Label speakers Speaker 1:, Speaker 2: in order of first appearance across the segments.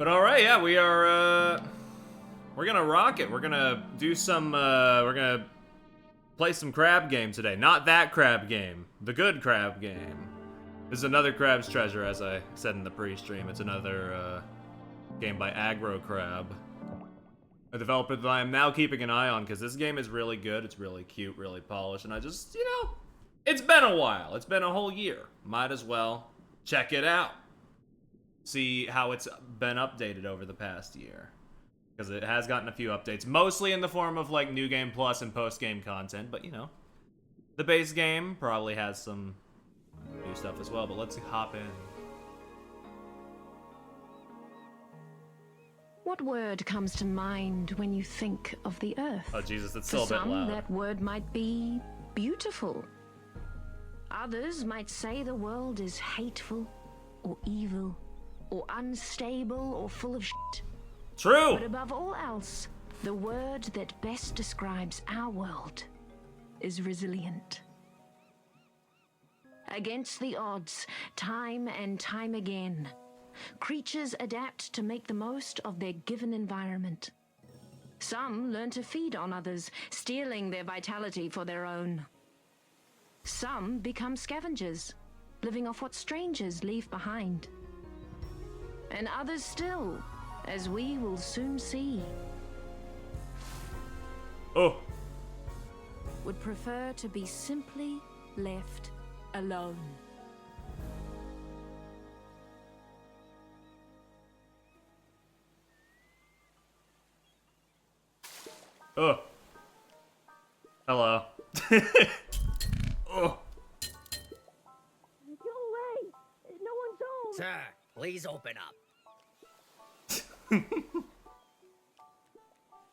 Speaker 1: But alright, yeah, we're gonna rock it. We're gonna do some, we're gonna play some crab game today. Not that crab game, the good crab game. This is another Crab's Treasure, as I said in the pre-stream. It's another, game by Aggro Crab. A developer that I am now keeping an eye on, because this game is really good, it's really cute, really polished, and I just, you know, it's been a while. It's been a whole year. Might as well check it out. See how it's been updated over the past year. Because it has gotten a few updates, mostly in the form of, like, New Game Plus and post-game content, but, you know, the base game probably has some new stuff as well, but let's hop in.
Speaker 2: What word comes to mind when you think of the Earth?
Speaker 1: Oh, Jesus, it's
Speaker 2: For
Speaker 1: still a bit
Speaker 2: some,
Speaker 1: loud.
Speaker 2: that word might be beautiful. Others might say the world is hateful, or evil, or unstable, or full of shit.
Speaker 1: True!
Speaker 2: But above all else, the word that best describes our world is resilient. Against the odds, time and time again, creatures adapt to make the most of their given environment. Some learn to feed on others, stealing their vitality for their own. Some become scavengers, living off what strangers leave behind. And others still, as we will soon see,
Speaker 1: Oh,
Speaker 2: would prefer to be simply left alone.
Speaker 1: oh. Hello. Oh.
Speaker 2: Go away! No one's home!
Speaker 3: Sir, please open up.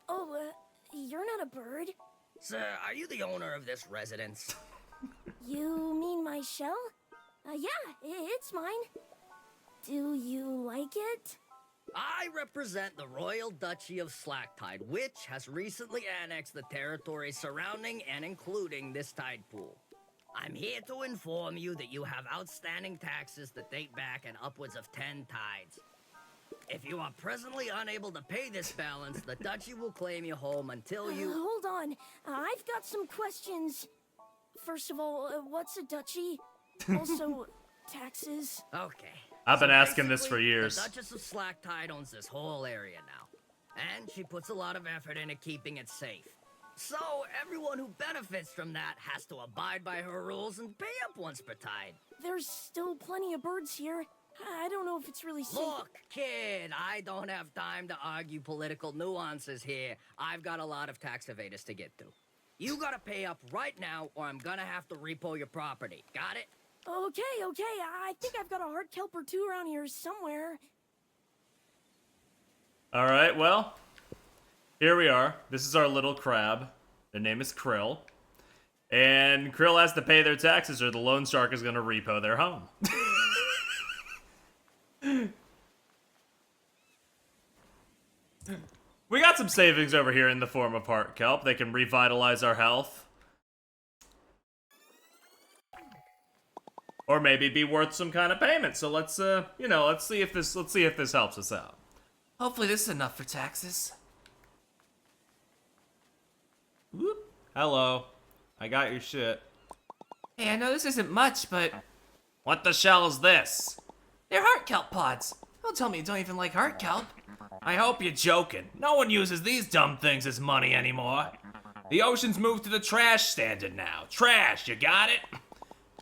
Speaker 4: Oh, you're not a bird.
Speaker 3: Sir, are you the owner of this residence?
Speaker 4: You mean my shell? Yeah, it's mine. Do you like it?
Speaker 3: I represent the Royal Duchy of Slacktide, which has recently annexed the territory surrounding and including this tide pool. I'm here to inform you that you have outstanding taxes that date back in upwards of 10 tides. If you are presently unable to pay this balance, the Duchy will claim you home until you...
Speaker 4: Hold on. I've got some questions. First of all, what's a duchy? Also, taxes.
Speaker 3: Okay.
Speaker 1: I've been
Speaker 3: So
Speaker 1: asking this for
Speaker 3: basically,
Speaker 1: years.
Speaker 3: The Duchess of Slacktide owns this whole area now. And she puts a lot of effort into keeping it safe. So, everyone who benefits from that has to abide by her rules and pay up once per tide.
Speaker 4: There's still plenty of birds here. I don't know if it's really safe.
Speaker 3: Look, kid, I don't have time to argue political nuances here. I've got a lot of tax evaders to get to. You gotta pay up right now, or I'm gonna have to repo your property. Got it?
Speaker 4: Okay. I think I've got a hard kelp or two around here somewhere.
Speaker 1: Alright, well, here we are. This is our little crab. Their name is Krill. And Krill has to pay their taxes or the loan shark is gonna repo their home. We got some savings over here in the form of heart kelp. They can revitalize our health. Or maybe be worth some kind of payment. So let's you know, let's see if this helps us out. Hopefully this is enough for taxes. Whoop. Hello. I got your shit.
Speaker 5: Hey, I know this isn't much, but
Speaker 1: What the shell is this?
Speaker 5: they're heart kelp pods. Don't tell me you don't even like heart kelp.
Speaker 1: I hope you're joking. No one uses these dumb things as money anymore. The ocean's moved to the trash standard now. Trash, you got it?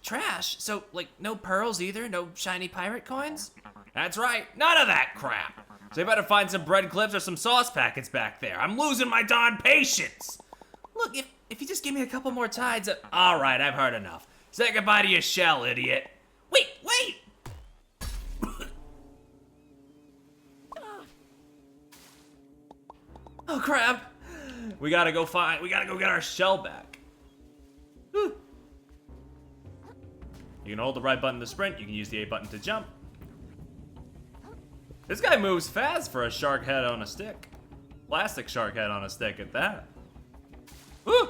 Speaker 5: Trash? So, like, no pearls either? No shiny pirate coins?
Speaker 1: That's right, none of that crap. So you better find some bread clips or some sauce packets back there. I'm losing my darn patience.
Speaker 5: Look, if you just give me a couple more tides...
Speaker 1: All right, I've heard enough. Say goodbye to your shell, idiot.
Speaker 5: Wait! Oh, crap.
Speaker 1: We gotta go get our shell back. Whew. You can hold the right button to sprint, you can use the A button to jump. This guy moves fast for a shark head on a stick. Plastic shark head on a stick at that. Woo!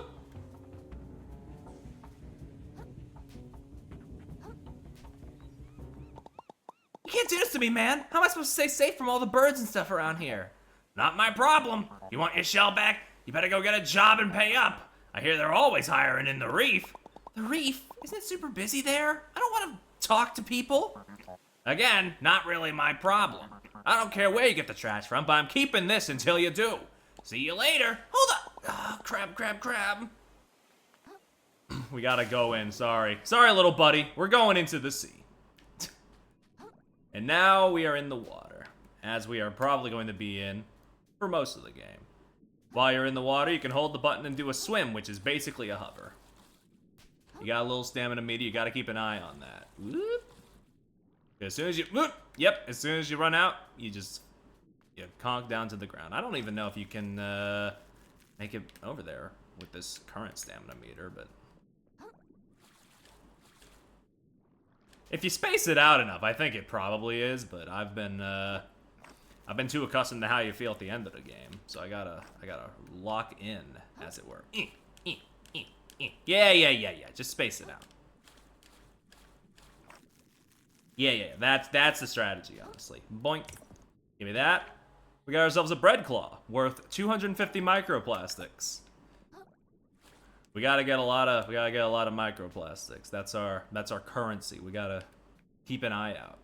Speaker 5: You can't do this to me, man. How am I supposed to stay safe from all the birds and stuff around here?
Speaker 1: Not my problem. You want your shell back? You better go get a job and pay up. I hear they're always hiring in the reef.
Speaker 5: The reef? Isn't it super busy there? I don't want to talk to people.
Speaker 1: Again, not really my problem. I don't care where you get the trash from, but I'm keeping this until you do. See you later.
Speaker 5: Hold up. Oh, crab.
Speaker 1: We gotta go in, sorry. Sorry, little buddy. We're going into the sea. And now we are in the water, as we are probably going to be in for most of the game. While you're in the water, you can hold the button and do a swim, which is basically a hover. You got a little stamina meter, you gotta keep an eye on that. Whoop. As soon as you, whoop, yep, as soon as you run out, you conk down to the ground. I don't even know if you can make it over there with this current stamina meter, but if you space it out enough, I think it probably is, but I've been too accustomed to how you feel at the end of the game, so I gotta lock in, as it were. Yeah. Just space it out. Yeah. That's the strategy, honestly. Boink. Give me that. We got ourselves a bread claw worth 250 microplastics. We gotta get a lot of microplastics. That's our currency. We gotta keep an eye out.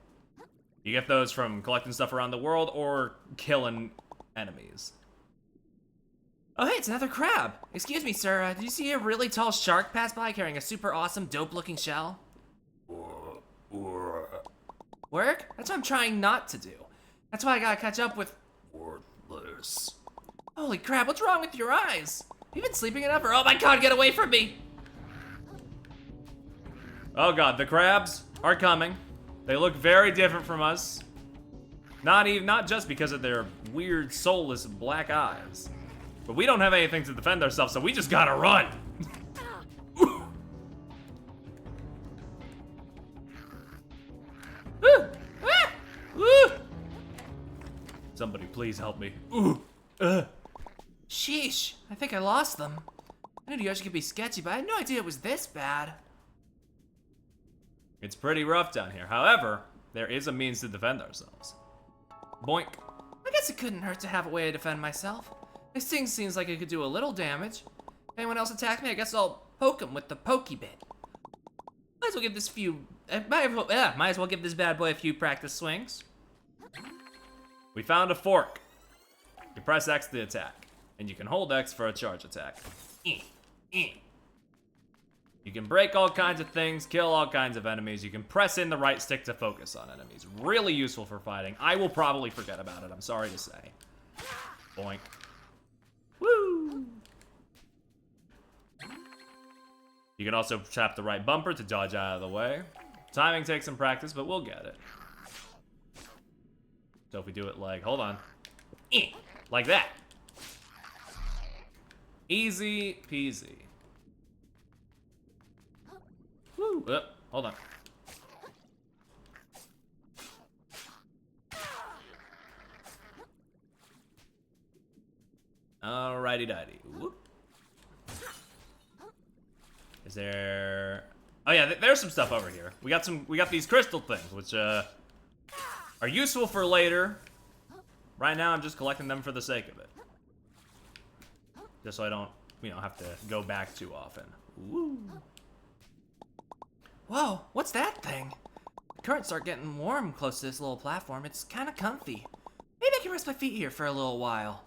Speaker 1: You get those from collecting stuff around the world or killing enemies.
Speaker 5: Oh, hey, it's another crab. Excuse me, sir. Did you see a really tall shark pass by carrying a super awesome, dope-looking shell? Work? That's what I'm trying not to do. That's why I gotta catch up with... Worthless. Holy crap, what's wrong with your eyes? Have you been sleeping enough, or oh my god, get away from me!
Speaker 1: Oh god, the crabs are coming. They look very different from us. Not just because of their weird, soulless black eyes. But we don't have anything to defend ourselves, so we just gotta run. Somebody please help me.
Speaker 5: Sheesh, I think I lost them. I knew you guys could be sketchy, but I had no idea it was this bad.
Speaker 1: It's pretty rough down here. However, there is a means to defend ourselves. Boink.
Speaker 5: I guess it couldn't hurt to have a way to defend myself. This thing seems like it could do a little damage. If anyone else attack me, I guess I'll poke him with the pokey bit. Might as well give this bad boy a few practice swings.
Speaker 1: We found a fork. You press X to attack, and you can hold X for a charge attack. You can break all kinds of things, kill all kinds of enemies. You can press in the right stick to focus on enemies. Really useful for fighting. I will probably forget about it, I'm sorry to say. Boink. Woo! You can also tap the right bumper to dodge out of the way. Timing takes some practice, but we'll get it. So if we do it like, hold on. Like that. Easy peasy. Woo! Hold on. Alrighty-dighty. Whoop. Is there... Oh yeah, there's some stuff over here. We got these crystal things, which are useful for later. Right now, I'm just collecting them for the sake of it. Just so I don't, have to go back too often. Woo.
Speaker 5: Whoa, what's that thing? The currents start getting warm close to this little platform. It's kind of comfy. Maybe I can rest my feet here for a little while.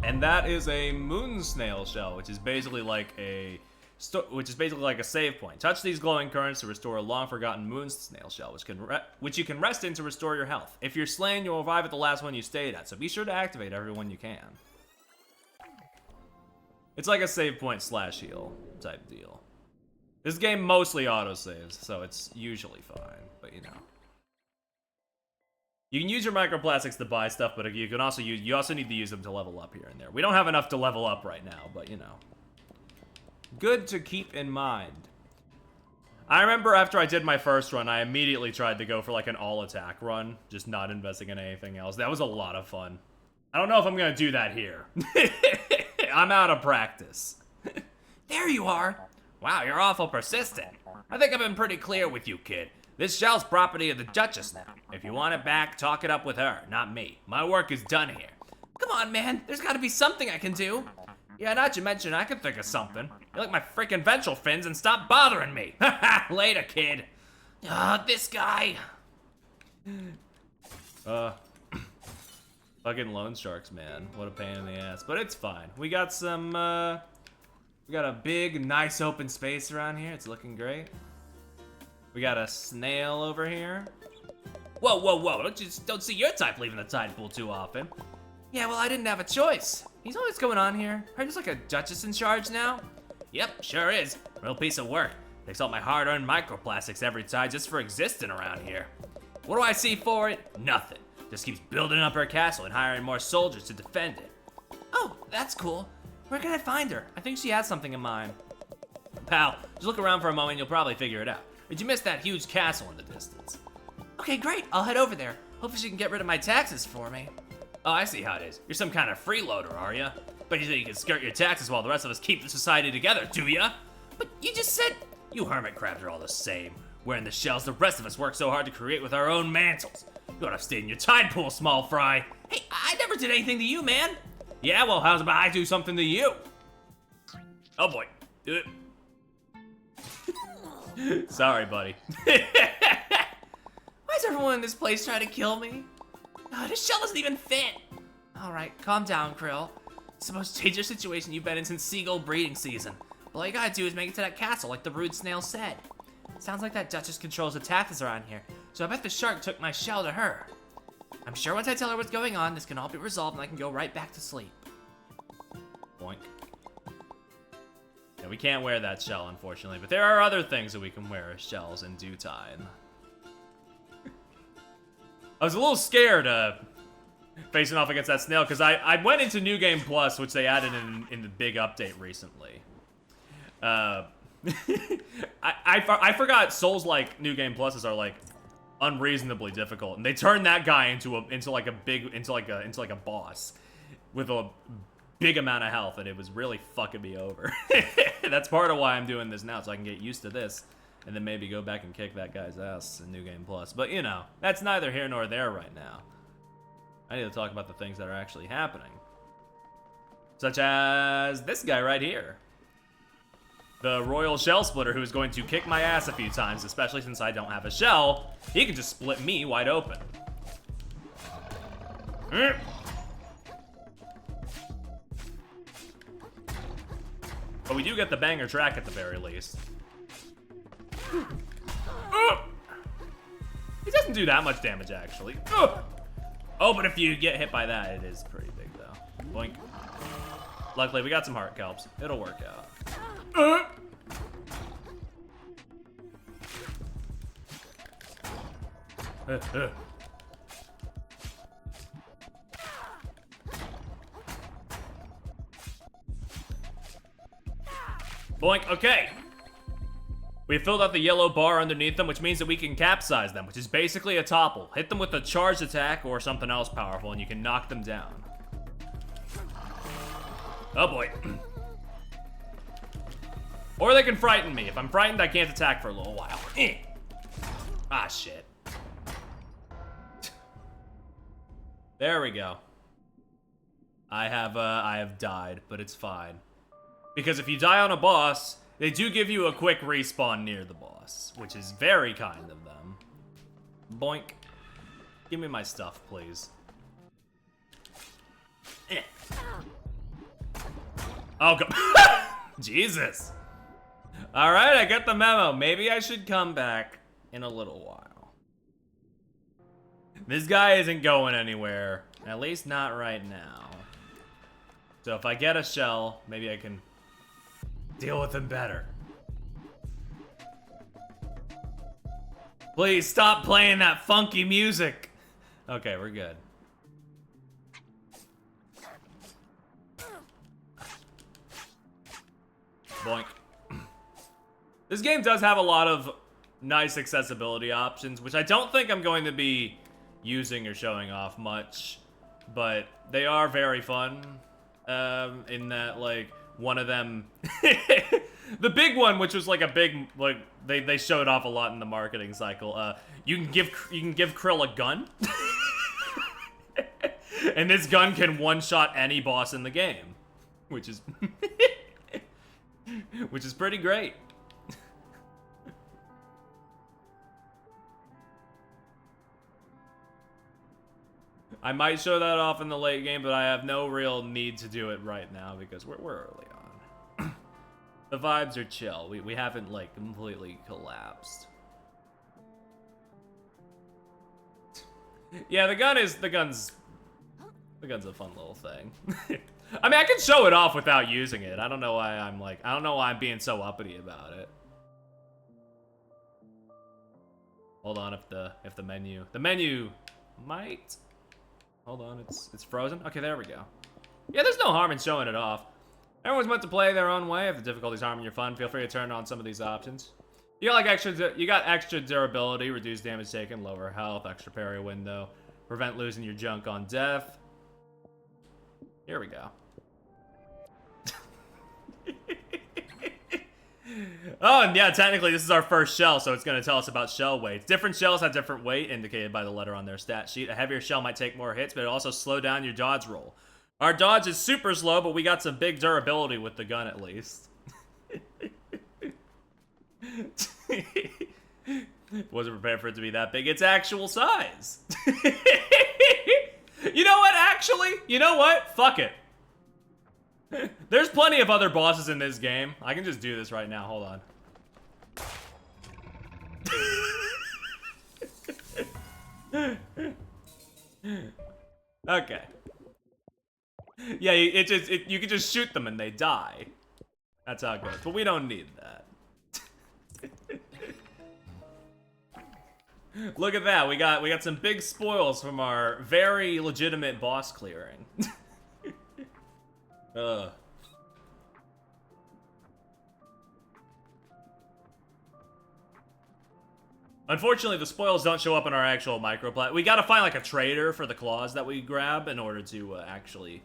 Speaker 1: And that is a moon snail shell, which is basically like a save point. Touch these glowing currents to restore a long-forgotten moon snail shell, which you can rest in to restore your health. If you're slain, you'll revive at the last one you stayed at, so be sure to activate every one you can. It's like a save point / heal type deal. This game mostly autosaves, so it's usually fine, but You can use your microplastics to buy stuff, but you also need to use them to level up here and there. We don't have enough to level up right now, but good to keep in mind. I remember after I did my first run, I immediately tried to go for like an all-attack run, just not investing in anything else. That was a lot of fun. I don't know if I'm gonna do that here. I'm out of practice.
Speaker 5: There you are. Wow, you're awful persistent. I think I've been pretty clear with you, kid. This shell's property of the Duchess now. If you want it back, talk it up with her, not me. My work is done here. Come on, man. There's gotta be something I can do. Yeah, not to mention, I can think of something. You like my freaking ventral fins and stop bothering me. Haha, later, kid. This guy.
Speaker 1: Fucking loan sharks, man. What a pain in the ass. But it's fine. We got some, we got a big, nice open space around here. It's looking great. We got a snail over here.
Speaker 5: Whoa, whoa, whoa. Don't see your type leaving the tide pool too often. Yeah, well, I didn't have a choice. He's always going on here. Heard there's like a Duchess in charge now? Yep, sure is. Real piece of work. Takes all my hard-earned microplastics every tide just for existing around here. What do I see for it? Nothing. Just keeps building up her castle and hiring more soldiers to defend it. Oh, that's cool. Where can I find her? I think she has something in mind. Pal, just look around for a moment and you'll probably figure it out. Did you miss that huge castle in the distance? Okay, great. I'll head over there. Hopefully she can get rid of my taxes for me. Oh, I see how it is. You're some kind of freeloader, are ya? But you think you can skirt your taxes while the rest of us keep the society together, do ya? But you just said... You hermit crabs are all the same. Wearing the shells the rest of us work so hard to create with our own mantles. You ought to have stayed in your tide pool, small fry. Hey, I never did anything to you, man. Yeah, well, how's about I do something to you? Oh boy.
Speaker 1: Sorry, buddy.
Speaker 5: Why is everyone in this place trying to kill me? This shell doesn't even fit. All right, calm down, Krill. It's the most dangerous situation you've been in since seagull breeding season. All you gotta do is make it to that castle like the rude snail said. Sounds like that Duchess controls the taxes around here, so I bet the shark took my shell to her. I'm sure once I tell her what's going on, this can all be resolved and I can go right back to sleep.
Speaker 1: Boink. Yeah, we can't wear that shell, unfortunately, but there are other things that we can wear as shells in due time. I was a little scared, facing off against that snail, because I went into New Game Plus, which they added in the big update recently. I forgot Souls-like New Game Pluses are like unreasonably difficult, and they turned that guy into like a boss with a big amount of health, and it was really fucking me over. That's part of why I'm doing this now, so I can get used to this, and then maybe go back and kick that guy's ass in New Game Plus. But you know, that's neither here nor there right now. I need to talk about the things that are actually happening, such as this guy right here. The Royal Shell Splitter, who is going to kick my ass a few times, especially since I don't have a shell. He can just split me wide open. But we do get the banger track at the very least. He doesn't do that much damage, actually. Oh, but if you get hit by that, it is pretty big, though. Boink. Luckily, we got some heart kelps. It'll work out. Boink, okay. We filled out the yellow bar underneath them, which means that we can capsize them, which is basically a topple. Hit them with a charged attack or something else powerful, and you can knock them down. Oh boy. Or they can frighten me. If I'm frightened, I can't attack for a little while. Ah, shit. There we go. I have died, but it's fine. Because if you die on a boss, they do give you a quick respawn near the boss, which is very kind of them. Boink. Give me my stuff, please. Oh, go. Jesus. All right, I get the memo. Maybe I should come back in a little while. This guy isn't going anywhere, at least not right now. So if I get a shell, maybe I can deal with him better. Please stop playing that funky music. Okay, we're good. Boink. This game does have a lot of nice accessibility options, which I don't think I'm going to be using or showing off much, but they are very fun. In that, like, one of them, the big one, which was like a big, like they showed off a lot in the marketing cycle. You can give Krill a gun, and this gun can one-shot any boss in the game, which is which is pretty great. I might show that off in the late game, but I have no real need to do it right now because we're early on. The vibes are chill. We haven't like completely collapsed. Yeah, the gun's a fun little thing. I mean, I can show it off without using it. I don't know why I'm being so uppity about it. Hold on, if the menu might. Hold on, it's frozen. Okay, there we go. Yeah, there's no harm in showing it off. Everyone's meant to play their own way. If the difficulty's harming your fun, feel free to turn on some of these options. You got like you got extra durability, reduce damage taken, lower health, extra parry window, prevent losing your junk on death. Here we go. Oh, and yeah, technically this is our first shell, so it's going to tell us about shell weights. Different shells have different weight, indicated by the letter on their stat sheet. A heavier shell might take more hits, but it also slow down your dodge roll. Our dodge is super slow, but we got some big durability with the gun at least. Wasn't prepared for it to be that big. It's actual size. You know what, actually? You know what? Fuck it. There's plenty of other bosses in this game. I can just do this right now. Hold on. Okay. Yeah, you can just shoot them and they die. That's how it goes. But we don't need that. Look at that. We got some big spoils from our very legitimate boss clearing. Unfortunately, the spoils don't show up in our actual microplat. We gotta find like a trader for the claws that we grab in order to actually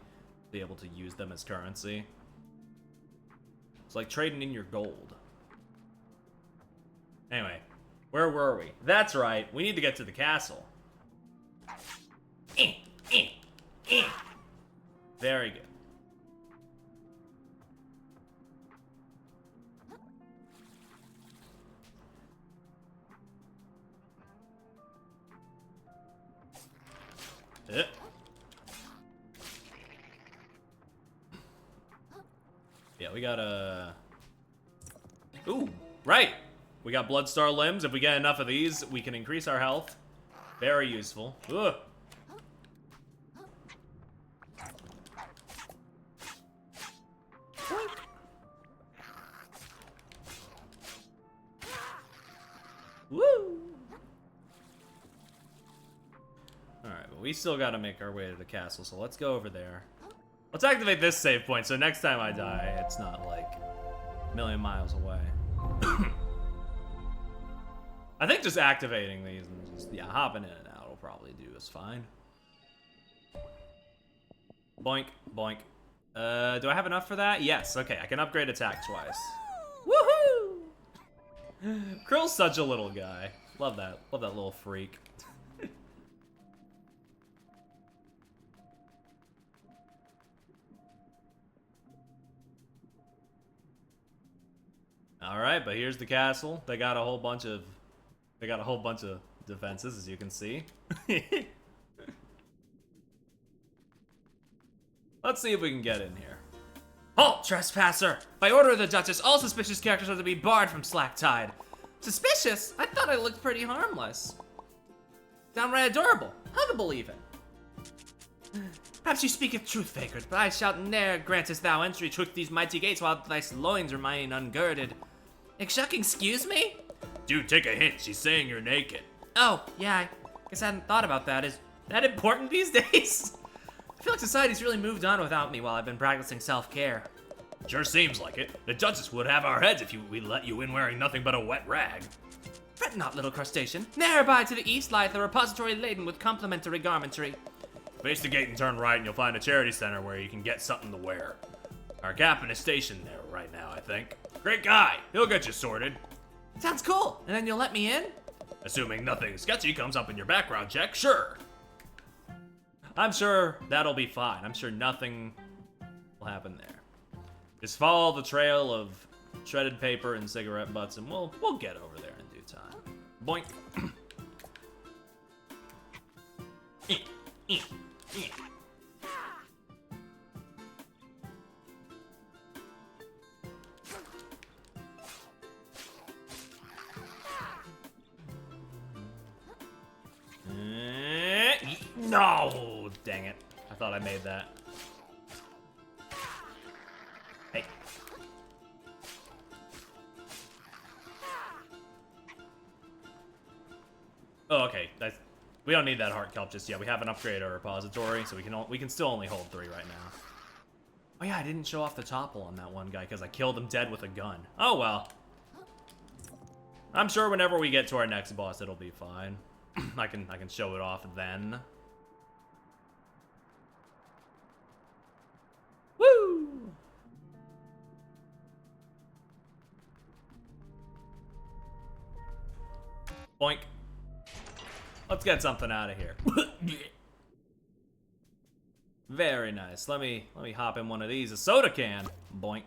Speaker 1: be able to use them as currency. It's like trading in your gold. Anyway, where were we? That's right, we need to get to the castle. Very good. Yeah, we got a... Ooh, right! We got Bloodstar limbs. If we get enough of these, we can increase our health. Very useful. Ugh. Woo! Alright, but we still gotta make our way to the castle, so let's go over there. Let's activate this save point, so next time I die, it's not like a million miles away. I think just activating these and just, yeah, hopping in and out will probably do us fine. Boink, boink. Do I have enough for that? Yes, okay, I can upgrade attack twice. Woohoo! Krill's such a little guy. Love that little freak. All right, but here's the castle. They got a whole bunch of defenses, as you can see. Let's see if we can get in here.
Speaker 5: Halt, trespasser! By order of the Duchess, all suspicious characters are to be barred from Slacktide. Suspicious? I thought I looked pretty harmless. Downright adorable. How to believe it? Perhaps you speaketh truth, vagrant, but I shalt ne'er grantest thou entry twixt these mighty gates while thy loins remain ungirded. Excuse me?
Speaker 1: Dude, take a hint. She's saying you're naked.
Speaker 5: Oh, yeah, I guess I hadn't thought about that. Is that important these days? I feel like society's really moved on without me while I've been practicing self-care.
Speaker 1: Sure seems like it. The Duchess would have our heads if we let you in wearing nothing but a wet rag.
Speaker 5: Fret not, little crustacean. Nearby to the east lieth a repository laden with complimentary garmentry.
Speaker 1: Face the gate and turn right and you'll find a charity center where you can get something to wear. Our captain is stationed there right now, I think. Great guy. He'll get you sorted.
Speaker 5: Sounds cool. And then you'll let me in?
Speaker 1: Assuming nothing sketchy comes up in your background check, sure. I'm sure that'll be fine. I'm sure nothing will happen there. Just follow the trail of shredded paper and cigarette butts, and we'll get over there in due time. Boink. No, dang it. I thought I made that. Hey. Oh, okay. We don't need that heart kelp just yet. We haven't upgraded our repository, so we can still only hold 3 right now. Oh yeah, I didn't show off the topple on that one guy because I killed him dead with a gun. Oh well. I'm sure whenever we get to our next boss, it'll be fine. I can show it off then. Woo! Boink. Let's get something out of here. Very nice. Let me hop in one of these. A soda can. Boink.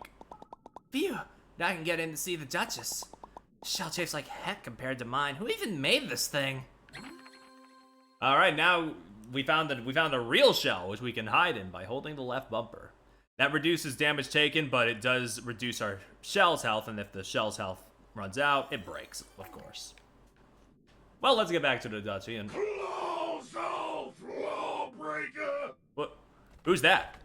Speaker 5: Phew. Now I can get in to see the Duchess. Shell chafes like heck compared to mine. Who even made this thing?
Speaker 1: All right, now we found a real shell, which we can hide in by holding the left bumper. That reduces damage taken, but it does reduce our shell's health, and if the shell's health runs out, it breaks, of course. Well, let's get back to the duchy and...
Speaker 6: Close off, lawbreaker!
Speaker 1: What? Who's that?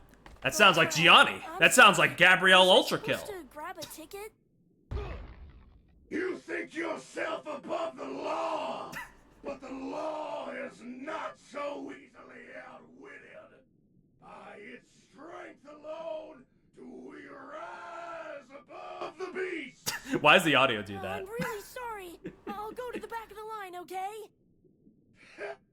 Speaker 1: That sounds like Gianni. That sounds like Gabrielle Ultrakill.
Speaker 4: Supposed to grab a ticket?
Speaker 6: You think yourself above the law, but the law is not so easily outwitted. By its strength alone do we rise above the beast.
Speaker 1: Why does the audio do that?
Speaker 4: I'm really sorry. I'll go to the back of the line, okay?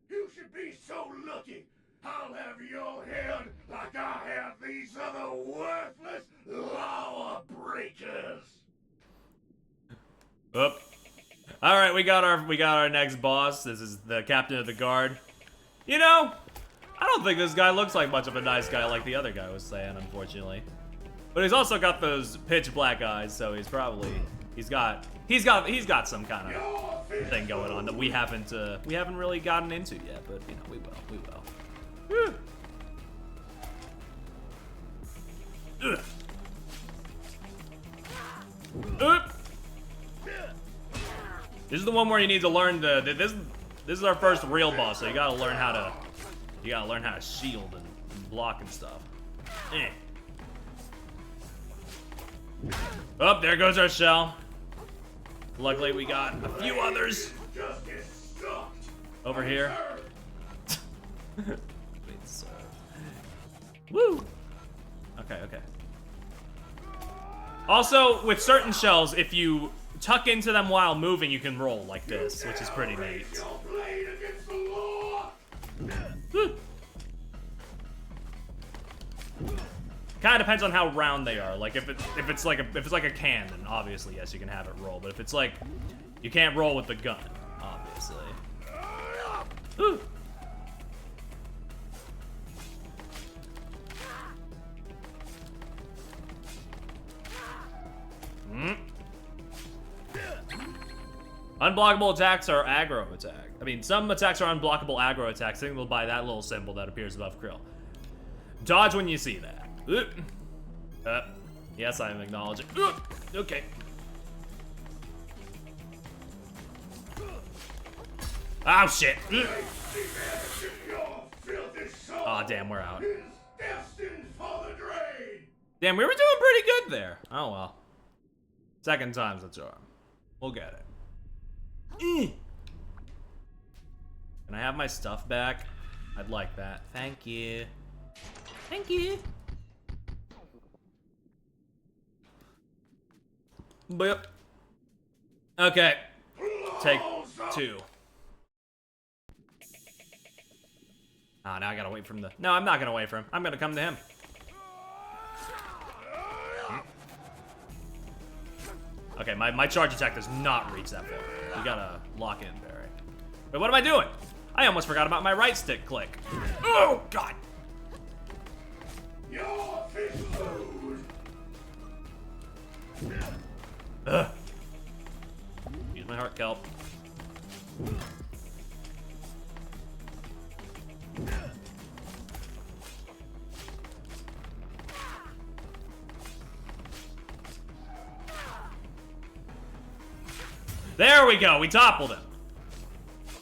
Speaker 6: You should be so lucky. I'll have your head like I have these other worthless law breakers.
Speaker 1: Oop. All right, we got our next boss. This is the captain of the guard. You know, I don't think this guy looks like much of a nice guy like the other guy was saying, unfortunately. But he's also got those pitch black eyes, so he's probably he's got some kind of thing going on that we haven't really gotten into yet. But you know, we will. Woo. Ugh. Oop. This is the one where you need to learn this is our first real boss, so you gotta learn how to shield and block and stuff. Eh. Oh, there goes our shell. Luckily we got a few others over here. Woo! Okay. Also, with certain shells, if you tuck into them while moving, you can roll like this, which is pretty neat. Kind of depends on how round they are. Like if it's like a can, then obviously yes, you can have it roll. But if it's like you can't roll with the gun, obviously. Ooh. Unblockable attacks are aggro attack. I mean, some attacks are unblockable aggro attacks. Signaled by that little symbol that appears above Krill. Dodge when you see that. Yes, I am acknowledging. Okay. Oh shit. Oh damn, we're out. Damn, we were doing pretty good there. Oh well. Second time's the charm. We'll get it. Can I have my stuff back? I'd like that. Thank you. Thank you. Boop. Okay. Take 2. Ah, now I gotta wait from the... No, I'm not gonna wait for him. I'm gonna come to him. Okay, my charge attack does not reach that far. We gotta lock in, Barry. Wait, what am I doing? I almost forgot about my right stick click. Oh, God.
Speaker 6: Your fish food.
Speaker 1: Ugh. Use my heart kelp. There we go, we toppled him.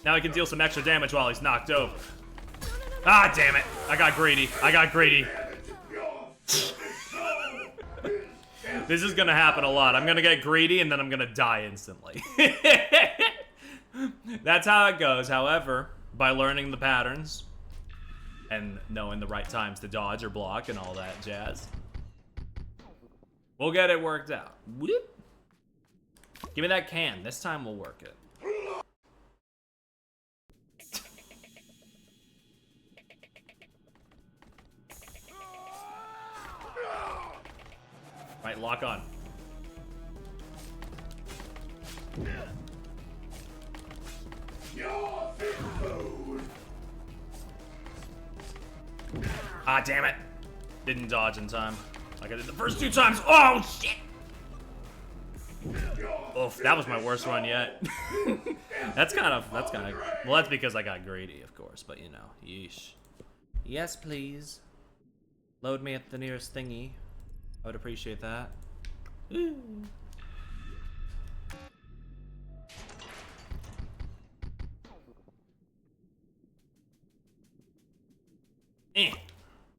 Speaker 1: Now he can deal some extra damage while he's knocked over. Ah, damn it. I got greedy. I got greedy. This is gonna happen a lot. I'm gonna get greedy and then I'm gonna die instantly. That's how it goes. However, by learning the patterns and knowing the right times to dodge or block and all that jazz, we'll get it worked out. Whoop. Give me that can. This time we'll work it. Right, lock on.
Speaker 6: Your fish food.
Speaker 1: Ah, damn it. Didn't dodge in time. Like I did the first 2 times. Oh, shit. Oof, that was my worst run yet. That's kind of, well, that's because I got greedy, of course, but you know, yeesh. Yes, please. Load me at the nearest thingy. I would appreciate that. Ooh.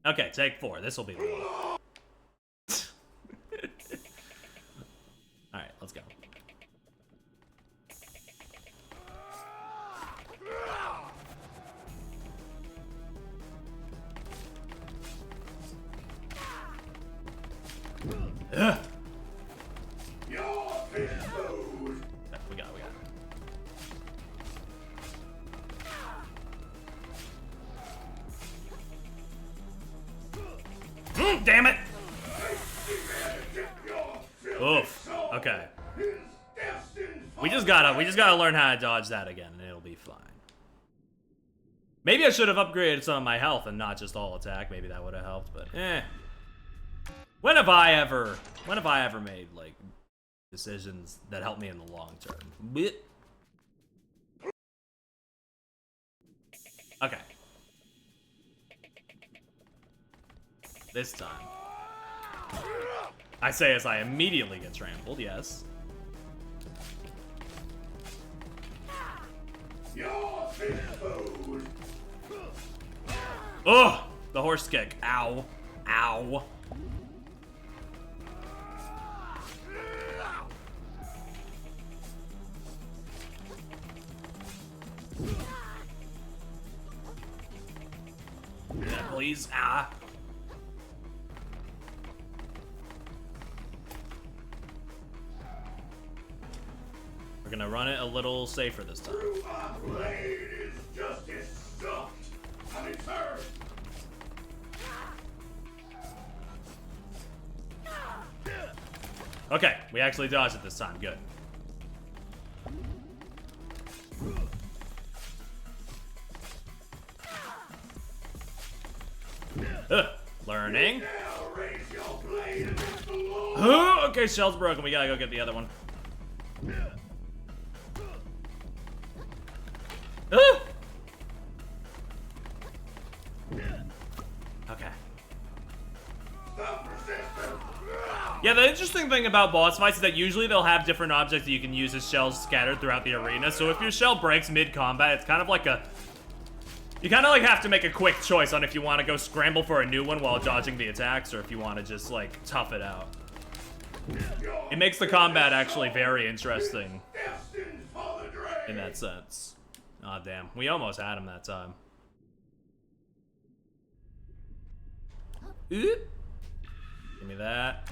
Speaker 1: Okay, take 4. This will be the one. Alright, let's go. Ugh.
Speaker 6: Your fish food.
Speaker 1: We got it. Damn it! Oof. Okay. We just gotta learn how to dodge that again, and it'll be fine. Maybe I should have upgraded some of my health and not just all attack. Maybe that would have helped, but eh. When have I ever made like decisions that help me in the long term? Blech. Okay. This time. I say as I immediately get trampled, yes.
Speaker 6: Your fish food.
Speaker 1: Ugh! The horse kick. Ow. Ow. Yeah, please. Ah. We're gonna run it a little safer this time.
Speaker 6: My blade is justice stuffed. On its earth.
Speaker 1: Okay, we actually dodged it this time. Good. Learning.
Speaker 6: Now raise your blade against the law.
Speaker 1: Okay, shell's broken. We gotta go get the other one. Okay.
Speaker 6: Stop resisting.
Speaker 1: Yeah, the interesting thing about boss fights is that usually they'll have different objects that you can use as shells scattered throughout the arena. So if your shell breaks mid-combat, it's kind of like a... You kind of like have to make a quick choice on if you want to go scramble for a new one while dodging the attacks, or if you want to just, like, tough it out. It makes the combat actually very interesting
Speaker 6: Destined for the grave.
Speaker 1: in that sense. Aw, damn. We almost had him that time. Oop. Give me that.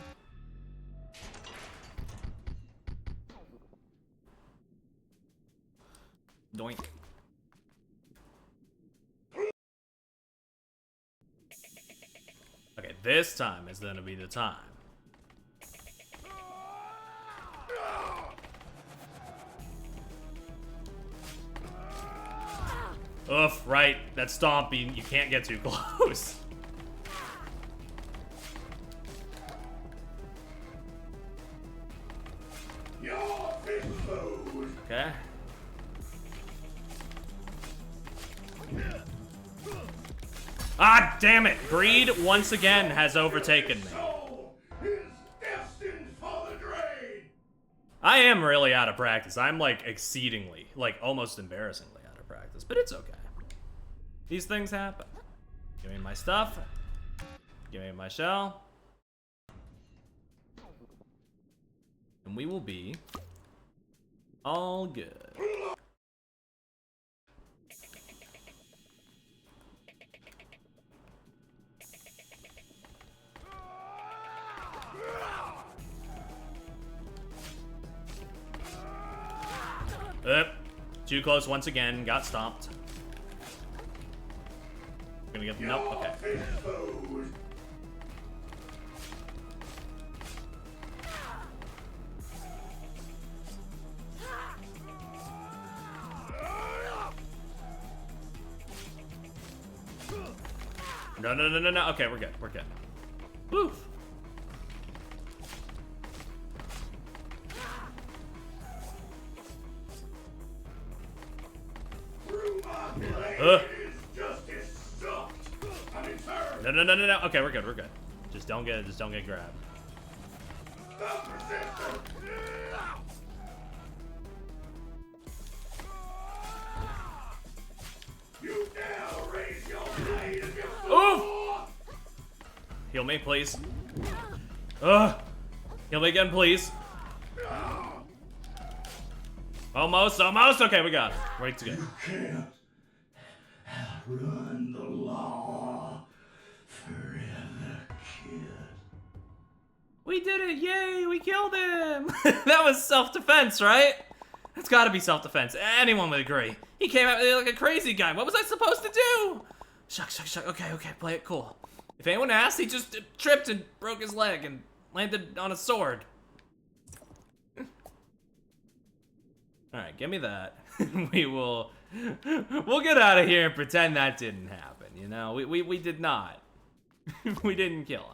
Speaker 1: Doink. Okay, this time is gonna be the time. Oof, right. That stomping, you can't get too close.
Speaker 6: Your fish food.
Speaker 1: Okay. Ah, damn it! Greed once again has overtaken me.
Speaker 6: Soul is destined for the drain.
Speaker 1: I am really out of practice. I'm like exceedingly, like almost embarrassingly out of practice, but it's okay. These things happen. Give me my stuff. Give me my shell. And we will be all good. Too close once again, got stomped. Gonna get the nope, okay.
Speaker 6: Fish food.
Speaker 1: No. Okay, we're good. We're good. Woo.
Speaker 6: Through my blade is justice stopped. I'm in turn.
Speaker 1: No. Okay, we're good. We're good. Just don't get grabbed.
Speaker 6: Stop resisting. You now raise your blade against the
Speaker 1: Oof.
Speaker 6: law.
Speaker 1: Heal me, please. Ugh. Heal me again, please. Almost. Okay, we got it. We're to go.
Speaker 6: You can't outrun the law forever, kid.
Speaker 1: We did it! Yay! We killed him! That was self-defense, right? That's gotta be self-defense. Anyone would agree. He came at me like a crazy guy. What was I supposed to do? Shuck. Okay, play it cool. If anyone asked, he just tripped and broke his leg and landed on a sword. Alright, give me that. We'll get out of here and pretend that didn't happen, you know? We did not. We didn't kill him.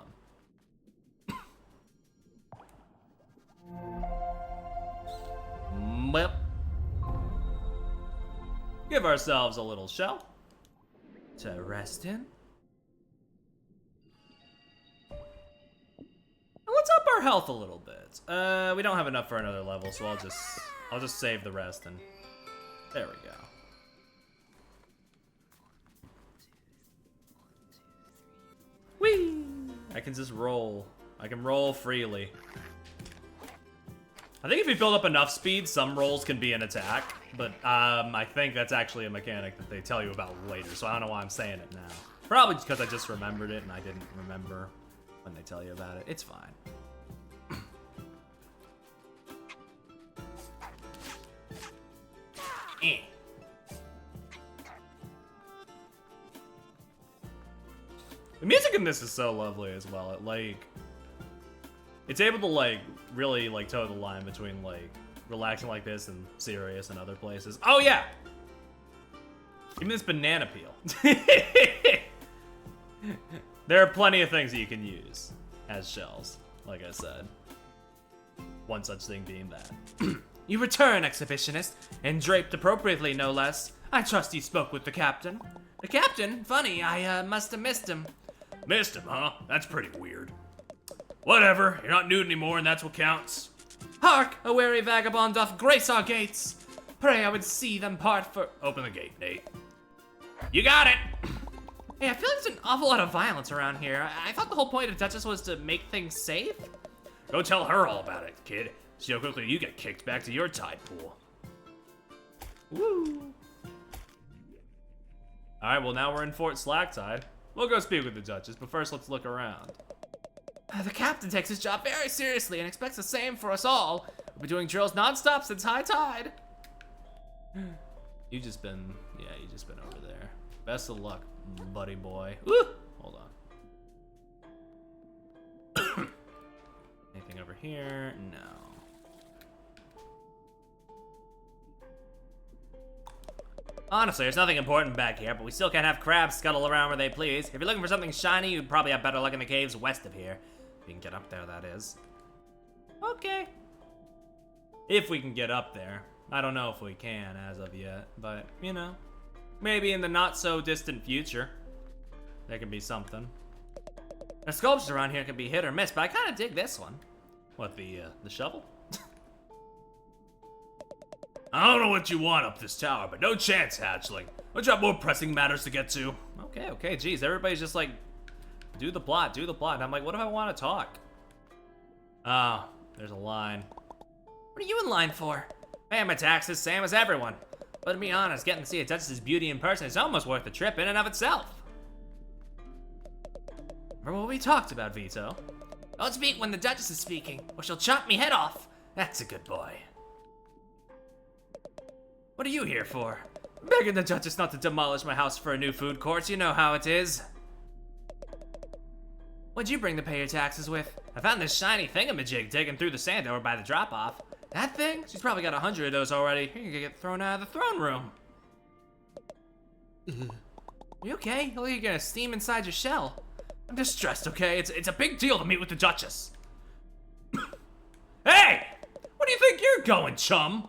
Speaker 1: Well, give ourselves a little shell to rest in. Let's up our health a little bit. We don't have enough for another level, so I'll just save the rest and there we go. Whee! I can just roll. I can roll freely. I think if you build up enough speed, some rolls can be an attack, but I think that's actually a mechanic that they tell you about later, so I don't know why I'm saying it now. Probably because I just remembered it and I didn't remember when they tell you about it. It's fine. The music in this is so lovely as well. It's able to really toe the line between relaxing like this and serious in other places. Oh yeah! Give me this banana peel. There are plenty of things that you can use as shells, like I said. One such thing being that. You return, exhibitionist, and draped appropriately, no less. I trust you spoke with the captain. The captain? Funny, I must have missed him. Missed him, huh? That's pretty weird. Whatever, you're not nude anymore and that's what counts. Hark! A wary vagabond doth grace our gates. Pray I would see them part for— Open the gate, Nate. You got it! Hey, I feel like there's an awful lot of violence around here. I thought the whole point of Duchess was to make things safe? Go tell her all about it, kid. See how quickly you get kicked back to your tide pool. Woo! Alright, well now we're in Fort Slacktide. We'll go speak with the Duchess, but first let's look around. The captain takes his job very seriously and expects the same for us all. We've been doing drills non-stop since high tide. You've just been over there. Best of luck, buddy boy. Woo! Hold on. Anything over here? No.
Speaker 5: Honestly, there's nothing important back here, but we still can't have crabs scuttle around where they please. If you're looking for something shiny, you'd probably have better luck in the caves west of here. If you can get up there, that is. Okay. If we can get up there. I don't know if we can as of yet, but, you know. Maybe in the not-so-distant future, there could be something. The sculptures around here can be hit or miss, but I kind of dig this one. What, the shovel? I don't know what you want up this tower, but no chance, hatchling. Don't you have more pressing matters to get to? Okay, geez, everybody's just like, do the plot. And I'm like, what if I want to talk? Ah, there's a line. What are you in line for? Paying my taxes, same as everyone. But to be honest, getting to see a Duchess's beauty in person is almost worth the trip in and of itself. Remember what we talked about, Vito? Don't speak when the Duchess is speaking, or she'll chop me head off. That's a good boy. What are you here for? Begging the Duchess not to demolish my house for a new food court, you know how it is. What'd you bring to pay your taxes with? I found this shiny thingamajig digging through the sand over by the drop-off. That thing? She's probably got 100 of those already. You're gonna get thrown out of the throne room. You okay? Look like you're gonna steam inside your shell. I'm distressed, okay? It's a big deal to meet with the Duchess. Hey! Where do you think you're going, chum?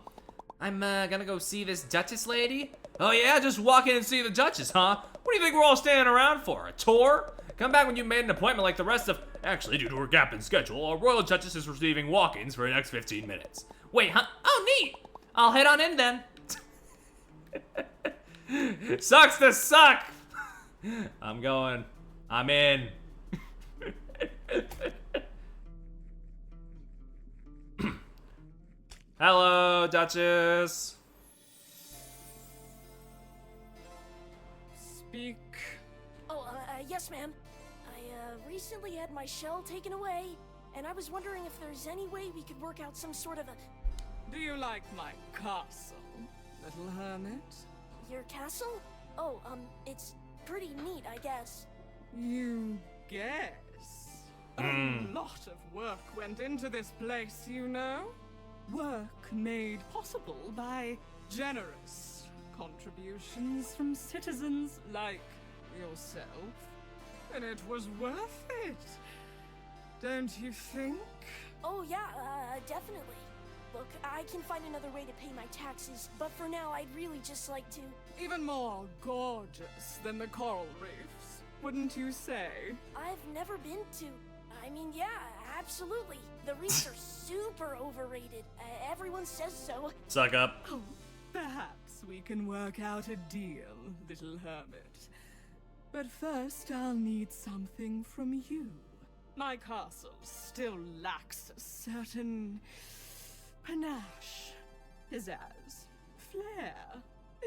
Speaker 5: I'm gonna go see this Duchess lady. Oh yeah? Just walk in and see the Duchess, huh? What do you think we're all standing around for? A tour? Come back when you made an appointment like the rest of... Actually, due to her gap in schedule, our Royal Duchess is receiving walk-ins for the next 15 minutes. Wait, huh? Oh, neat! I'll head on in then. Sucks to suck! I'm going. I'm in. Hello, Duchess.
Speaker 4: Speak. Oh, yes, ma'am. I recently had my shell taken away, and I was wondering if there's any way we could work out some sort of a...
Speaker 7: Do you like my castle, little hermit?
Speaker 4: Your castle? Oh, it's pretty neat, I guess.
Speaker 7: You guess? A lot of work went into this place, you know? Work made possible by generous contributions from citizens like yourself. And it was worth it. Don't you think?
Speaker 4: Oh, yeah, definitely. Look, I can find another way to pay my taxes, but for now, I'd really just like to...
Speaker 7: Even more gorgeous than the coral reefs, wouldn't you say?
Speaker 4: I've never been to... I mean, yeah, absolutely. The reefs are super overrated. Everyone says so.
Speaker 1: Suck up.
Speaker 7: Oh, perhaps we can work out a deal, little hermit. But first, I'll need something from you. My castle still lacks a certain panache, pizzazz, flair,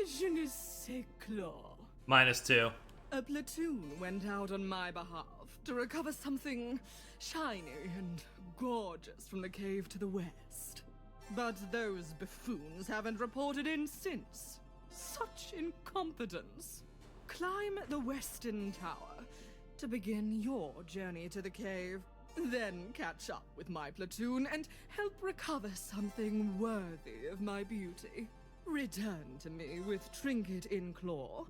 Speaker 7: je ne sais quoi.
Speaker 1: -2.
Speaker 7: A platoon went out on my behalf to recover something shiny and gorgeous from the cave to the west. But those buffoons haven't reported in since. Such incompetence. Climb the western tower to begin your journey to the cave. Then catch up with my platoon and help recover something worthy of my beauty. Return to me with trinket in claw,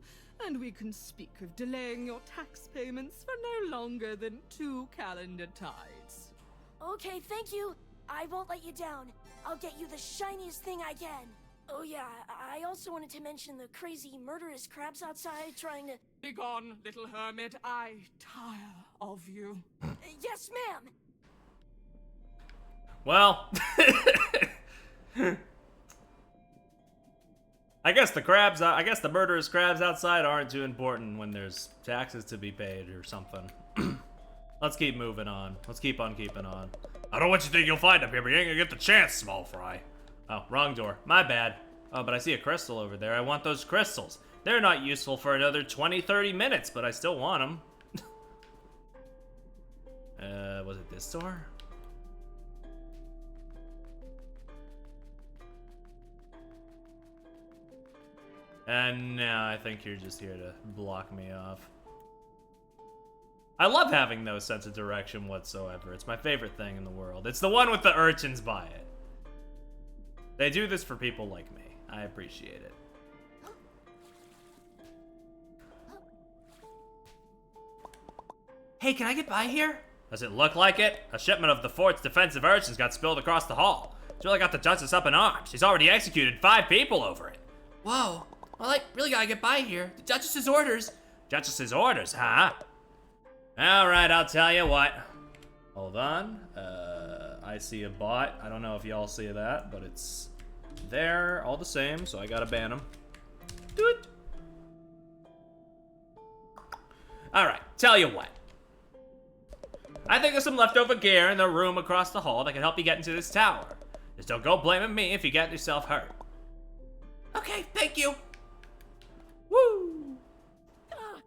Speaker 7: and we can speak of delaying your tax payments for no longer than 2 calendar tides.
Speaker 4: Okay, thank you. I won't let you down. I'll get you the shiniest thing I can. Oh yeah, I also wanted to mention the crazy murderous crabs outside trying to...
Speaker 7: Begone, little hermit. I tire of you.
Speaker 4: Yes, ma'am!
Speaker 1: Well, I guess the murderous crabs outside aren't too important when there's taxes to be paid or something. Let's keep moving on. Let's keep on keeping on. I don't know what you think you'll find up here, but you ain't gonna get the chance, small fry. Oh, wrong door. My bad. Oh, but I see a crystal over there. I want those crystals. They're not useful for another 20-30 minutes, but I still want them. Was it this door? And now I think you're just here to block me off. I love having no sense of direction whatsoever. It's my favorite thing in the world. It's the one with the urchins by it. They do this for people like me. I appreciate it.
Speaker 5: Hey, can I get by here?
Speaker 1: Does it look like it? A shipment of the fort's defensive urchins got spilled across the hall. It's really got the Duchess up in arms. She's already executed 5 people over it.
Speaker 5: Whoa. Well, I really gotta get by here. The Duchess's orders.
Speaker 1: Duchess's orders, huh? Alright, I'll tell you what. Hold on. I see a bot. I don't know if y'all see that, but it's there all the same, so I gotta ban him. Do it. Alright, tell you what. I think there's some leftover gear in the room across the hall that can help you get into this tower. Just don't go blaming me if you get yourself hurt.
Speaker 5: Okay, thank you.
Speaker 1: Woo!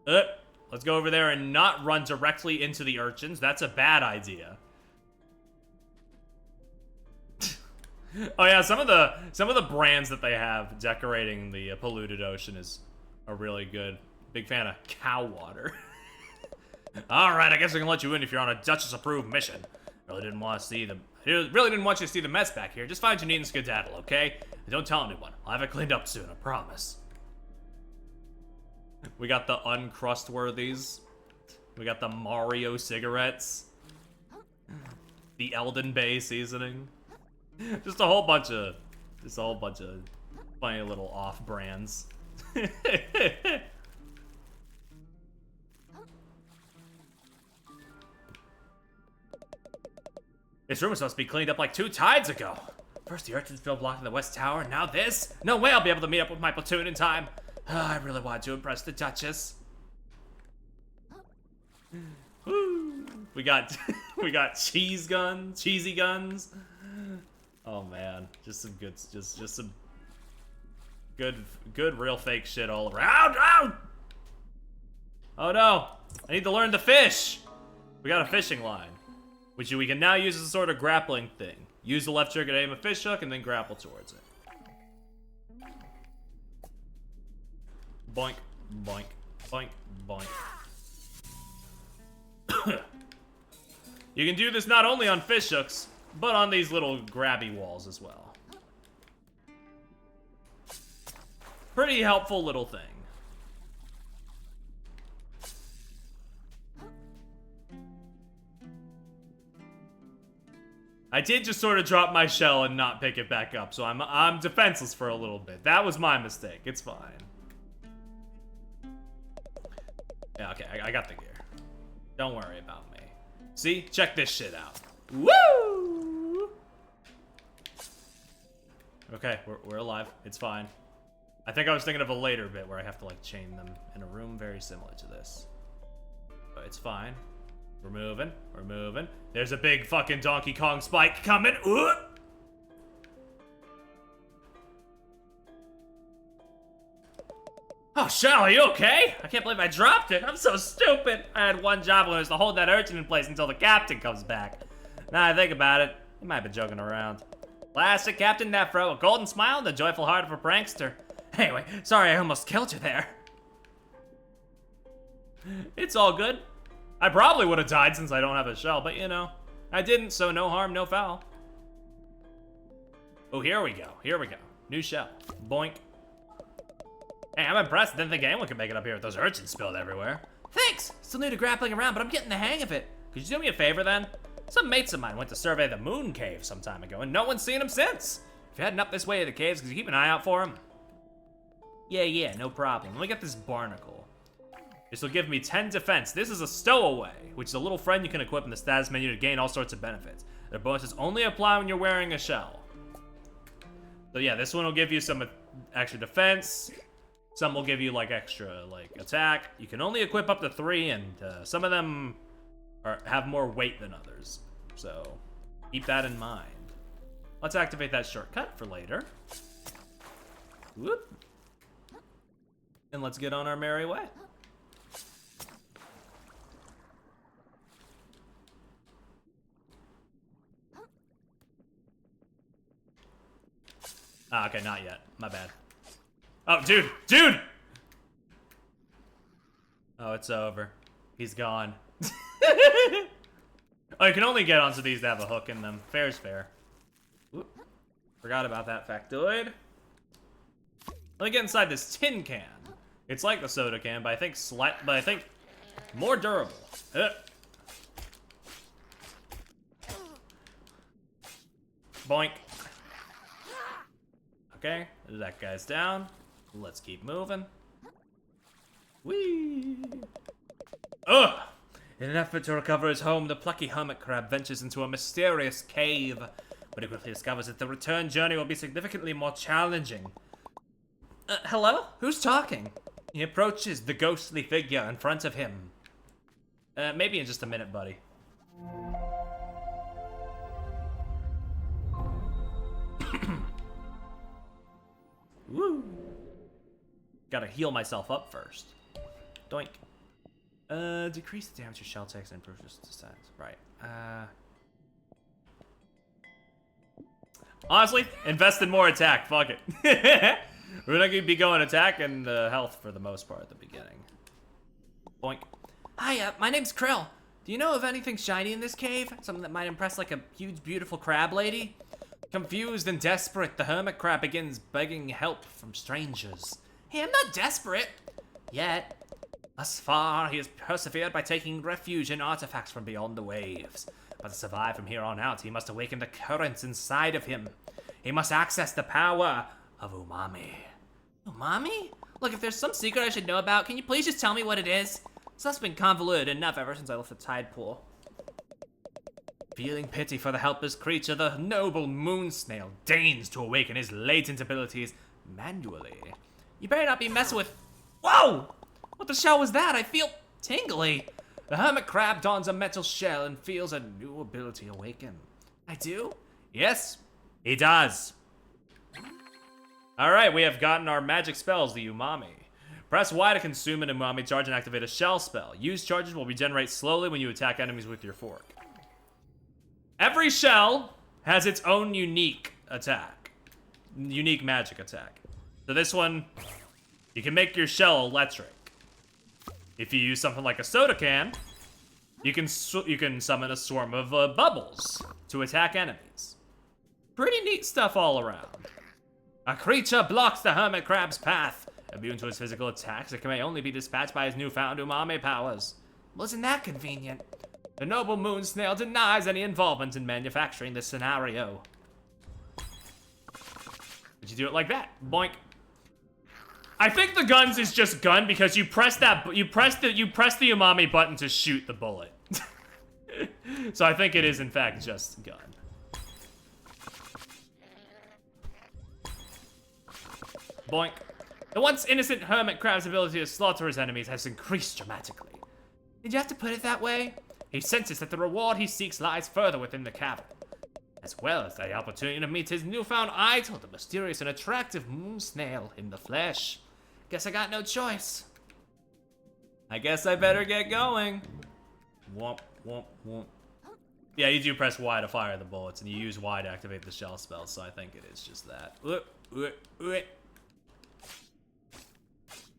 Speaker 1: Let's go over there and not run directly into the urchins. That's a bad idea. Oh yeah, some of the brands that they have decorating the polluted ocean are really good. Big fan of cow water. All right, I guess I can let you in if you're on a Duchess-approved mission. Really didn't want you to see the mess back here. Just find your need and skedaddle, okay? And don't tell anyone. I'll have it cleaned up soon, I promise. We got the uncrustworthies. We got the Mario cigarettes. The Elden Bay seasoning. Just a whole bunch of funny little off-brands. This room was supposed to be cleaned up like 2 tides ago. First the urchins filled blocking the West Tower, now this? No way I'll be able to meet up with my platoon in time. I really wanted to impress the Duchess. We got cheesy guns. Oh man, just some good real fake shit all around. Oh no, I need to learn to fish. We got a fishing line, which we can now use as a sort of grappling thing. Use the left trigger to aim a fish hook and then grapple towards it. Boink, boink, boink, boink. You can do this not only on fish hooks, but on these little grabby walls as well. Pretty helpful little thing. I did just sort of drop my shell and not pick it back up, so I'm defenseless for a little bit. That was my mistake. It's fine. Yeah, okay, I got the gear. Don't worry about me. See? Check this shit out. Woo! Okay, we're alive. It's fine. I think I was thinking of a later bit where I have to, like, chain them in a room very similar to this. But it's fine. We're moving. We're moving. There's a big fucking Donkey Kong spike coming. Ooh! Oh, Shell, are you okay? I can't believe I dropped it. I'm so stupid. I had one job when it was to hold that urchin in place until the captain comes back. Now I think about it, he might have been joking around. Classic Captain Nefro, a golden smile and a joyful heart of a prankster. Anyway, sorry I almost killed you there. It's all good. I probably would have died since I don't have a shell, but you know, I didn't, so no harm, no foul. Oh, here we go. Here we go. New shell. Boink. Hey, I'm impressed. Didn't think anyone could make it up here with those urchins spilled everywhere.
Speaker 5: Thanks! Still new to grappling around, but I'm getting the hang of it.
Speaker 1: Could you do me a favor then? Some mates of mine went to survey the Moon Cave some time ago, and no one's seen him since. If you're heading up this way to the caves, could you keep an eye out for him? Yeah, no problem. Let me get this barnacle. This will give me 10 defense. This is a stowaway, which is a little friend you can equip in the status menu to gain all sorts of benefits. Their bonuses only apply when you're wearing a shell. So yeah, this one will give you some extra defense. Some will give you like extra attack. You can only equip up to 3, and some of them have more weight than others. So keep that in mind. Let's activate that shortcut for later. Whoop. And let's get on our merry way. Ah, okay, not yet. My bad. Oh, dude! Oh, it's over. He's gone. Oh, you can only get onto these to have a hook in them. Fair's fair. Whoop. Forgot about that factoid. Let me get inside this tin can. It's like the soda can, but I think more durable. Boink. Okay, that guy's down. Let's keep moving. Whee! Ugh! In an effort to recover his home, the plucky hermit crab ventures into a mysterious cave, but he quickly discovers that the return journey will be significantly more challenging. Hello? Who's talking? He approaches the ghostly figure in front of him. Maybe in just a minute, buddy. Woo! Gotta heal myself up first. Doink. Decrease the damage your shell takes and improve your stats. Right. Honestly, invest in more attack. Fuck it. We're not gonna be going attack and health for the most part at the beginning. Boink.
Speaker 5: Hi, my name's Krill. Do you know of anything shiny in this cave? Something that might impress like a huge, beautiful crab lady?
Speaker 1: Confused and desperate, the hermit crab begins begging help from strangers.
Speaker 5: Hey, I'm not desperate. Yet.
Speaker 1: Thus far, he has persevered by taking refuge in artifacts from beyond the waves. But to survive from here on out, he must awaken the currents inside of him. He must access the power of umami.
Speaker 5: Umami? Look, if there's some secret I should know about, can you please just tell me what it is? Stuff's been convoluted enough ever since I left the tide pool.
Speaker 1: Feeling pity for the helpless creature, the noble moon snail deigns to awaken his latent abilities manually.
Speaker 5: You better not be messing with... Whoa! What the shell was that? I feel tingly.
Speaker 1: The hermit crab dons a metal shell and feels a new ability awaken.
Speaker 5: I do?
Speaker 1: Yes, he does. Alright, we have gotten our magic spells, the umami. Press Y to consume an umami charge and activate a shell spell. Used charges will regenerate slowly when you attack enemies with your fork. Every shell has its own unique attack. Unique magic attack. So this one, you can make your shell electric. If you use something like a soda can, you can summon a swarm of bubbles to attack enemies. Pretty neat stuff all around. A creature blocks the hermit crab's path. Immune to his physical attacks, it may only be dispatched by his newfound umami powers.
Speaker 5: Wasn't that convenient?
Speaker 1: The noble moon snail denies any involvement in manufacturing this scenario. Did you do it like that? Boink. I think the guns is just gun because you press the umami button to shoot the bullet. So I think it is in fact just gun. Boink. The once innocent hermit crab's ability to slaughter his enemies has increased dramatically.
Speaker 5: Did you have to put it that way?
Speaker 1: He senses that the reward he seeks lies further within the cavern, as well as the opportunity to meet his newfound idol, the mysterious and attractive moon snail in the flesh.
Speaker 5: Guess I got no choice.
Speaker 1: I guess I better get going. Womp, womp, womp. Yeah, you do press Y to fire the bullets, and you use Y to activate the shell spell, so I think it is just that.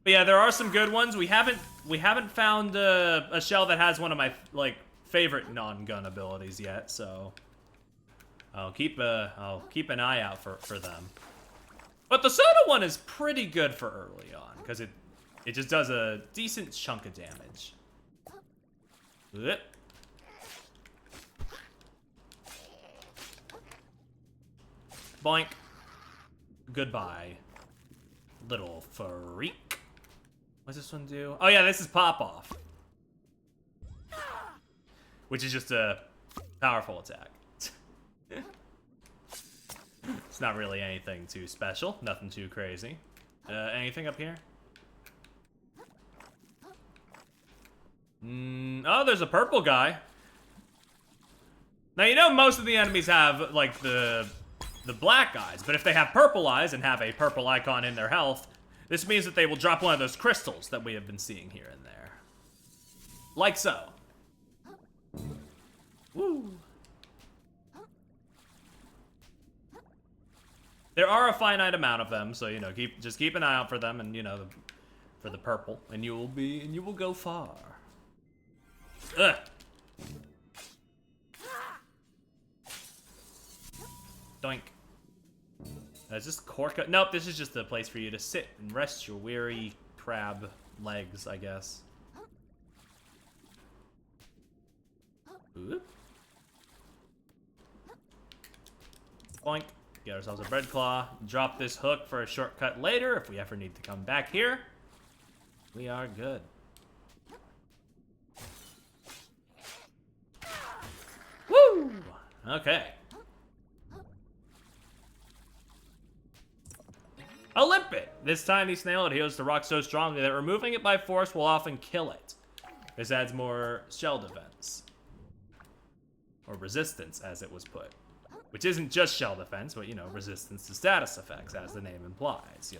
Speaker 1: But yeah, there are some good ones. We haven't found a shell that has one of my favorite non-gun abilities yet, so I'll keep an eye out for them. But the soda one is pretty good for early on because it just does a decent chunk of damage. Boink. Goodbye, little freak. What's this one do? Oh yeah, this is pop off, which is just a powerful attack. It's not really anything too special, nothing too crazy. Anything up here? Oh, there's a purple guy. Now you know most of the enemies have like the black eyes, but if they have purple eyes and have a purple icon in their health, this means that they will drop one of those crystals that we have been seeing here and there. Like so. Woo. There are a finite amount of them, so you know, just keep an eye out for them, and you know, for the purple, and you will go far. Ugh. Doink. Is this Corca? Nope, this is just a place for you to sit and rest your weary crab legs, I guess. Oop. Boink. Get ourselves a bread claw. Drop this hook for a shortcut later if we ever need to come back here. We are good. Woo! Okay. A limpet! This tiny snail adheres to rock so strongly that removing it by force will often kill it. This adds more shell defense. Or resistance, as it was put. Which isn't just shell defense, but, you know, resistance to status effects, as the name implies.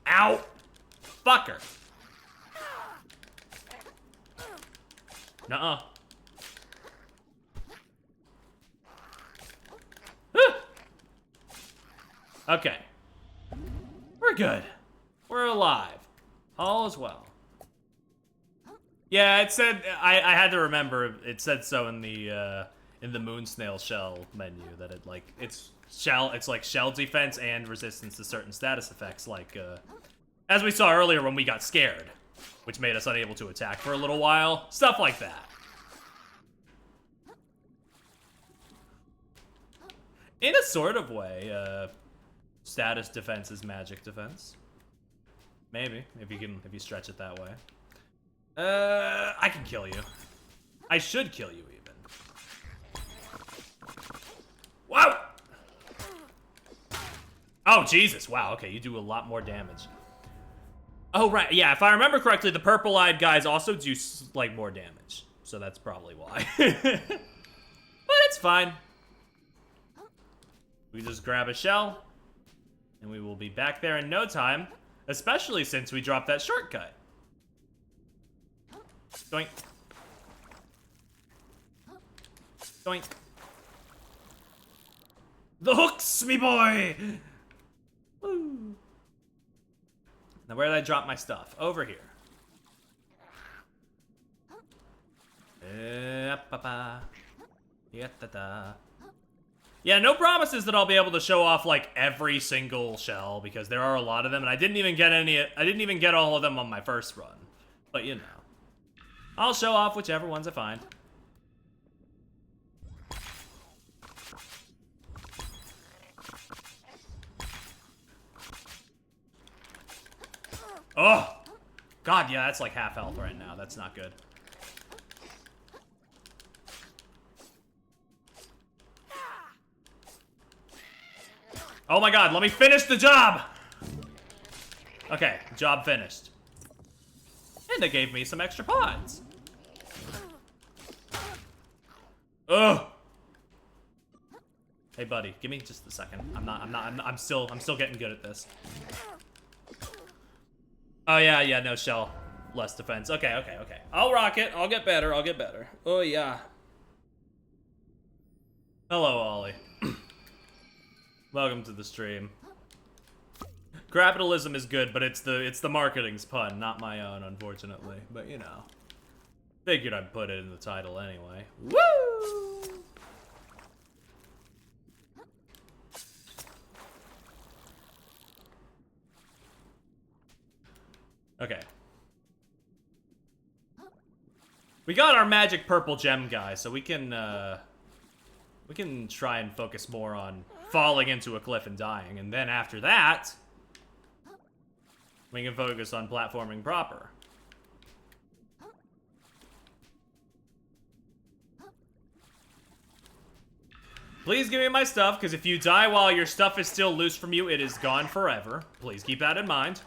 Speaker 1: Ow! Fucker! Nuh-uh. Okay. We're good. We're alive. All is well. Yeah, it said I had to remember it said so in the moon snail shell menu that it's like shell defense and resistance to certain status effects, like as we saw earlier when we got scared, which made us unable to attack for a little while. Stuff like that. In a sort of way, status defense is magic defense. Maybe, if you stretch it that way. I can kill you. I should kill you even. Whoa! Oh, Jesus, wow, okay, you do a lot more damage. Oh, right, yeah, if I remember correctly, the purple-eyed guys also do, like, more damage. So that's probably why. But it's fine. We just grab a shell, and we will be back there in no time, especially since we dropped that shortcut. Doink. Doink. The hooks, me boy! Woo. Now where did I drop my stuff? Over here. Yeah, no promises that I'll be able to show off like every single shell because there are a lot of them and I didn't even get all of them on my first run. But you know. I'll show off whichever ones I find. Oh! God, yeah, that's like half health right now. That's not good. Oh my God, let me finish the job! Okay, job finished. And they gave me some extra pods. Ugh! Hey buddy, give me just a second. I'm still getting good at this. Oh yeah, no shell. Less defense. Okay. I'll rock it. I'll get better. Oh yeah. Hello, Ollie. Welcome to the stream. Capitalism is good, but it's the marketing's pun, not my own, unfortunately. But you know. Figured I'd put it in the title anyway. Woo! Okay. We got our magic purple gem guy, so we can try and focus more on falling into a cliff and dying, and then after that, we can focus on platforming proper. Please give me my stuff, because if you die while your stuff is still loose from you, it is gone forever. Please keep that in mind.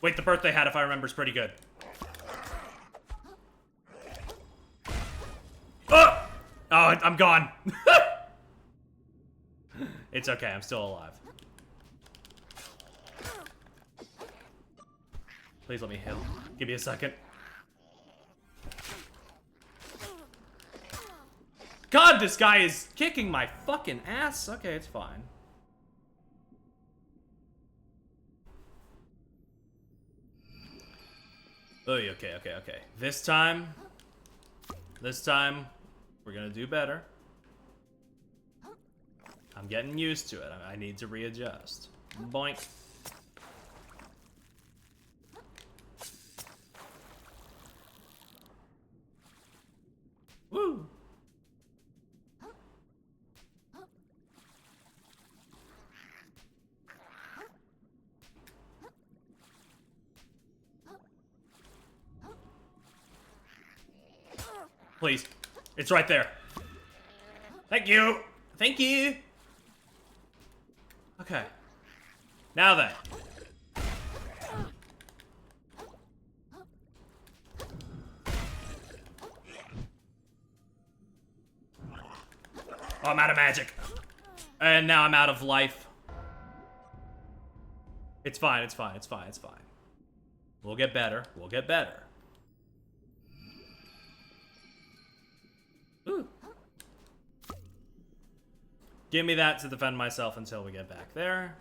Speaker 1: Wait, the birthday hat, if I remember, is pretty good. Oh! Oh, I'm gone. It's okay, I'm still alive. Please let me heal. Give me a second. God, this guy is kicking my fucking ass. Okay, it's fine. Oh, okay. This time, we're gonna do better. I'm getting used to it. I need to readjust. Boink. please. It's right there. Thank you. Thank you. Okay. Now then. Oh, I'm out of magic. And now I'm out of life. It's fine, it's fine, it's fine, it's fine. We'll get better, we'll get better. Ooh. Give me that to defend myself until we get back there.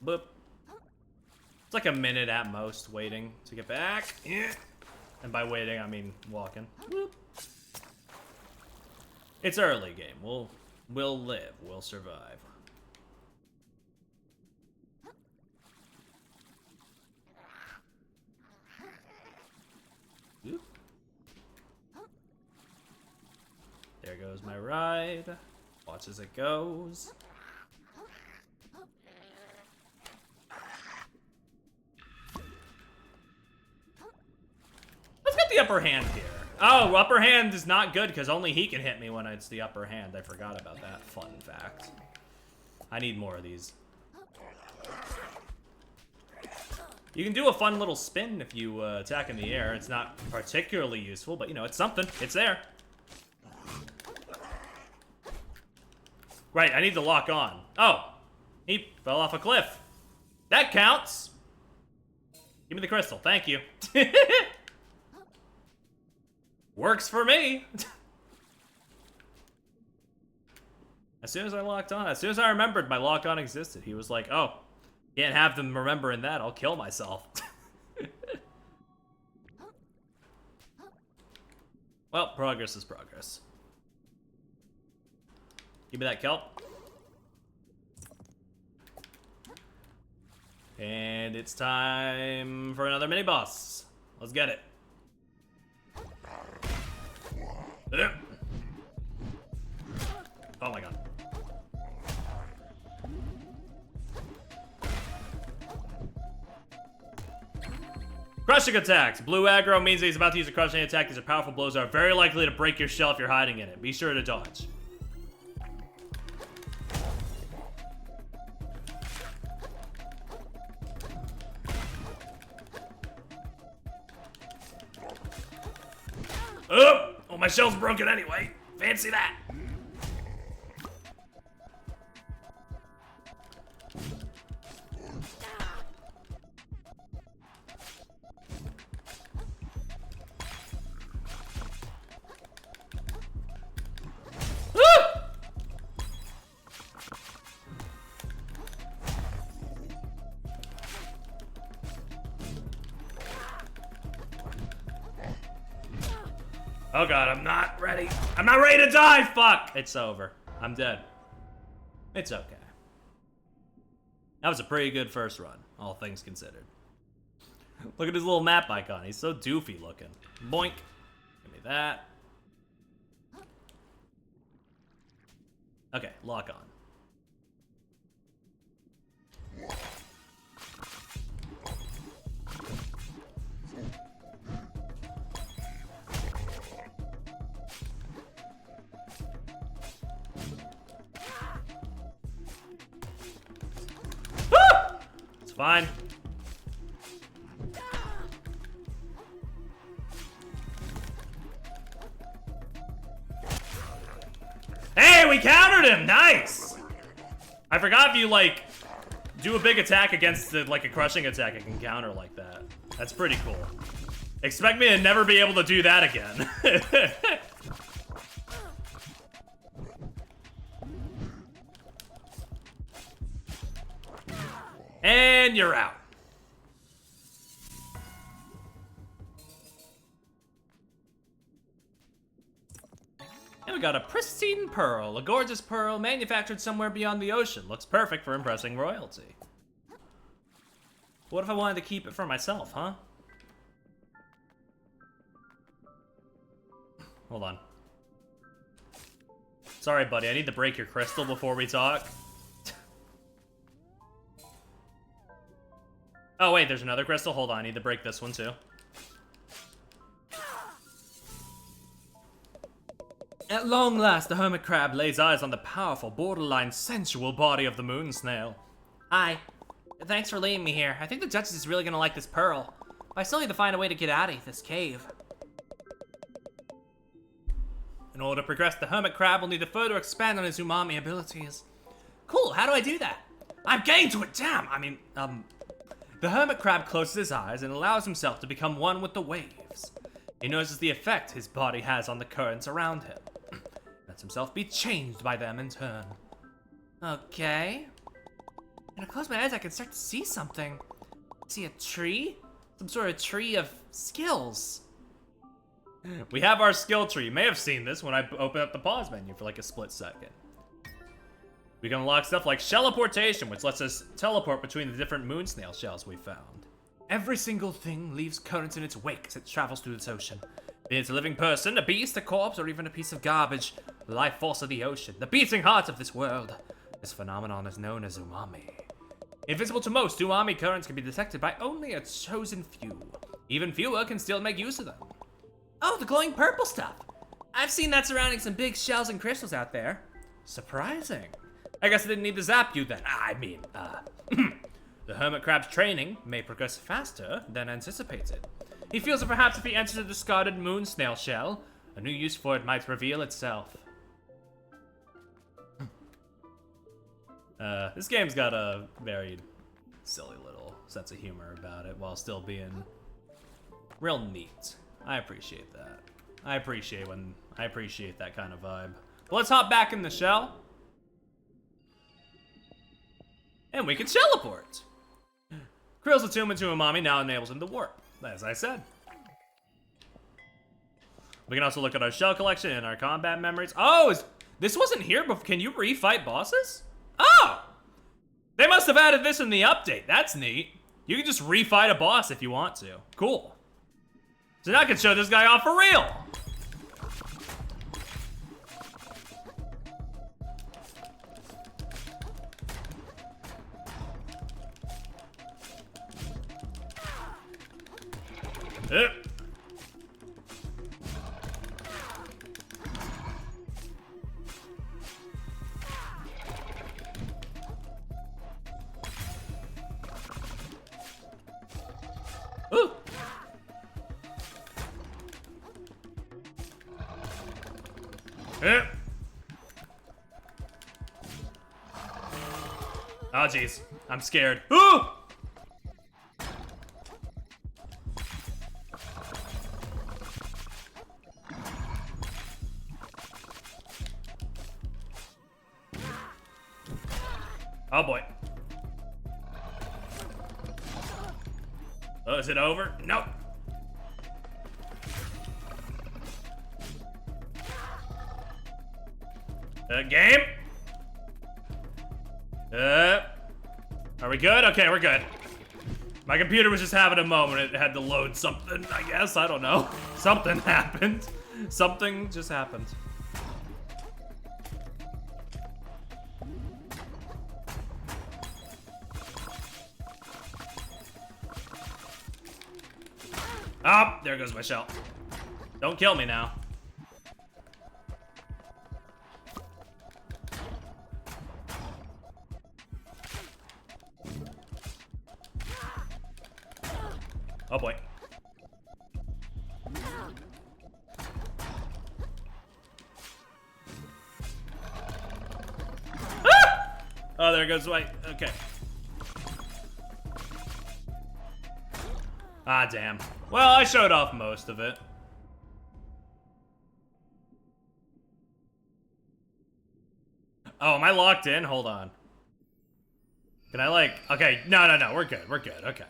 Speaker 1: Boop. It's like a minute at most waiting to get back. Yeah. And by waiting, I mean walking. Boop. It's early game. We'll live. We'll survive. Oop. There goes my ride. Watch as it goes. Let's get the upper hand here. Oh, upper hand is not good because only he can hit me when it's the upper hand. I forgot about that fun fact. I need more of these. You can do a fun little spin if you attack in the air. It's not particularly useful, but you know, it's something. It's there. Right, I need to lock on. Oh, he fell off a cliff. That counts. Give me the crystal, thank you. Works for me. As soon as I locked on, as soon as I remembered my lock on existed, he was like, oh, can't have them remembering that, I'll kill myself. Well, progress is progress. Give me that kelp. And it's time for another mini boss. Let's get it. Oh my god. Crushing attacks. Blue aggro means that he's about to use a crushing attack. These are powerful blows that are very likely to break your shell if you're hiding in it. Be sure to dodge. Oh! Oh, my shell's broken anyway. Fancy that. Oh god, I'm not ready. I'm not ready to die! Fuck! It's over. I'm dead. It's okay. That was a pretty good first run, all things considered. Look at his little map icon. He's so doofy looking. Boink. Give me that. Okay, lock on. Fine. Hey, we countered him! Nice! I forgot if you, like, do a big attack against, like, a crushing attack, it can counter like that. That's pretty cool. Expect me to never be able to do that again. And you're out. And we got a pristine pearl, a gorgeous pearl manufactured somewhere beyond the ocean. Looks perfect for impressing royalty. What if I wanted to keep it for myself, huh? Hold on. Sorry, buddy, I need to break your crystal before we talk. Oh, wait, there's another crystal? Hold on, I need to break this one, too. At long last, the hermit crab lays eyes on the powerful, borderline sensual body of the moon snail.
Speaker 5: Hi. Thanks for leading me here. I think the Duchess is really gonna like this pearl. I still need to find a way to get out of this cave.
Speaker 1: In order to progress, the hermit crab will need to further expand on his umami abilities.
Speaker 5: Cool, how do I do that?
Speaker 1: I'm getting to it, damn! The hermit crab closes his eyes and allows himself to become one with the waves. He notices the effect his body has on the currents around him. Lets himself be changed by them in turn.
Speaker 5: Okay. When I close my eyes, I can start to see something. See a tree? Some sort of tree of skills.
Speaker 1: We have our skill tree. You may have seen this when I open up the pause menu for like a split second. We can unlock stuff like teleportation, which lets us teleport between the different moon snail shells we found. Every single thing leaves currents in its wake as it travels through this ocean. Be it a living person, a beast, a corpse, or even a piece of garbage, the life force of the ocean, the beating heart of this world. This phenomenon is known as umami. Invisible to most, umami currents can be detected by only a chosen few. Even fewer can still make use of them.
Speaker 5: Oh, the glowing purple stuff. I've seen that surrounding some big shells and crystals out there.
Speaker 1: Surprising. I guess I didn't need to zap you then. The hermit crab's training may progress faster than anticipated. He feels that perhaps if he enters a discarded moon snail shell, a new use for it might reveal itself. This game's got a very silly little sense of humor about it while still being real neat. I appreciate that. I appreciate that kind of vibe. But let's hop back in the shell. And we can teleport. Krill's attunement to umami now enables him to warp, as I said. We can also look at our shell collection and our combat memories. Oh, this wasn't here before. Can you refight bosses? Oh! They must have added this in the update. That's neat. You can just refight a boss if you want to. Cool. So now I can show this guy off for real. Ooh. Oh jeez, I'm scared. Ooh! Oh boy. Oh, is it over? Nope. Game? Are we good? Okay, we're good. My computer was just having a moment. It had to load something, I guess. I don't know. Something happened. Something just happened. Oh, there goes my shell. Don't kill me now. Oh boy. Ah! Oh, there goes my. Okay. Ah, damn. Well, I showed off most of it. Oh, am I locked in? Hold on. Can I like... Okay, no, we're good, okay.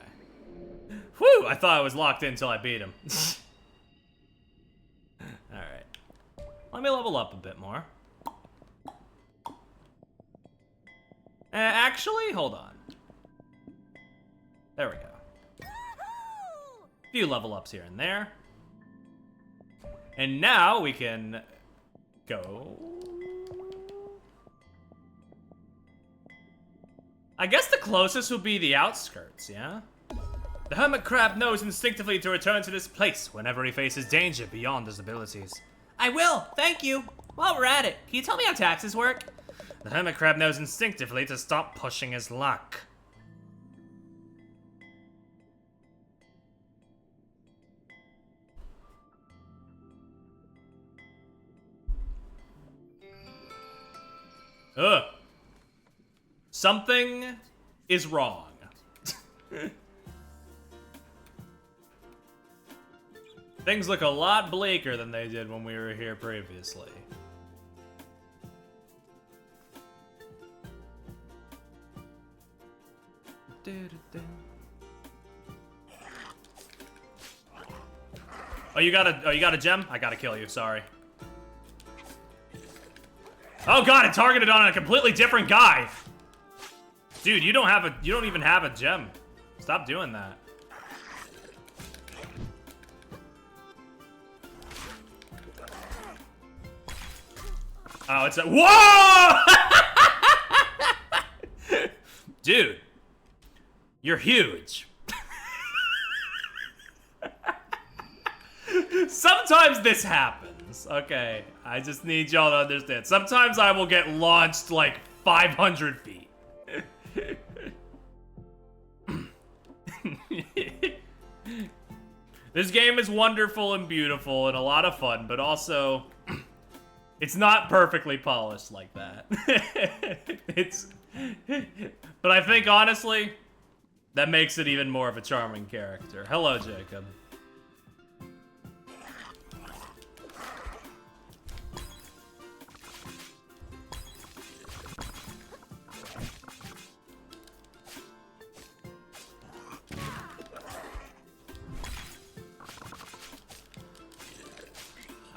Speaker 1: Whew, I thought I was locked in until I beat him. Alright. Let me level up a bit more. Actually, hold on. There we go. Few level ups here and there. And now we can go... I guess the closest would be the outskirts, yeah? The hermit crab knows instinctively to return to this place whenever he faces danger beyond his abilities.
Speaker 5: I will, thank you. While we're at it, can you tell me how taxes work?
Speaker 1: The hermit crab knows instinctively to stop pushing his luck. Ugh. Something is wrong. Things look a lot bleaker than they did when we were here previously. Oh, you got a gem? I gotta kill you, sorry. Oh god, it targeted on a completely different guy. Dude, you don't even have a gem. Stop doing that. Oh, it's a whoa! Dude, you're huge. Sometimes this happens, okay? I just need y'all to understand. Sometimes I will get launched like 500 feet. This game is wonderful and beautiful and a lot of fun, but also it's not perfectly polished like that. But I think honestly, that makes it even more of a charming character. Hello, Jacob.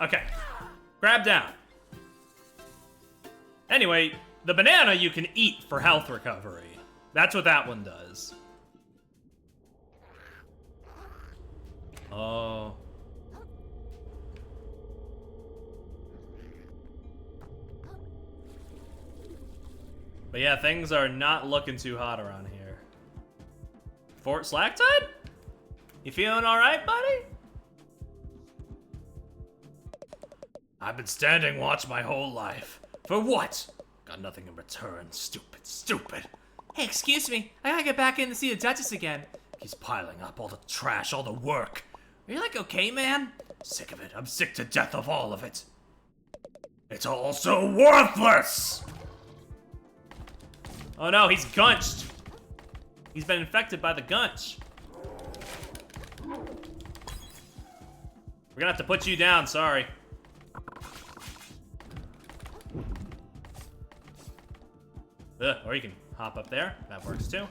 Speaker 1: Okay, grab down. Anyway, the banana you can eat for health recovery. That's what that one does. Oh. But yeah, things are not looking too hot around here. Fort Slacktide? You feeling alright, buddy? I've been standing watch my whole life. For what? Got nothing in return. Stupid, stupid.
Speaker 5: Hey, excuse me. I gotta get back in to see the Duchess again.
Speaker 1: He's piling up all the trash, all the work.
Speaker 5: Are you like okay, man?
Speaker 1: Sick of it. I'm sick to death of all of it. It's all so worthless! Oh no, he's gunched. He's been infected by the gunch. We're gonna have to put you down, sorry. Or you can hop up there. That works too.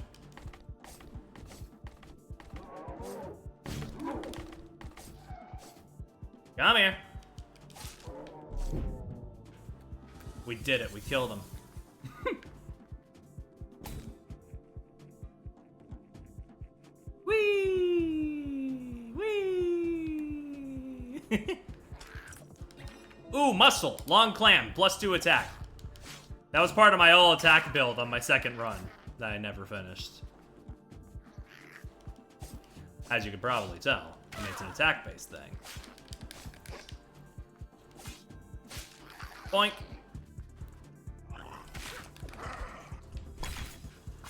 Speaker 1: Come here. We did it. We killed him. Whee! Whee! Ooh, muscle. Long clam. +2 attack. That was part of my all attack build on my second run that I never finished. As you can probably tell, I mean, it's an attack-based thing. Boink.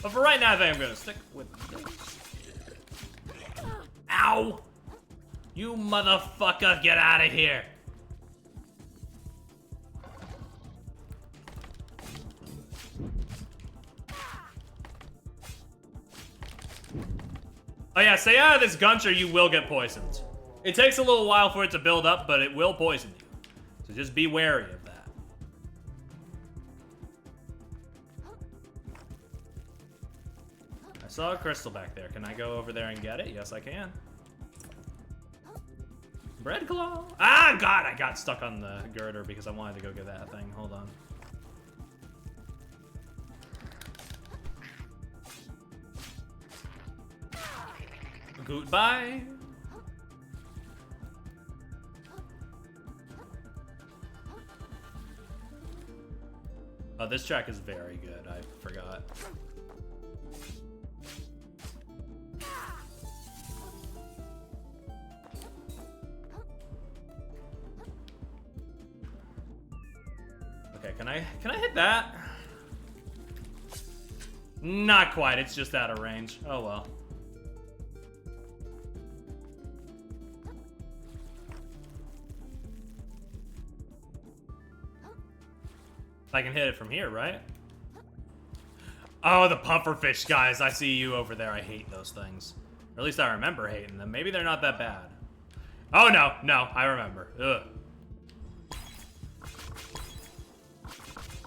Speaker 1: But for right now, I think I'm gonna stick with this. Ow! You motherfucker, get out of here! Oh yeah, stay out of this gunch or you will get poisoned. It takes a little while for it to build up, but it will poison you. So just be wary of that. I saw a crystal back there. Can I go over there and get it? Yes, I can. Bread claw. Ah, God, I got stuck on the girder because I wanted to go get that thing. Hold on. Goodbye. Oh, this track is very good. I forgot. Okay, can I hit that? Not quite, it's just out of range. Oh well. I can hit it from here, right? Oh, the pufferfish guys. I see you over there. I hate those things. Or at least I remember hating them. Maybe they're not that bad. Oh, no. No, I remember. Ugh.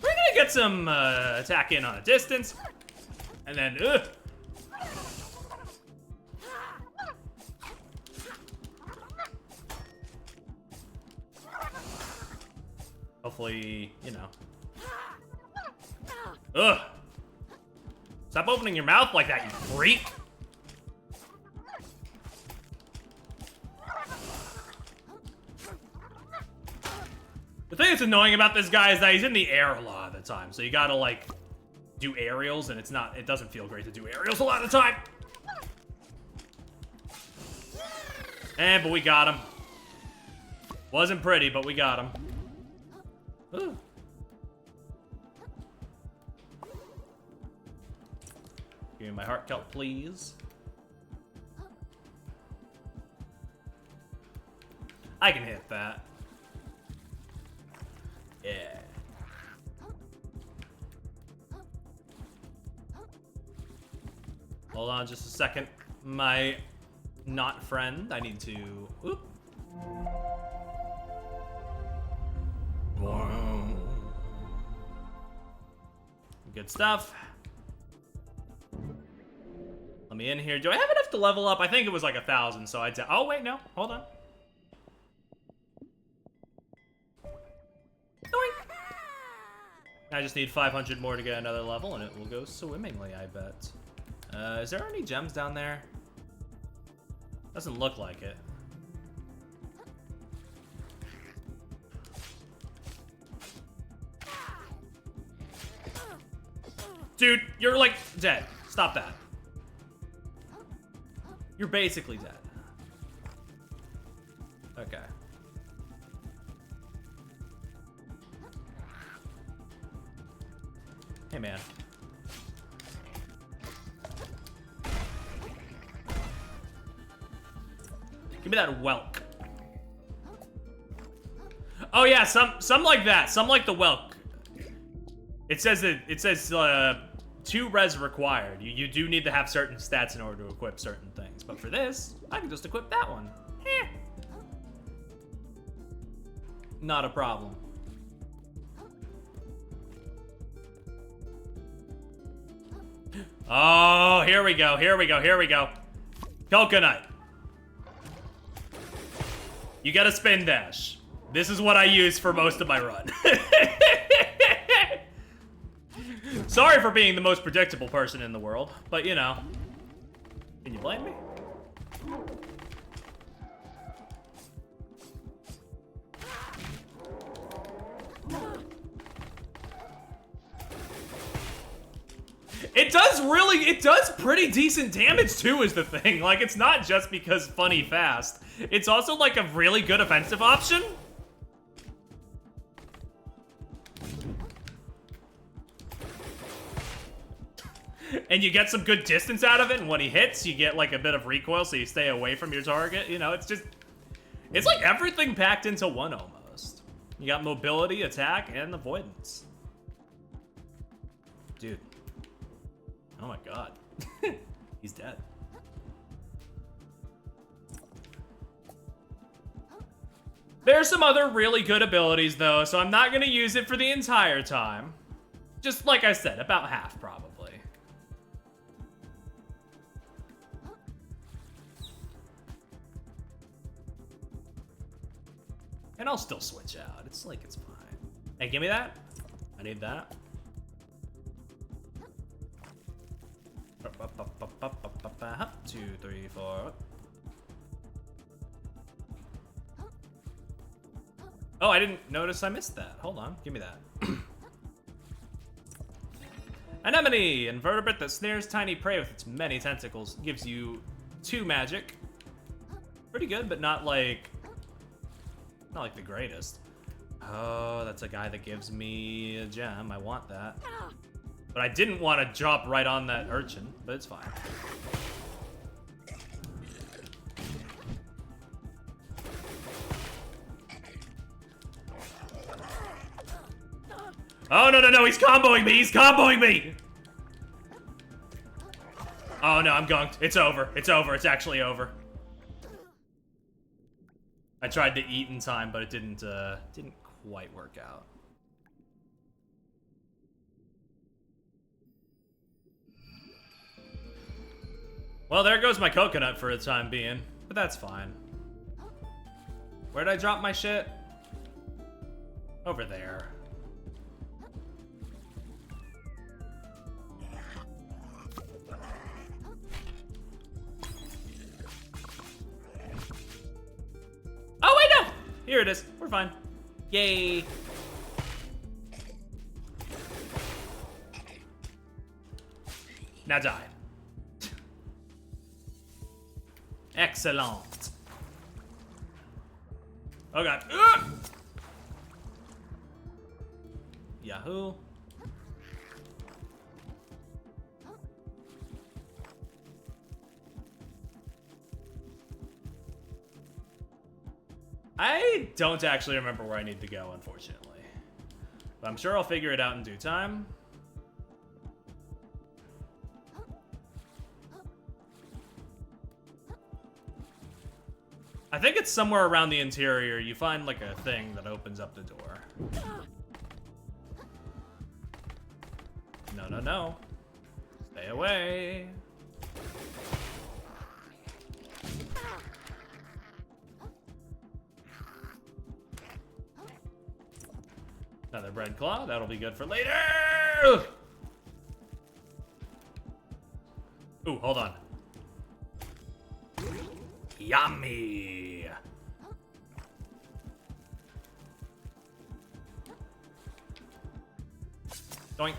Speaker 1: We're gonna get some attack in on a distance. And then, ugh. Hopefully, you know. Ugh. Stop opening your mouth like that, you freak. The thing that's annoying about this guy is that he's in the air a lot of the time, so you gotta, like, do aerials, and it doesn't feel great to do aerials a lot of the time. But we got him. Wasn't pretty, but we got him. Ooh. Give me my heart kelp, please. I can hit that. Yeah. Hold on just a second. My not friend, I need to... Oop. Good stuff. Let me in here. Do I have enough to level up? I think it was like 1,000, so I'd... Oh, wait, no. Hold on. Doink. I just need 500 more to get another level, and it will go swimmingly, I bet. Is there any gems down there? Doesn't look like it. Dude, you're like dead. Stop that. You're basically dead. Okay. Hey, man. Give me that whelk. Oh yeah, some like that. Some like the whelk. It says 2 res required. You do need to have certain stats in order to equip certain things. But for this, I can just equip that one. Heh. Not a problem. Oh, here we go, here we go, here we go. Coconut. You get a spin dash. This is what I use for most of my run. Sorry for being the most predictable person in the world, but you know. Can you blame me? It does pretty decent damage too, is the thing. Like, it's not just because funny fast. It's also like a really good offensive option. And you get some good distance out of it, and when he hits, you get like a bit of recoil, so you stay away from your target. You know, it's just... It's like everything packed into one, almost. You got mobility, attack, and avoidance. Dude. Oh my god. He's dead. There's some other really good abilities, though, so I'm not going to use it for the entire time. Just like I said, about half, probably. And I'll still switch out. It's like, it's fine. Hey, give me that. I need that. 2, 3, 4. Oh, I didn't notice I missed that. Hold on, give me that. Anemone, invertebrate that snares tiny prey with its many tentacles. Gives you 2 magic. Pretty good, but not like the greatest. Oh, that's a guy that gives me a gem. I want that. But I didn't want to drop right on that urchin, but it's fine. Oh, no, no, no, he's comboing me! He's comboing me! Oh, no, I'm gunked. It's over. It's over. It's actually over. I tried to eat in time, but it didn't quite work out. Well, there goes my coconut for the time being, but that's fine. Where'd I drop my shit? Over there. Oh, wait, no! Here it is. We're fine. Yay. Now die. Excellent. Oh, God. Ugh! Yahoo. I don't actually remember where I need to go, unfortunately. But I'm sure I'll figure it out in due time. I think it's somewhere around the interior. You find like a thing that opens up the door. No, no, no. Stay away. Another bread claw. That'll be good for later. Ooh, hold on. Yummy. Doink.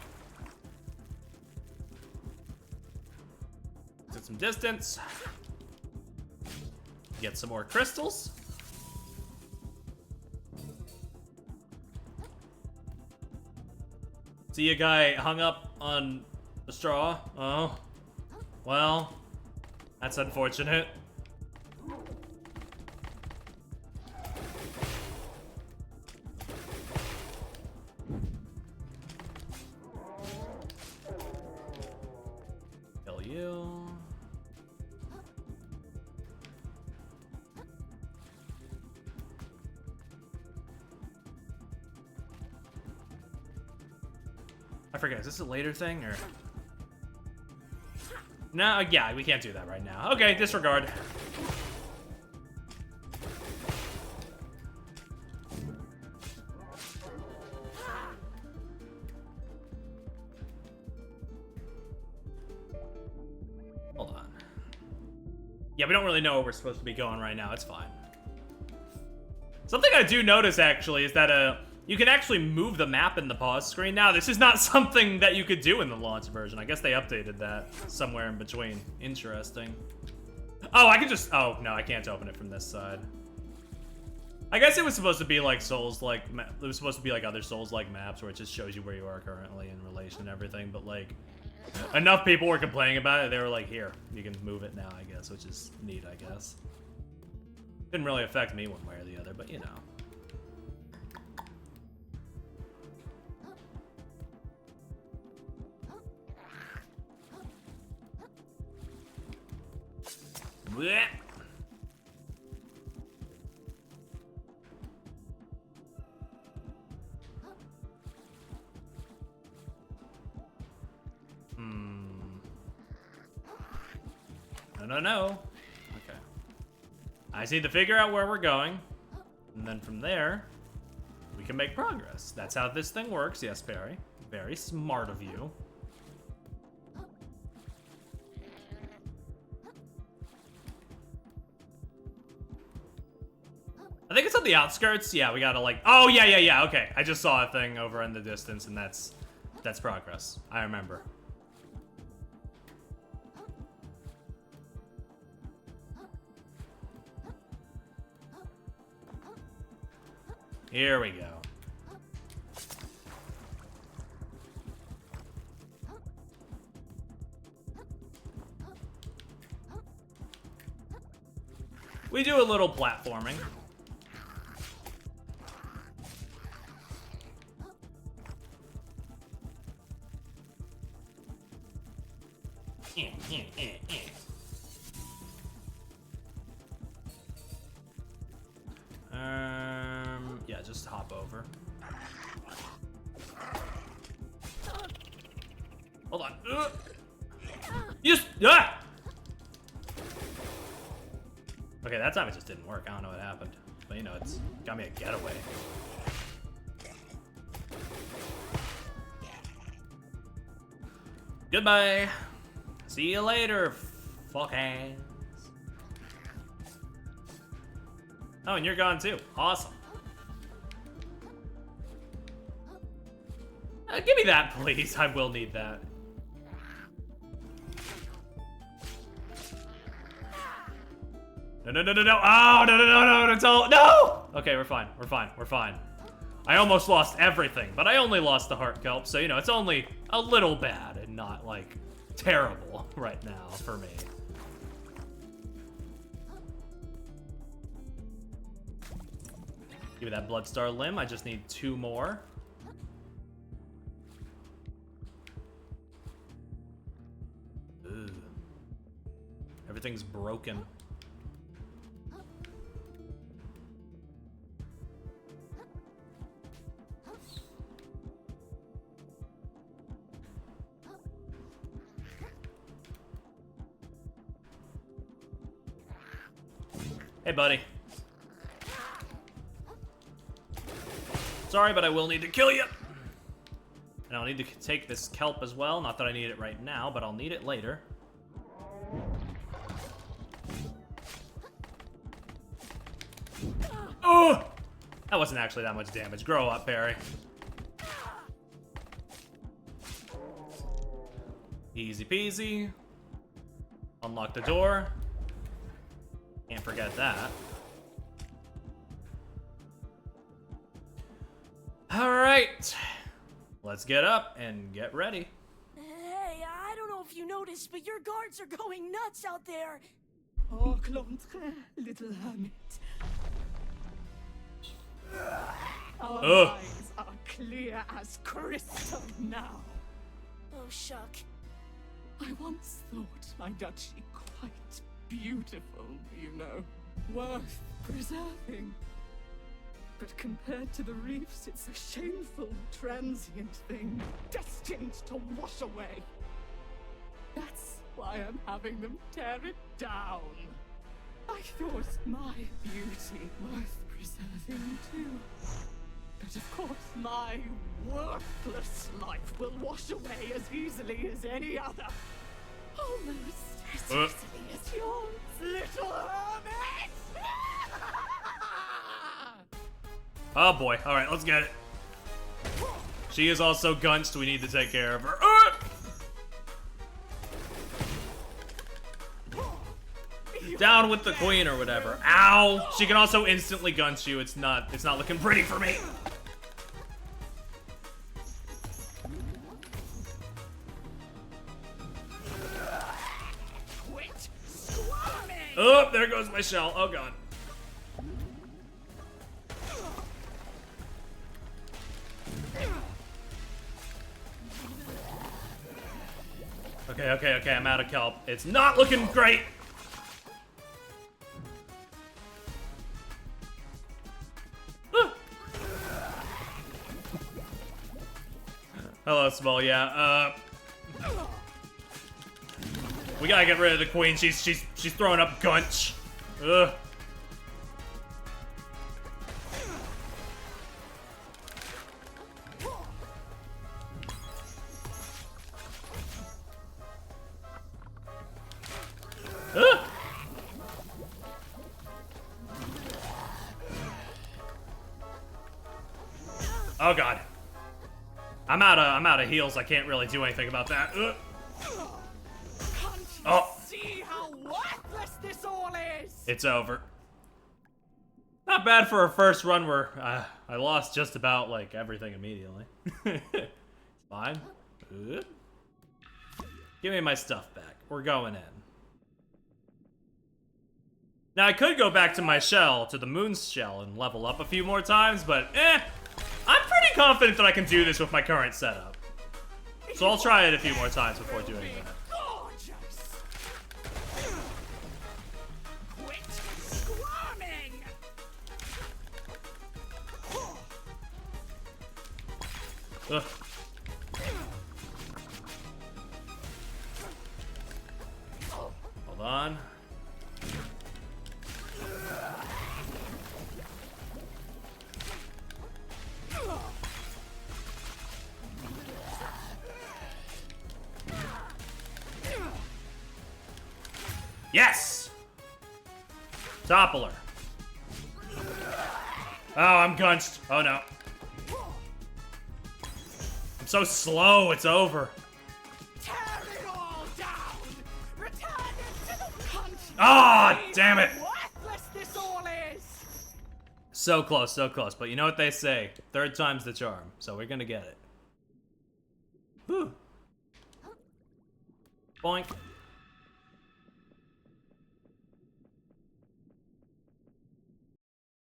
Speaker 1: Get some distance. Get some more crystals. See a guy hung up on the straw. Oh. Well, that's unfortunate. Kill you. I forget, is this a later thing, or? No, yeah, we can't do that right now. Okay, disregard. Hold on. Yeah, we don't really know where we're supposed to be going right now. It's fine. Something I do notice, actually, is that, you can actually move the map in the pause screen now. This is not something that you could do in the launch version. I guess they updated that somewhere in between. Interesting. Oh, I can just... Oh, no, I can't open it from this side. I guess it was supposed to be like Souls-like... It was supposed to be like other Souls-like maps where it just shows you where you are currently in relation and everything, but like... Enough people were complaining about it, they were like, here, you can move it now, I guess, which is neat, I guess. Didn't really affect me one way or the other, but you know. Blech. No. Okay. I just need to figure out where we're going. And then from there, we can make progress. That's how this thing works. Yes, Barry. Very smart of you. I think it's on the outskirts. Yeah, we gotta like... Oh, yeah. Okay, I just saw a thing over in the distance, and that's progress. I remember. Here we go. We do a little platforming. Yeah, just hop over. Hold on. Yes! Ah! Okay, that time it just didn't work. I don't know what happened. But you know, it's got me a getaway. Goodbye. See you later, fuckhands. Oh, and you're gone too. Awesome. Give me that, please. I will need that. No, no, no, no, no. Oh, no, no, no, no, no, no! Okay, we're fine. We're fine. We're fine. I almost lost everything, but I only lost the heart kelp, so, you know, it's only a little bad and not, like, terrible right now for me. Give me that Bloodstar limb. I just need 2 more. Ugh. Everything's broken. Hey, buddy. Sorry, but I will need to kill you. And I'll need to take this kelp as well. Not that I need it right now, but I'll need it later. Oh! That wasn't actually that much damage. Grow up, Barry. Easy peasy. Unlock the door. Can't forget that. Alright. Let's get up and get ready.
Speaker 4: Hey, I don't know if you noticed, but your guards are going nuts out there.
Speaker 7: Oh, Clontre, little hermit. Our
Speaker 1: Ugh.
Speaker 7: eyes are clear as crystal now.
Speaker 4: Oh, shuck.
Speaker 7: I once thought my duchy quite beautiful, you know, worth preserving. But compared to the reefs, it's a shameful, transient thing, destined to wash away. That's why I'm having them tear it down. I thought my beauty worth preserving too. But of course, my worthless life will wash away as easily as any other. Almost as easily as yours, little hermit!
Speaker 1: Oh boy. Alright, let's get it. She is also gunched. We need to take care of her. Down with the queen or whatever. Ow! She can also instantly gunch you. It's not looking pretty for me.
Speaker 7: Quit squirming!
Speaker 1: Oh, there goes my shell. Oh god. Okay, I'm out of kelp. It's not looking great. Hello, Small. Yeah. We gotta get rid of the queen. She's throwing up gunch. Ugh. Ugh. Oh god. I'm out of heals. I can't really do anything about that. Ugh.
Speaker 7: Can't you see how worthless this all is?
Speaker 1: It's over. Not bad for a first run where I lost just about like everything immediately. Fine. Good. Give me my stuff back. We're going in. Now I could go back to my shell, to the moon's shell, and level up a few more times, but I'm pretty confident that I can do this with my current setup. So I'll try it a few more times before doing that.
Speaker 3: Quit squirming!
Speaker 1: Ugh. Hold on. Yes! Toppler. Oh, I'm gunched. Oh no. I'm so slow, it's over.
Speaker 3: Tear it all down! Return it to the country!
Speaker 1: Ah, damn it!
Speaker 3: Worthless this all is!
Speaker 1: So close, but you know what they say. Third time's the charm, so we're gonna get it. Whew. Boink.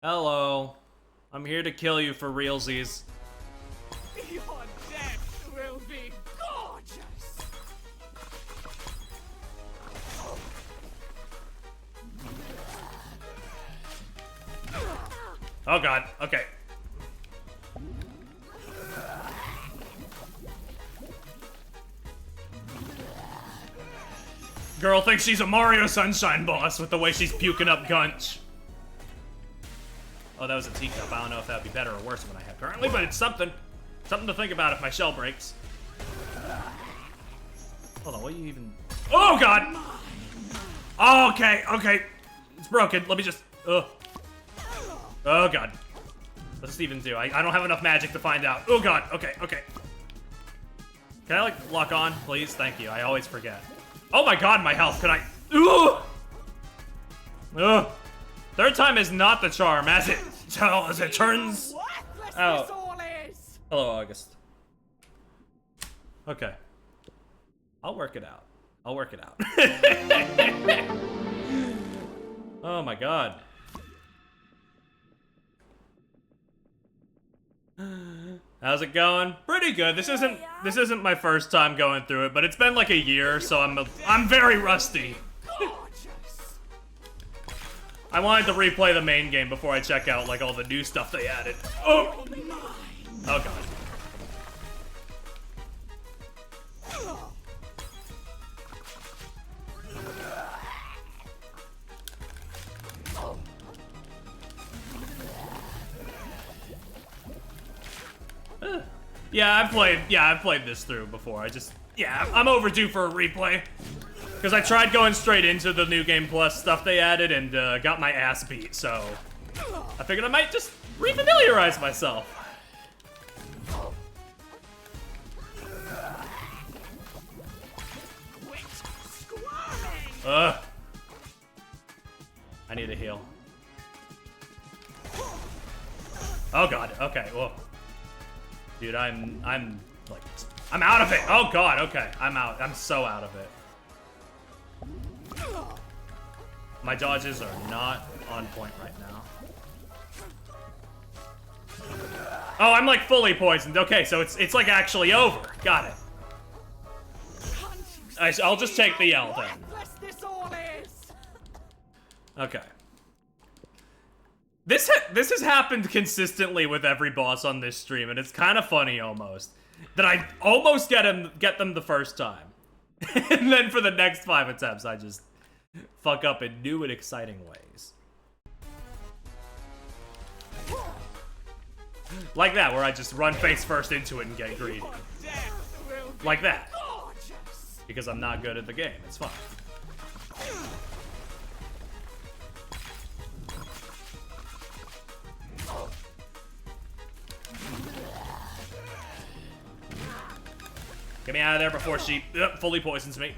Speaker 1: Hello. I'm here to kill you for realsies.
Speaker 3: Your death will be gorgeous!
Speaker 1: Oh god, okay. Girl thinks she's a Mario Sunshine boss with the way she's puking up gunch. Oh, that was a teacup. I don't know if that'd be better or worse than what I have currently, but it's something. Something to think about if my shell breaks. Hold on, what are you even... Oh, God! Oh, okay. It's broken. Let me just... Ugh. Oh, God. What's this even do? I don't have enough magic to find out. Oh, God. Okay. Can I, like, lock on, please? Thank you. I always forget. Oh, my God, my health. Can I... Ooh! Ugh. Third time is not the charm, as it turns out. Hello, August. Okay. I'll work it out. Oh my god. How's it going? Pretty good. This isn't my first time going through it, but it's been like a year, so I'm very rusty. I wanted to replay the main game before I check out like all the new stuff they added. Oh god. Yeah, I've played this through before. I'm overdue for a replay. Because I tried going straight into the New Game Plus stuff they added and got my ass beat, so I figured I might just refamiliarize myself. Ugh. I need a heal. Oh god, okay, well. Dude, I'm out of it! Oh god, okay, I'm out. I'm so out of it. My dodges are not on point right now. Oh, I'm like fully poisoned. Okay, so it's like actually over. Got it. I'll just take the L then. Okay. This has happened consistently with every boss on this stream, and it's kind of funny almost that I almost get them the first time, and then for the next 5 attempts I just fuck up in new and exciting ways. Like that, where I just run face first into it and get greedy. Like that. Because I'm not good at the game, it's fine. Get me out of there before she fully poisons me.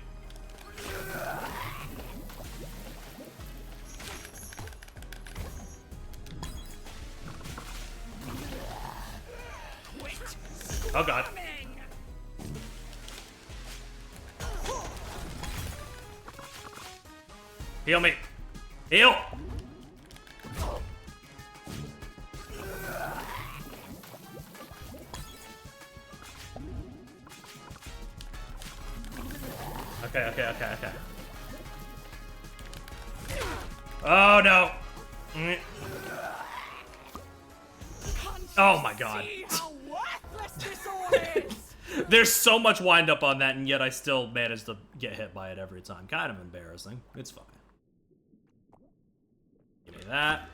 Speaker 1: Oh god. Heal me. Heal! Okay. Oh no. Oh my god.
Speaker 7: See how worthless this all is!
Speaker 1: There's so much wind up on that, and yet I still manage to get hit by it every time. Kind of embarrassing. It's fine. Give me that.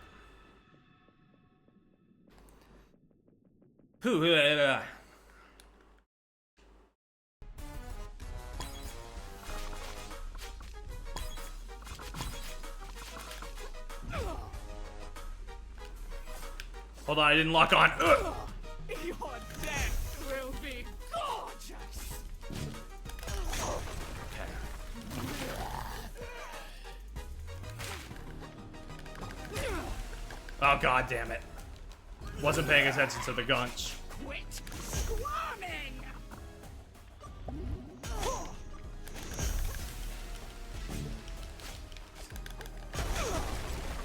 Speaker 1: Hold on, I didn't lock on. Ugh.
Speaker 7: Your death will be gorgeous!
Speaker 1: Oh god damn it. Wasn't paying attention to the gunch.
Speaker 7: Quit squirming!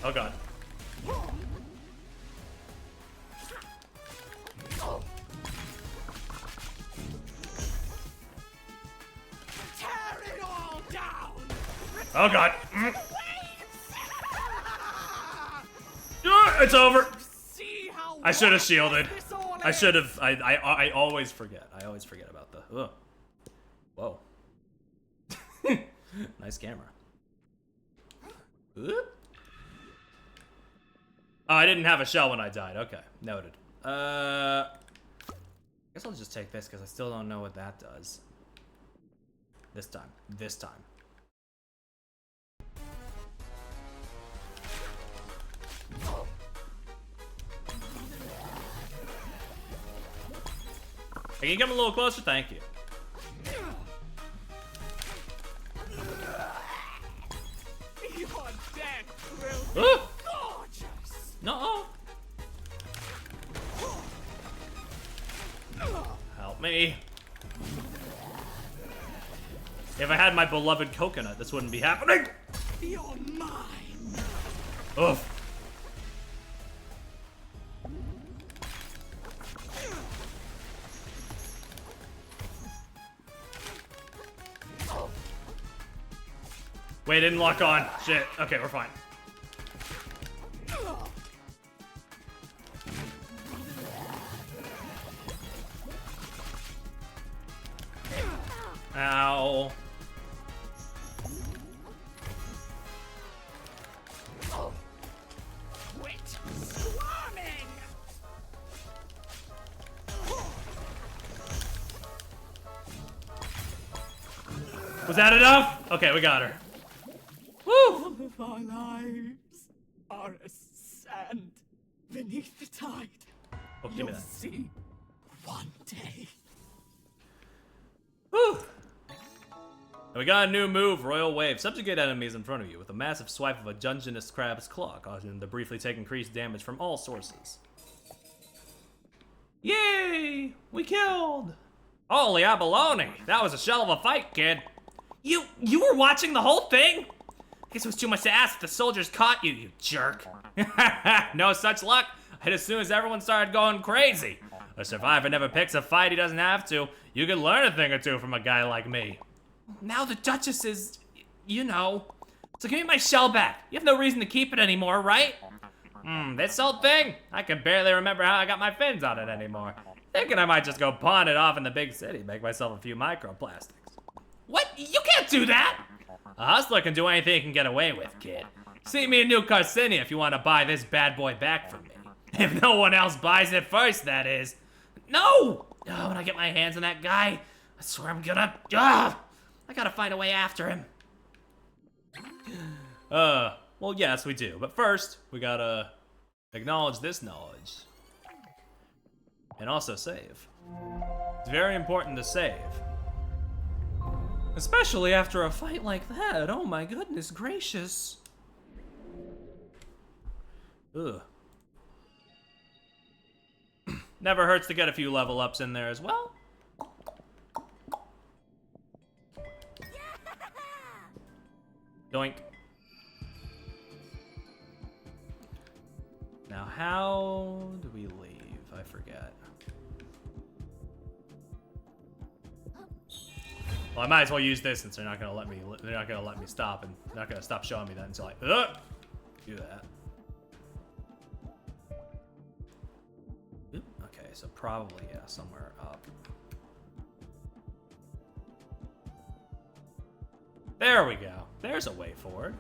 Speaker 1: Oh god.
Speaker 7: Tear it all down!
Speaker 1: Oh god. It's over.
Speaker 7: See how
Speaker 1: I should have shielded.
Speaker 7: worthless this all
Speaker 1: I
Speaker 7: is?
Speaker 1: should have. I always forget. I always forget about the. Ugh. Whoa. Nice camera. Oop. Oh, I didn't have a shell when I died. Okay, noted. I guess I'll just take this because I still don't know what that does. This time. This time. Can you come a little closer? Thank you.
Speaker 7: Your death will
Speaker 1: Ooh.
Speaker 7: be gorgeous!
Speaker 1: No. Help me. If I had my beloved coconut, this wouldn't be happening.
Speaker 7: You're mine!
Speaker 1: Oof. Wait, didn't lock on. Shit. Okay, we're fine. Ow.
Speaker 7: Quit squirming!
Speaker 1: Was that enough? Okay, we got her. Woo!
Speaker 7: All of our lives are as sand beneath the tide.
Speaker 1: Oh, give
Speaker 7: You'll
Speaker 1: me that.
Speaker 7: see one day.
Speaker 1: Woo! And we got a new move, Royal Wave. Subjugate enemies in front of you with a massive swipe of a Dungeness Crab's Claw, causing them to briefly take increased damage from all sources. Yay! We killed! Holy abalone! That was a shell of a fight, kid. You were watching the whole thing? Guess it was too much to ask if the soldiers caught you, you jerk. No such luck. And as soon as everyone started going crazy. A survivor never picks a fight he doesn't have to. You can learn a thing or two from a guy like me. Now the Duchess is, you know. So give me my shell back. You have no reason to keep it anymore, right? This old thing? I can barely remember how I got my fins on it anymore. Thinking I might just go pawn it off in the big city, make myself a few microplastics. What? You can't do that! A hustler can do anything he can get away with, kid. See me in New Carcinia if you want to buy this bad boy back from me. If no one else buys it first, that is. No! Oh, when I get my hands on that guy, I swear I'm gonna... I gotta find a way after him. Well, yes, we do. But first, we gotta acknowledge this knowledge. And also save. It's very important to save. Especially after a fight like that. Oh my goodness gracious. Ugh. Never hurts to get a few level ups in there as well. Doink. Now how do we leave? I forget. Well, I might as well use this since they're not gonna let me. They're not gonna let me stop, and they're not gonna stop showing me that until I do that. Oop, okay, so probably yeah, somewhere up. There we go. There's a way forward.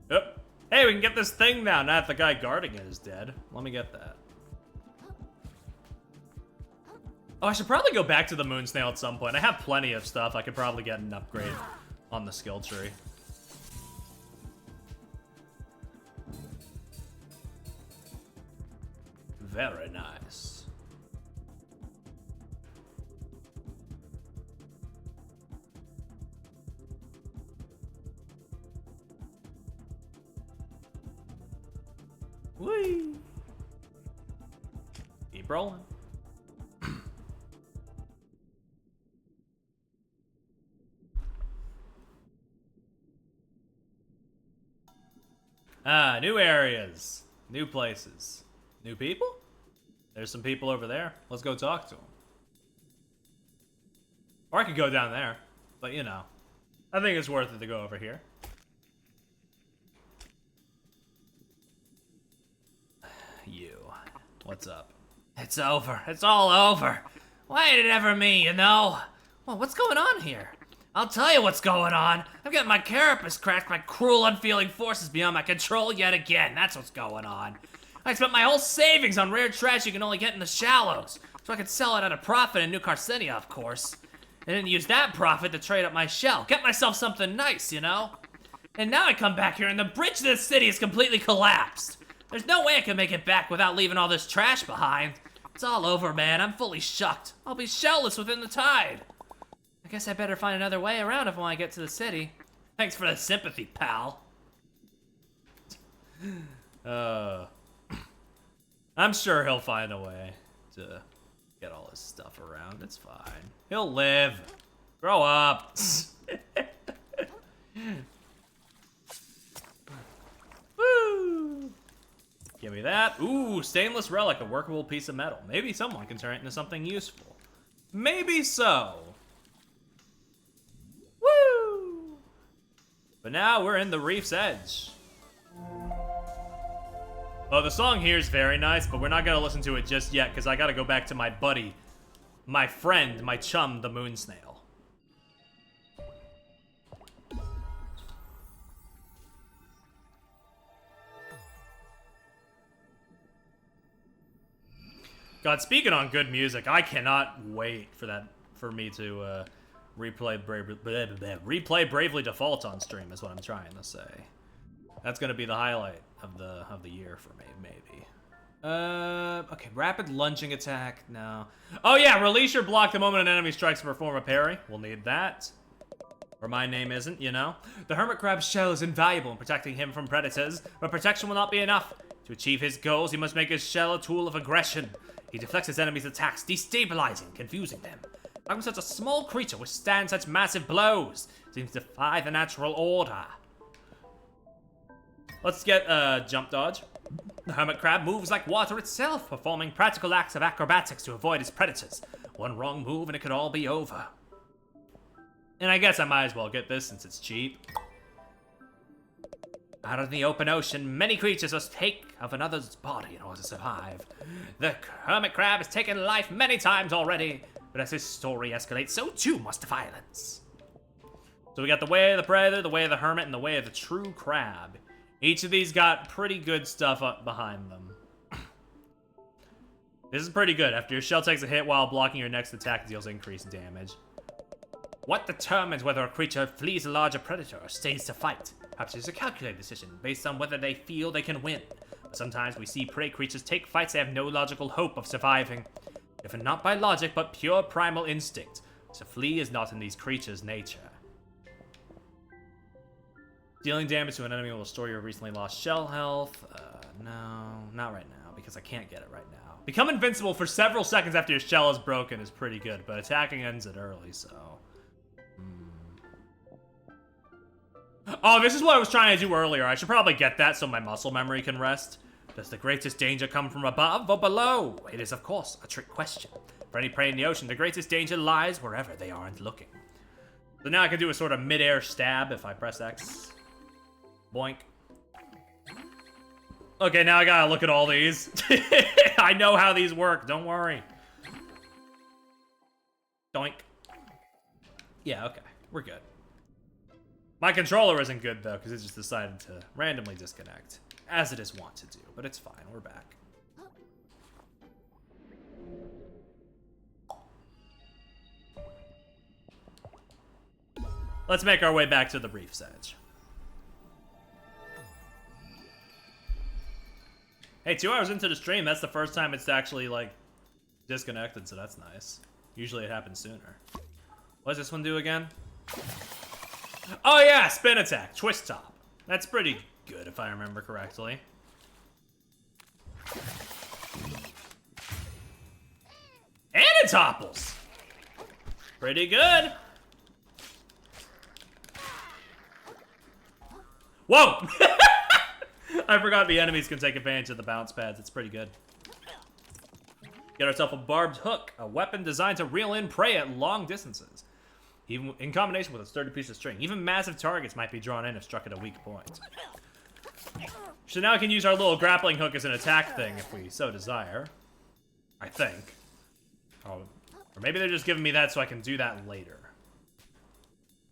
Speaker 1: Yep. Hey, we can get this thing now that the guy guarding it is dead. Let me get that. Oh, I should probably go back to the moon snail at some point. I have plenty of stuff. I could probably get an upgrade on the skill tree. Very nice. Whee! Keep rolling. New areas, new places, new people? There's some people over there. Let's go talk to them. Or I could go down there, but you know, I think it's worth it to go over here. You, what's up?
Speaker 5: It's over. It's all over. Why did it ever me, you know? Well, what's going on here? I'll tell you what's going on. I've got my carapace cracked by cruel, unfeeling forces beyond my control yet again. That's what's going on. I spent my whole savings on rare trash you can only get in the shallows, so I could sell it at a profit in New Carcinia, of course. And then use that profit to trade up my shell. Get myself something nice, you know? And now I come back here and the bridge to the city is completely collapsed. There's no way I can make it back without leaving all this trash behind. It's all over, man. I'm fully shucked. I'll be shellless within the tide. I guess I better find another way around if I want to get to the city. Thanks for the sympathy, pal.
Speaker 1: I'm sure he'll find a way to get all his stuff around. It's fine. He'll live. Grow up. Woo! Give me that. Ooh, stainless relic, a workable piece of metal. Maybe someone can turn it into something useful. Maybe so. Woo! But now we're in the reef's edge. Oh, the song here is very nice, but we're not gonna listen to it just yet because I gotta go back to my buddy, my friend, my chum, the moon snail. God, speaking on good music, I cannot wait for me to replay Bravely Default on stream. Is what I'm trying to say. That's gonna be the highlight of the year for me, maybe. Okay, rapid lunging attack. No. Oh yeah, release your block the moment an enemy strikes to perform a parry. We'll need that. Or my name isn't, you know. The hermit crab's shell is invaluable in protecting him from predators, but protection will not be enough. To achieve his goals, he must make his shell a tool of aggression. He deflects his enemies' attacks, destabilizing, confusing them. How can such a small creature withstand such massive blows? Seems to defy the natural order. Let's get jump dodge. The hermit crab moves like water itself, performing practical acts of acrobatics to avoid his predators. One wrong move and it could all be over. And I guess I might as well get this since it's cheap. Out of the open ocean, many creatures must take of another's body in order to survive. The hermit crab has taken life many times already, but as his story escalates, so too must violence. So we got the way of the predator, the way of the hermit, and the way of the true crab. Each of these got pretty good stuff up behind them. This is pretty good. After your shell takes a hit while blocking your next attack, deals increased damage. What determines whether a creature flees a larger predator or stays to fight? Perhaps it's a calculated decision based on whether they feel they can win. But sometimes we see prey creatures take fights they have no logical hope of surviving. If not by logic, but pure primal instinct. To flee is not in these creatures' nature. Dealing damage to an enemy will restore your recently lost shell health. No, not right now, because I can't get it right now. Become invincible for several seconds after your shell is broken is pretty good, but attacking ends it early, so... Oh, this is what I was trying to do earlier. I should probably get that so my muscle memory can rest. Does the greatest danger come from above or below? It is, of course, a trick question. For any prey in the ocean, the greatest danger lies wherever they aren't looking. So now I can do a sort of mid-air stab if I press X. Boink. Okay, now I gotta look at all these. I know how these work, don't worry. Doink. Yeah, okay, we're good. My controller isn't good though, because it just decided to randomly disconnect, as it is wont to do, but it's fine, we're back. Let's make our way back to the reef's edge. Hey, 2 hours into the stream, that's the first time it's actually, like, disconnected, so that's nice. Usually it happens sooner. What does this one do again? Oh yeah, spin attack, twist top. That's pretty good if I remember correctly. And it topples! Pretty good. Whoa! I forgot the enemies can take advantage of the bounce pads. It's pretty good. Get ourselves a barbed hook, a weapon designed to reel in prey at long distances. Even in combination with a sturdy piece of string. Even massive targets might be drawn in if struck at a weak point. So now I can use our little grappling hook as an attack thing if we so desire. I think. Oh, or maybe they're just giving me that so I can do that later.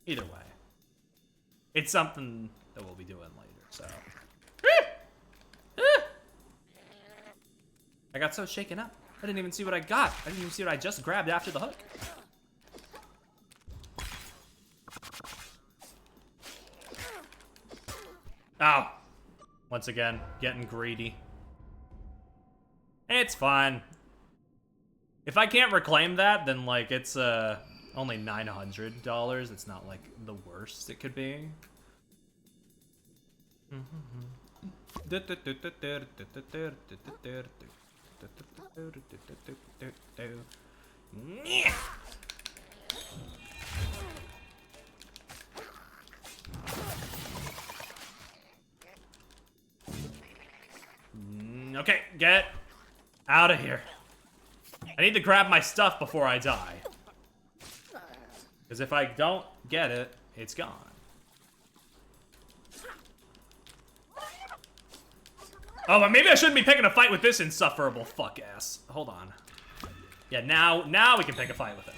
Speaker 1: Either way. It's something that we'll be doing later, so. I got so shaken up. I didn't even see what I got. I didn't even see what I just grabbed after the hook. Ow. Once again, getting greedy. It's fine. If I can't reclaim that, then, like, it's, only $900. It's not, like, the worst it could be. Okay, get out of here. I need to grab my stuff before I die. Because if I don't get it, it's gone. Oh, but maybe I shouldn't be picking a fight with this insufferable fuck ass. Hold on. Yeah, now we can pick a fight with it.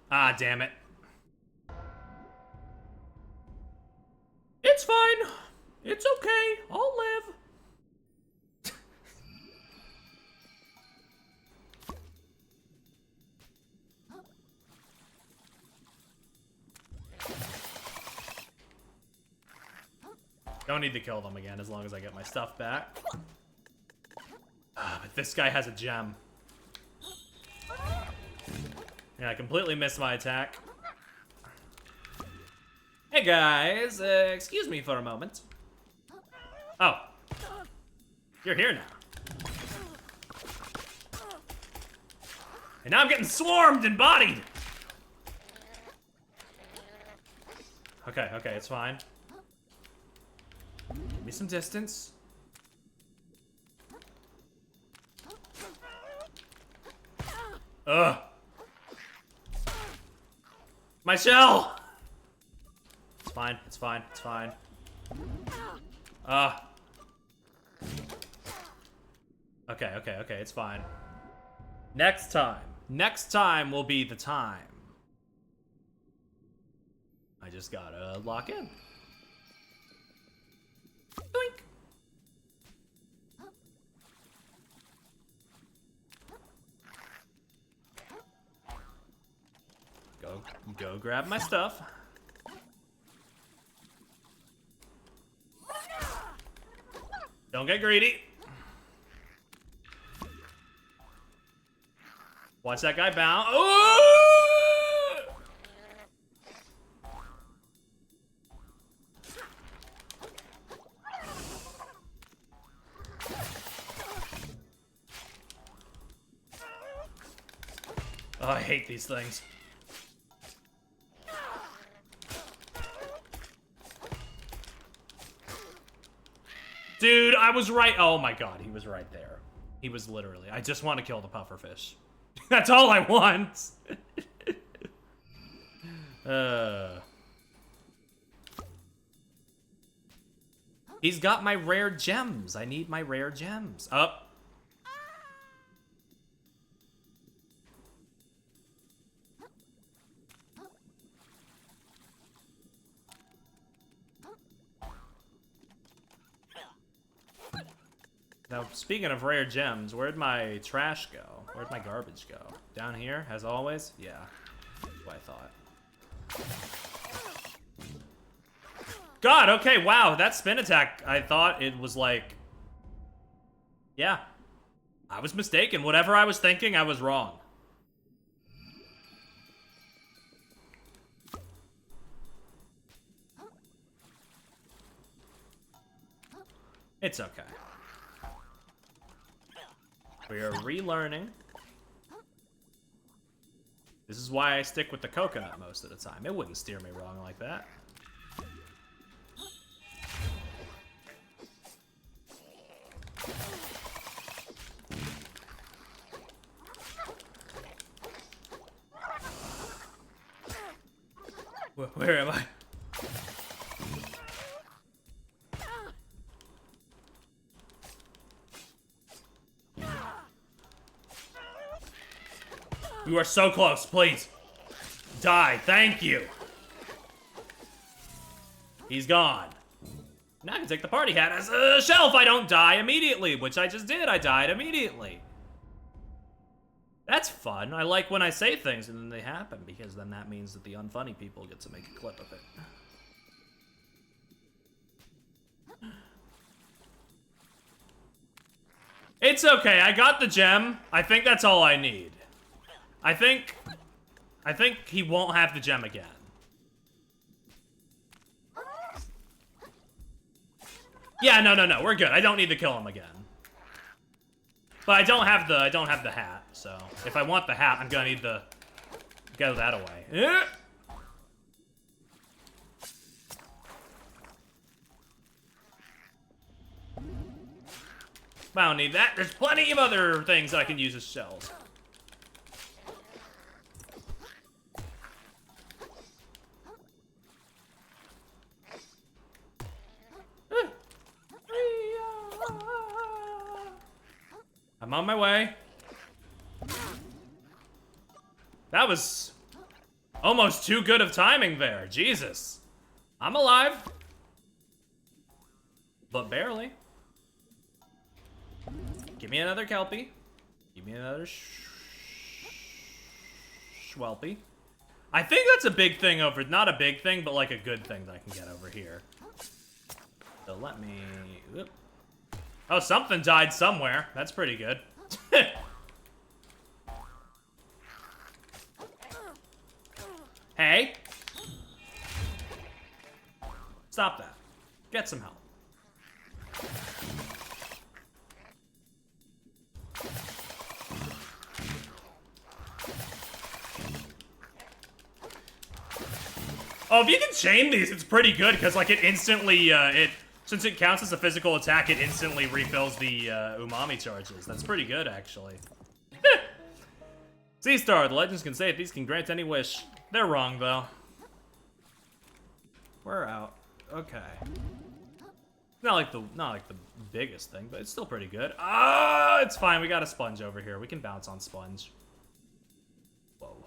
Speaker 1: Ah, damn it. It's fine. It's okay. I'll live. Don't need to kill them again as long as I get my stuff back. But this guy has a gem. Yeah, I completely missed my attack. Hey guys, excuse me for a moment. Oh. You're here now. And now I'm getting swarmed and bodied! Okay, it's fine. Give me some distance. Ugh. My shell! It's fine, it's fine, it's fine. Okay, it's fine. Next time will be the time. I just gotta lock in. Doink. Go grab my stuff. Don't get greedy. Watch that guy bounce. Ooh! Oh, I hate these things. Dude, I was right. Oh my god, he was right there. He was literally. I just want to kill the pufferfish. That's all I want. He's got my rare gems. I need my rare gems. Up. Now, speaking of rare gems, where'd my trash go? Where'd my garbage go? Down here, as always? Yeah, that's what I thought. God, okay, wow, that spin attack, I thought it was like... Yeah. I was mistaken. Whatever I was thinking, I was wrong. It's okay. We are relearning. This is why I stick with the coconut most of the time. It wouldn't steer me wrong like that. Where am I? You are so close, please. Die, thank you. He's gone. Now I can take the party hat as a shelf. I don't die immediately, which I just did. I died immediately. That's fun. I like when I say things and then they happen, because then that means that the unfunny people get to make a clip of it. It's okay, I got the gem. I think that's all I need. I think he won't have the gem again. Yeah, no, we're good. I don't need to kill him again. But I don't have the hat, so if I want the hat, I'm gonna need to go that away. I don't need that. There's plenty of other things that I can use as shells. I'm on my way. That was almost too good of timing there. Jesus. I'm alive. But barely. Give me another Kelpie. Give me another Schwelpie. I think that's a big thing over... Not a big thing, but like a good thing that I can get over here. So let me... Whoop. Oh, something died somewhere. That's pretty good. Hey. Stop that. Get some help. Oh, if you can chain these, it's pretty good, because, like, it instantly, since it counts as a physical attack, it instantly refills the, umami charges. That's pretty good, actually. Seastar, the legends can say if these can grant any wish. They're wrong, though. We're out. Okay. Not like the biggest thing, but it's still pretty good. Ah, it's fine. We got a sponge over here. We can bounce on sponge. Whoa.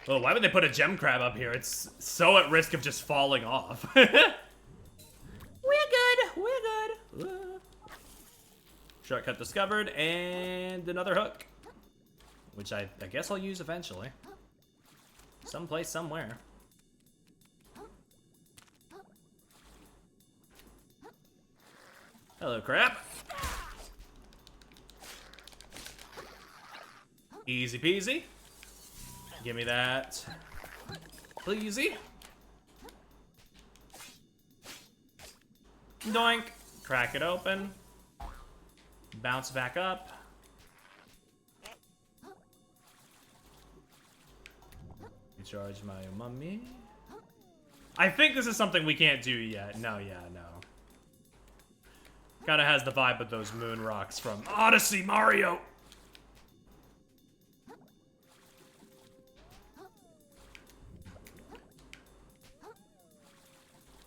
Speaker 1: Oh, why would they put a gem crab up here? It's so at risk of just falling off. We're good. Shortcut discovered, and another hook. Which I guess I'll use eventually. Someplace, somewhere. Hello, crab. Easy peasy. Give me that. Pleasey. Doink. Crack it open. Bounce back up. Recharge my mummy. I think this is something we can't do yet. No, yeah, no. Kinda has the vibe of those moon rocks from Odyssey Mario.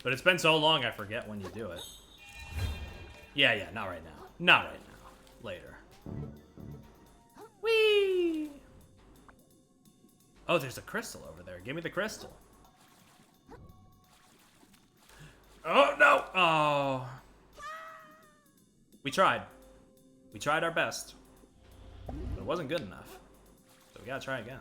Speaker 1: But it's been so long, I forget when you do it. Yeah, not right now. Not right now. Later. Whee! Oh, there's a crystal over there. Give me the crystal. Oh, no! Oh. We tried. We tried our best. But it wasn't good enough. So we gotta try again.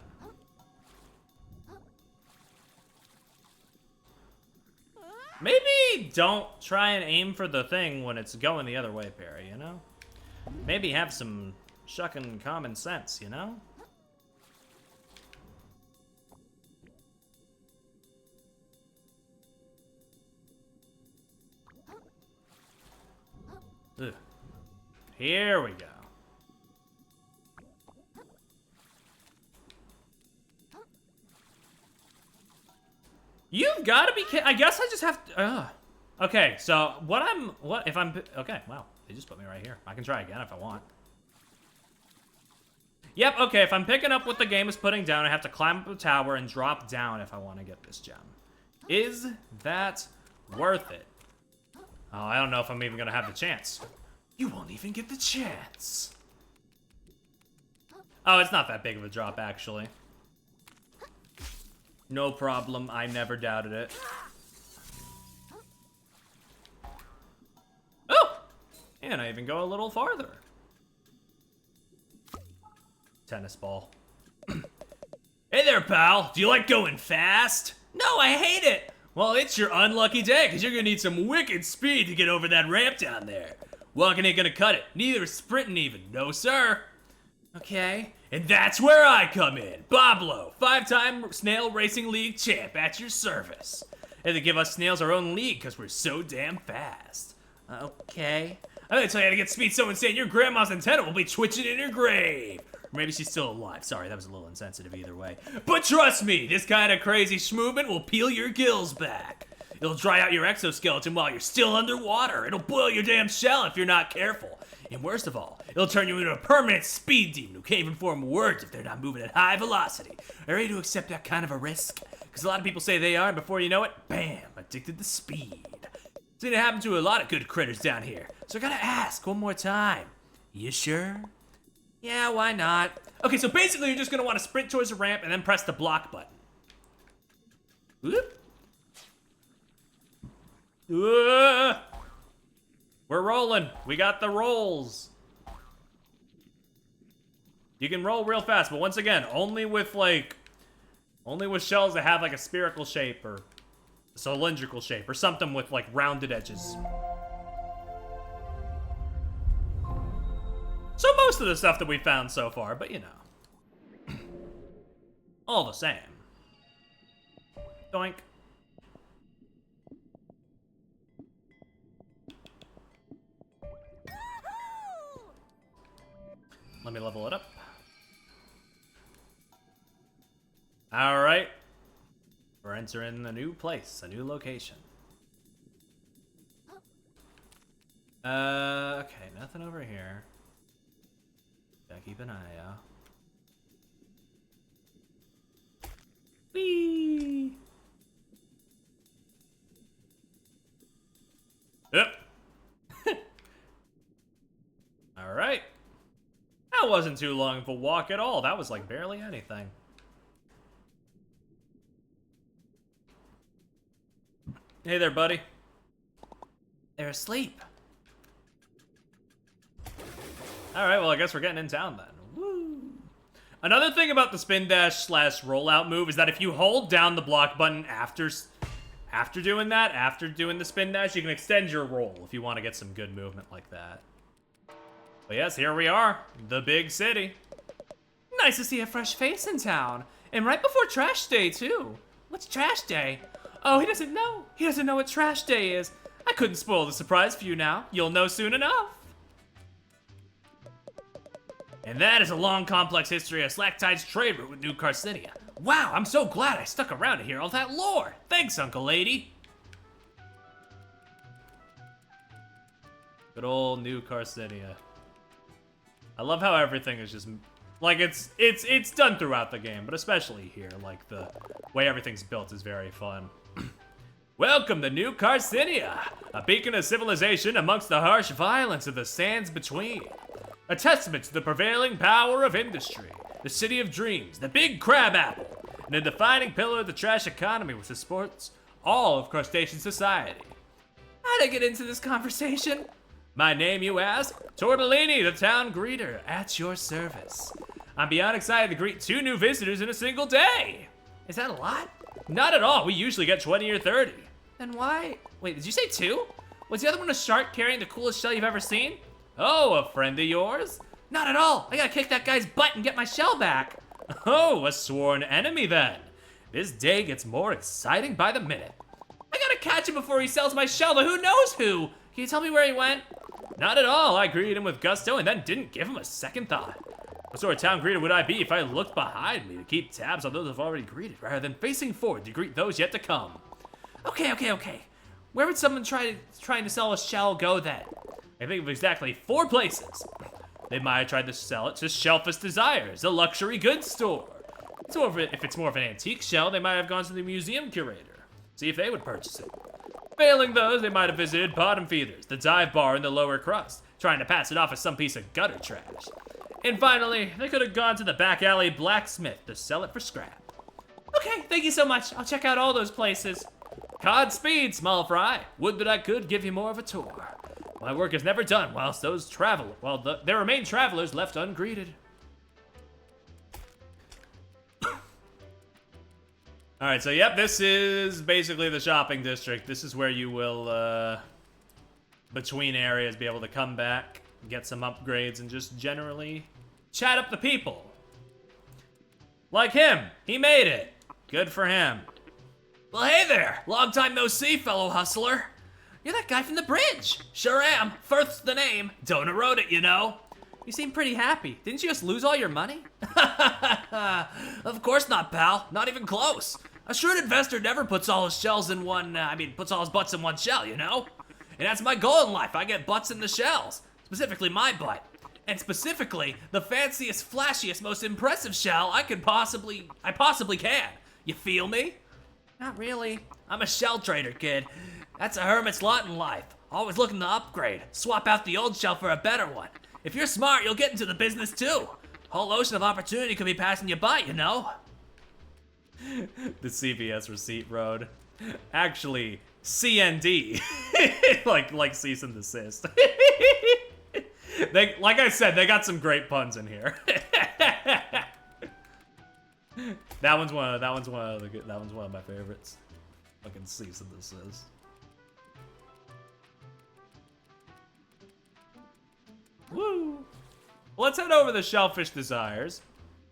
Speaker 1: Maybe don't try and aim for the thing when it's going the other way, Perry, you know? Maybe have some shucking common sense, you know? Ugh. Here we go. You've got to be kidding. I guess I just have to. Okay, so okay, wow. They just put me right here. I can try again if I want. Yep, okay, if I'm picking up what the game is putting down, I have to climb up the tower and drop down if I want to get this gem. Is that worth it? Oh, I don't know if I'm even gonna have the chance. You won't even get the chance. Oh, it's not that big of a drop, actually. No problem, I never doubted it. Oh! And I even go a little farther. Tennis ball. Hey there, pal. Do you like going fast? No, I hate it. Well, it's your unlucky day, because you're going to need some wicked speed to get over that ramp down there. Walking ain't going to cut it. Neither is sprinting even. No, sir. Okay. And that's where I come in. Boblo, 5-time Snail Racing League champ at your service. And they give us snails our own league because we're so damn fast. Okay. I'm going to tell you how to get speed so insane your grandma's antenna will be twitching in her grave. Or maybe she's still alive. Sorry, that was a little insensitive either way. But trust me, this kind of crazy schmovement will peel your gills back. It'll dry out your exoskeleton while you're still underwater. It'll boil your damn shell if you're not careful. And worst of all, it'll turn you into a permanent speed demon who can't even form words if they're not moving at high velocity. Are you ready to accept that kind of a risk? Because a lot of people say they are, and before you know it, bam, addicted to speed. It's gonna happen to a lot of good critters down here. So I gotta ask one more time. You sure? Yeah, why not? Okay, so basically you're just gonna want to sprint towards the ramp and then press the block button. Whoop. We're rolling. We got the rolls. You can roll real fast, but once again, only with shells that have like a spherical shape or a cylindrical shape or something with like rounded edges. So most of the stuff that we found so far, but you know. All the same. Doink. Let me level it up. All right. We're entering a new place, a new location. Okay, nothing over here. Gotta keep an eye out. Whee! Yep. All right. That wasn't too long of a walk at all. That was like barely anything. Hey there, buddy. They're asleep. Alright, well I guess we're getting in town then. Woo! Another thing about the spin dash / rollout move is that if you hold down the block button after doing the spin dash, you can extend your roll if you want to get some good movement like that. But yes, here we are, the big city. Nice to see a fresh face in town. And right before trash day, too.
Speaker 5: What's trash day? Oh, he doesn't know. He doesn't know what trash day is. I couldn't spoil the surprise for you now. You'll know soon enough. And that is a long, complex history of Slacktide's trade route with New Carcinia. Wow, I'm so glad I stuck around to hear all that lore. Thanks, Uncle Lady.
Speaker 1: Good old New Carcinia. I love how everything is just like it's done throughout the game, but especially here, like the way everything's built is very fun. Welcome to New Carcinia, a beacon of civilization amongst the harsh violence of the sands between. A testament to the prevailing power of industry, the city of dreams, the big crab apple, and a defining pillar of the trash economy which supports all of crustacean society.
Speaker 5: How'd I get into this conversation?
Speaker 1: My name, you ask? Tortellini, the town greeter, at your service. I'm beyond excited to greet 2 new visitors in a single day.
Speaker 5: Is that a lot?
Speaker 1: Not at all, we usually get 20 or 30.
Speaker 5: Then why? Wait, did you say 2? Was the other one a shark carrying the coolest shell you've ever seen?
Speaker 1: Oh, a friend of yours?
Speaker 5: Not at all. I gotta kick that guy's butt and get my shell back.
Speaker 1: Oh, a sworn enemy then. This day gets more exciting by the minute.
Speaker 5: I gotta catch him before he sells my shell to who knows who. Can you tell me where he went?
Speaker 1: Not at all. I greeted him with gusto and then didn't give him a second thought. What sort of town greeter would I be if I looked behind me to keep tabs on those I've already greeted rather than facing forward to greet those yet to come?
Speaker 5: Okay. Where would someone trying to sell a shell go then?
Speaker 1: I think of exactly 4 places. They might have tried to sell it to Shelfish Desires, a luxury goods store. If it's more of an antique shell, they might have gone to the museum curator, see if they would purchase it. Failing those, they might have visited Bottom Feeders, the dive bar in the lower crust, trying to pass it off as some piece of gutter trash. And finally, they could have gone to the back alley blacksmith to sell it for scrap.
Speaker 5: Okay, thank you so much. I'll check out all those places.
Speaker 1: Godspeed, small fry. Would that I could give you more of a tour. My work is never done whilst there remain travelers left ungreeted. Alright, so yep, this is basically the shopping district. This is where you will, between areas, be able to come back, get some upgrades, and just generally chat up the people. Like him. He made it. Good for him.
Speaker 5: Well, hey there. Long time no see, fellow hustler. You're that guy from the bridge. Sure am. Firth's the name. Donor wrote it, you know.
Speaker 1: You seem pretty happy. Didn't you just lose all your money?
Speaker 5: Of course not, pal. Not even close. A shrewd investor never puts all his shells in one, puts all his butts in one shell, you know? And that's my goal in life. I get butts in the shells. Specifically my butt. And specifically, the fanciest, flashiest, most impressive shell I possibly can. You feel me?
Speaker 1: Not really.
Speaker 5: I'm a shell trader, kid. That's a hermit's lot in life. Always looking to upgrade. Swap out the old shell for a better one. If you're smart, you'll get into the business too. Whole ocean of opportunity could be passing you by, you know?
Speaker 1: The CVS receipt road. Actually, CND. like cease and desist. Like I said, they got some great puns in here. That one's one of my favorites. Fucking cease and desist. Woo! Let's head over to Shellfish Desires.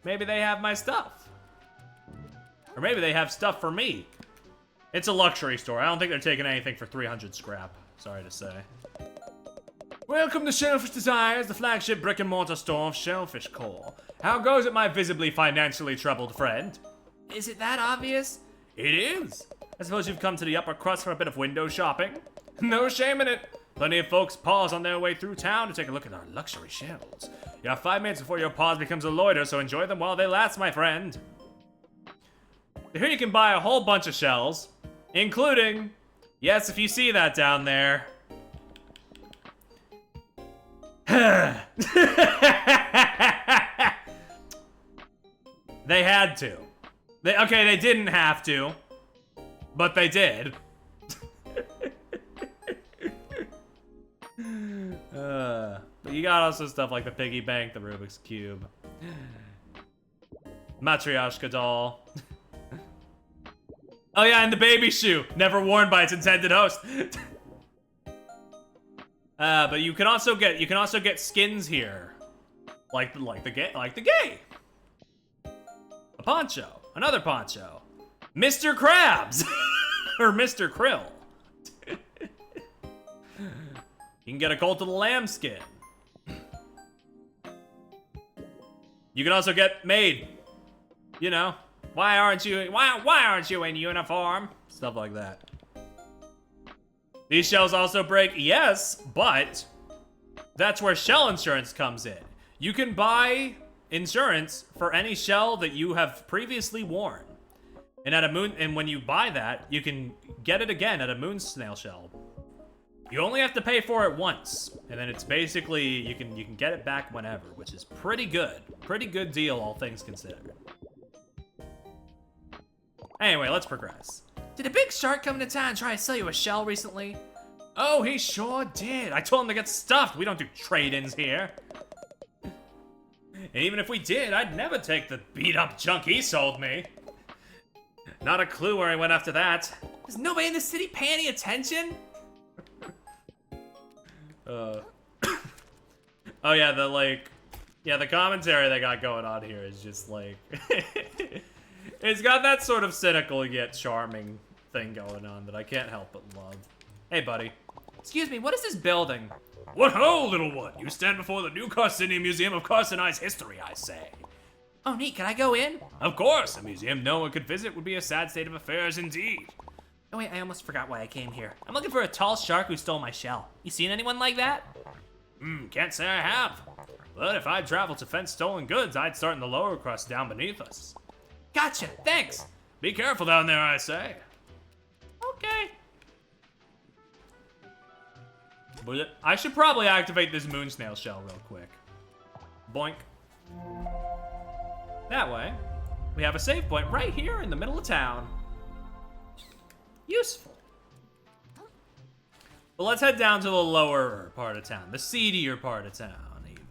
Speaker 1: Maybe they have my stuff. Or maybe they have stuff for me. It's a luxury store. I don't think they're taking anything for 300 scrap. Sorry to say. Welcome to Shellfish Desires, the flagship brick-and-mortar store of Shellfish Core. How goes it, my visibly financially troubled friend?
Speaker 5: Is it that obvious?
Speaker 1: It is. I suppose you've come to the upper crust for a bit of window shopping? No shame in it. Plenty of folks pause on their way through town to take a look at our luxury shelves. You have 5 minutes before your pause becomes a loiter, so enjoy them while they last, my friend. Here you can buy a whole bunch of shells, including, yes, if you see that down there. They had to. They didn't have to, but they did. But you got also stuff like the piggy bank, the Rubik's Cube, Matryoshka doll. Oh yeah, and the baby shoe, never worn by its intended host. But you can also get skins here, like the gay, a poncho, another poncho, Mr. Krabs! Or Mr. Krill. You can get a Cult of the Lamb skin. You can also get made. You know, why aren't you in uniform? Stuff like that. These shells also break, yes, but that's where shell insurance comes in. You can buy insurance for any shell that you have previously worn. And when you buy that, you can get it again at a moon snail shell. You only have to pay for it once, and then it's basically you can get it back whenever, which is pretty good. Pretty good deal, all things considered. Anyway, let's progress.
Speaker 5: Did a big shark come into town and try to sell you a shell recently?
Speaker 1: Oh, he sure did. I told him to get stuffed. We don't do trade-ins here. And even if we did, I'd never take the beat-up junk he sold me. Not a clue where he went after that.
Speaker 5: Does nobody in the city pay any attention?
Speaker 1: Oh yeah, the commentary they got going on here is just like, it's got that sort of cynical yet charming thing going on that I can't help but love. Hey, buddy.
Speaker 5: Excuse me, what is this building?
Speaker 1: What ho, little one? You stand before the New Carsinian Museum of Carcinized History, I say.
Speaker 5: Oh, neat. Can I go in?
Speaker 1: Of course, a museum no one could visit would be a sad state of affairs indeed.
Speaker 5: Oh, wait, I almost forgot why I came here. I'm looking for a tall shark who stole my shell. You seen anyone like that?
Speaker 1: Can't say I have. But if I'd traveled to fence stolen goods, I'd start in the lower crust down beneath us.
Speaker 5: Gotcha, thanks.
Speaker 1: Be careful down there, I say.
Speaker 5: Okay.
Speaker 1: But I should probably activate this moon snail shell real quick. Boink. That way, we have a save point right here in the middle of town. Useful. But let's head down to the lower part of town, the seedier part of town, even.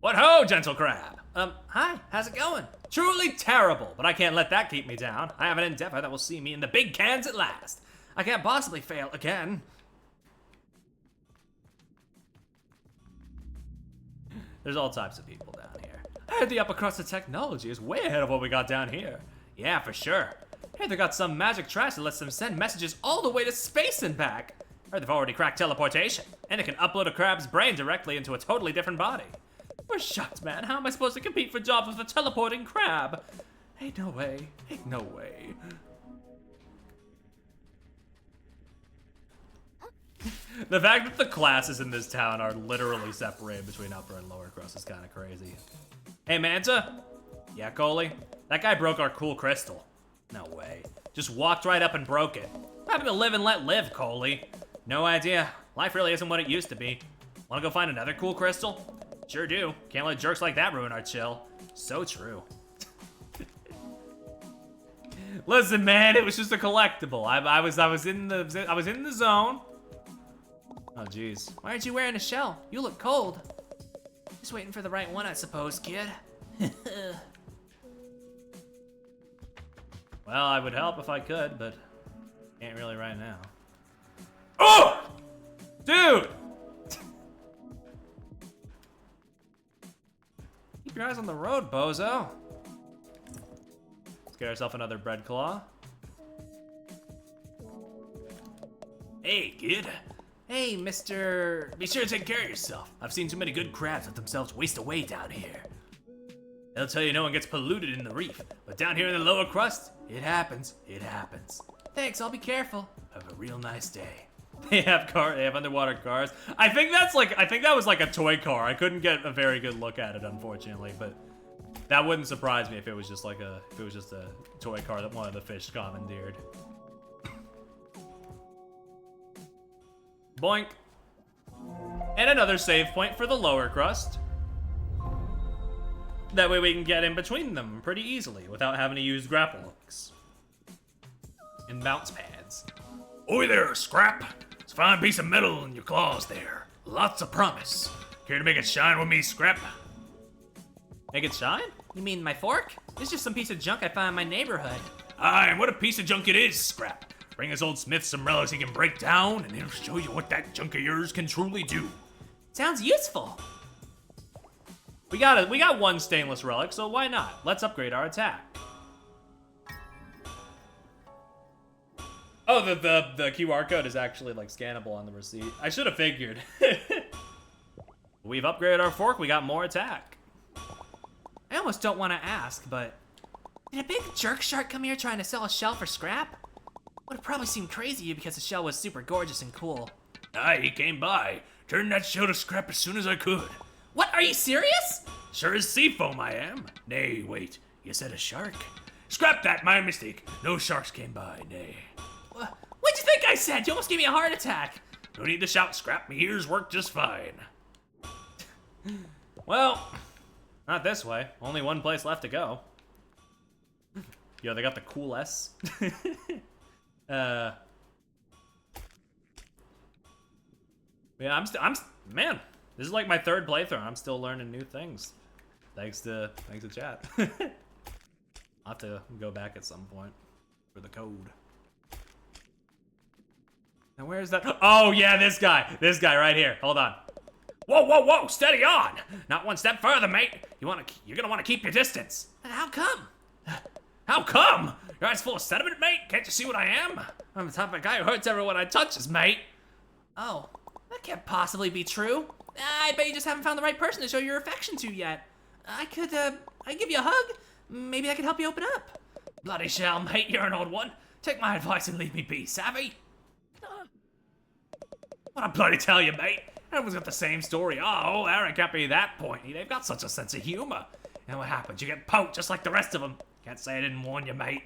Speaker 1: What ho, gentle crab?
Speaker 5: Hi, how's it going?
Speaker 1: Truly terrible, but I can't let that keep me down. I have an endeavor that will see me in the big cans at last. I can't possibly fail again. There's all types of people down here. I heard the upper crust of technology is way ahead of what we got down here. Yeah, for sure. Hey, they got some magic trash that lets them send messages all the way to space and back. Heard they've already cracked teleportation, and it can upload a crab's brain directly into a totally different body. We're shocked, man. How am I supposed to compete for jobs with a teleporting crab? Ain't no way. Ain't no way. The fact that the classes in this town are literally separated between upper and lower crust is kind of crazy. Hey, Manta? Yeah, Coley? That guy broke our cool crystal. No way. Just walked right up and broke it. What happened to live and let live, Coley? No idea. Life really isn't what it used to be. Wanna go find another cool crystal? Sure do. Can't let jerks like that ruin our chill. So true. Listen, man, it was just a collectible. I was in the zone. Oh, jeez.
Speaker 5: Why aren't you wearing a shell? You look cold. Just waiting for the right one, I suppose, kid.
Speaker 1: Well, I would help if I could, but can't really right now. Oh! Dude! Keep your eyes on the road, bozo. Let's get ourselves another bread claw. Hey, kid.
Speaker 5: Hey, Mr.
Speaker 1: Be sure to take care of yourself. I've seen too many good crabs let themselves waste away down here. They'll tell you no one gets polluted in the reef, but down here in the lower crust, it happens. It happens.
Speaker 5: Thanks, I'll be careful.
Speaker 1: Have a real nice day. They have underwater cars. I think that was like a toy car. I couldn't get a very good look at it, unfortunately, but that wouldn't surprise me if it was just a toy car that one of the fish commandeered. Boink. And another save point for the lower crust. That way we can get in between them pretty easily without having to use grapple hooks. And bounce pads. Oi there, Scrap. It's a fine piece of metal in your claws there. Lots of promise. Care to make it shine with me, Scrap? Make it shine?
Speaker 5: You mean my fork? It's just some piece of junk I found in my neighborhood.
Speaker 1: Aye, and what a piece of junk it is, Scrap. Bring us old Smith some relics he can break down, and he'll show you what that junk of yours can truly do.
Speaker 5: Sounds useful.
Speaker 1: We got one stainless relic, so why not? Let's upgrade our attack. Oh, the QR code is actually like scannable on the receipt. I should have figured. We've upgraded our fork. We got more attack.
Speaker 5: I almost don't want to ask, but did a big jerk shark come here trying to sell a shell for scrap? Would have probably seemed crazy to you because the shell was super gorgeous and cool.
Speaker 8: Aye, he came by. Turned that shell to scrap as soon as I could.
Speaker 5: What, are you serious?
Speaker 8: Sure as sea foam I am. Nay, wait, you said a shark? Scrap that, my mistake. No sharks came by, nay.
Speaker 5: What'd you think I said? You almost gave me a heart attack.
Speaker 8: No need to shout, scrap. Me ears work just fine.
Speaker 1: Well, not this way. Only one place left to go. Yo, they got the cool S. Yeah, man, this is like my third playthrough. I'm still learning new things. Thanks to chat. I'll have to go back at some point for the code. Now where is that? Oh yeah, this guy right here. Hold on.
Speaker 8: Whoa, whoa, whoa, steady on! Not one step further, mate. You're gonna want to keep your distance.
Speaker 5: How come?
Speaker 8: How come? Your eyes full of sediment, mate? Can't you see what I am?
Speaker 5: I'm the type of guy who hurts everyone I touches, mate. Oh, that can't possibly be true. I bet you just haven't found the right person to show your affection to yet. I'd give you a hug. Maybe I could help you open up.
Speaker 8: Bloody shell, mate, you're an old one. Take my advice and leave me be, savvy? What I bloody tell you, mate? Everyone's got the same story. Oh, Eric can't be that pointy. They've got such a sense of humor. And what happens? You get poked just like the rest of them. Can't say I didn't warn you, mate.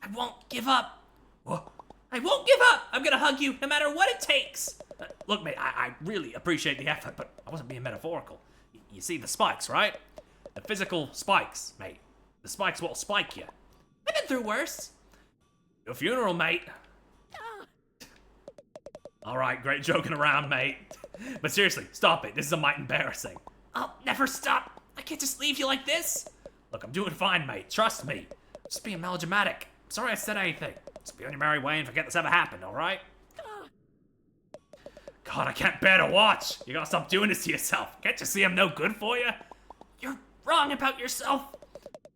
Speaker 5: I won't give up.
Speaker 8: What?
Speaker 5: I won't give up. I'm gonna hug you no matter what it takes.
Speaker 8: Look, mate, I really appreciate the effort, but I wasn't being metaphorical. You see the spikes, right? The physical spikes, mate. The spikes will spike you.
Speaker 5: I've been through worse.
Speaker 8: Your funeral, mate. All right, great joking around, mate. But seriously, stop it. This is a mite embarrassing.
Speaker 5: I'll never stop. I can't just leave you like this.
Speaker 8: Look, I'm doing fine, mate. Trust me.
Speaker 5: Just being melodramatic.
Speaker 8: Sorry I said anything. Just be on your merry way and forget this ever happened, all right? God, I can't bear to watch. You gotta stop doing this to yourself. Can't you see I'm no good for you?
Speaker 5: You're wrong about yourself.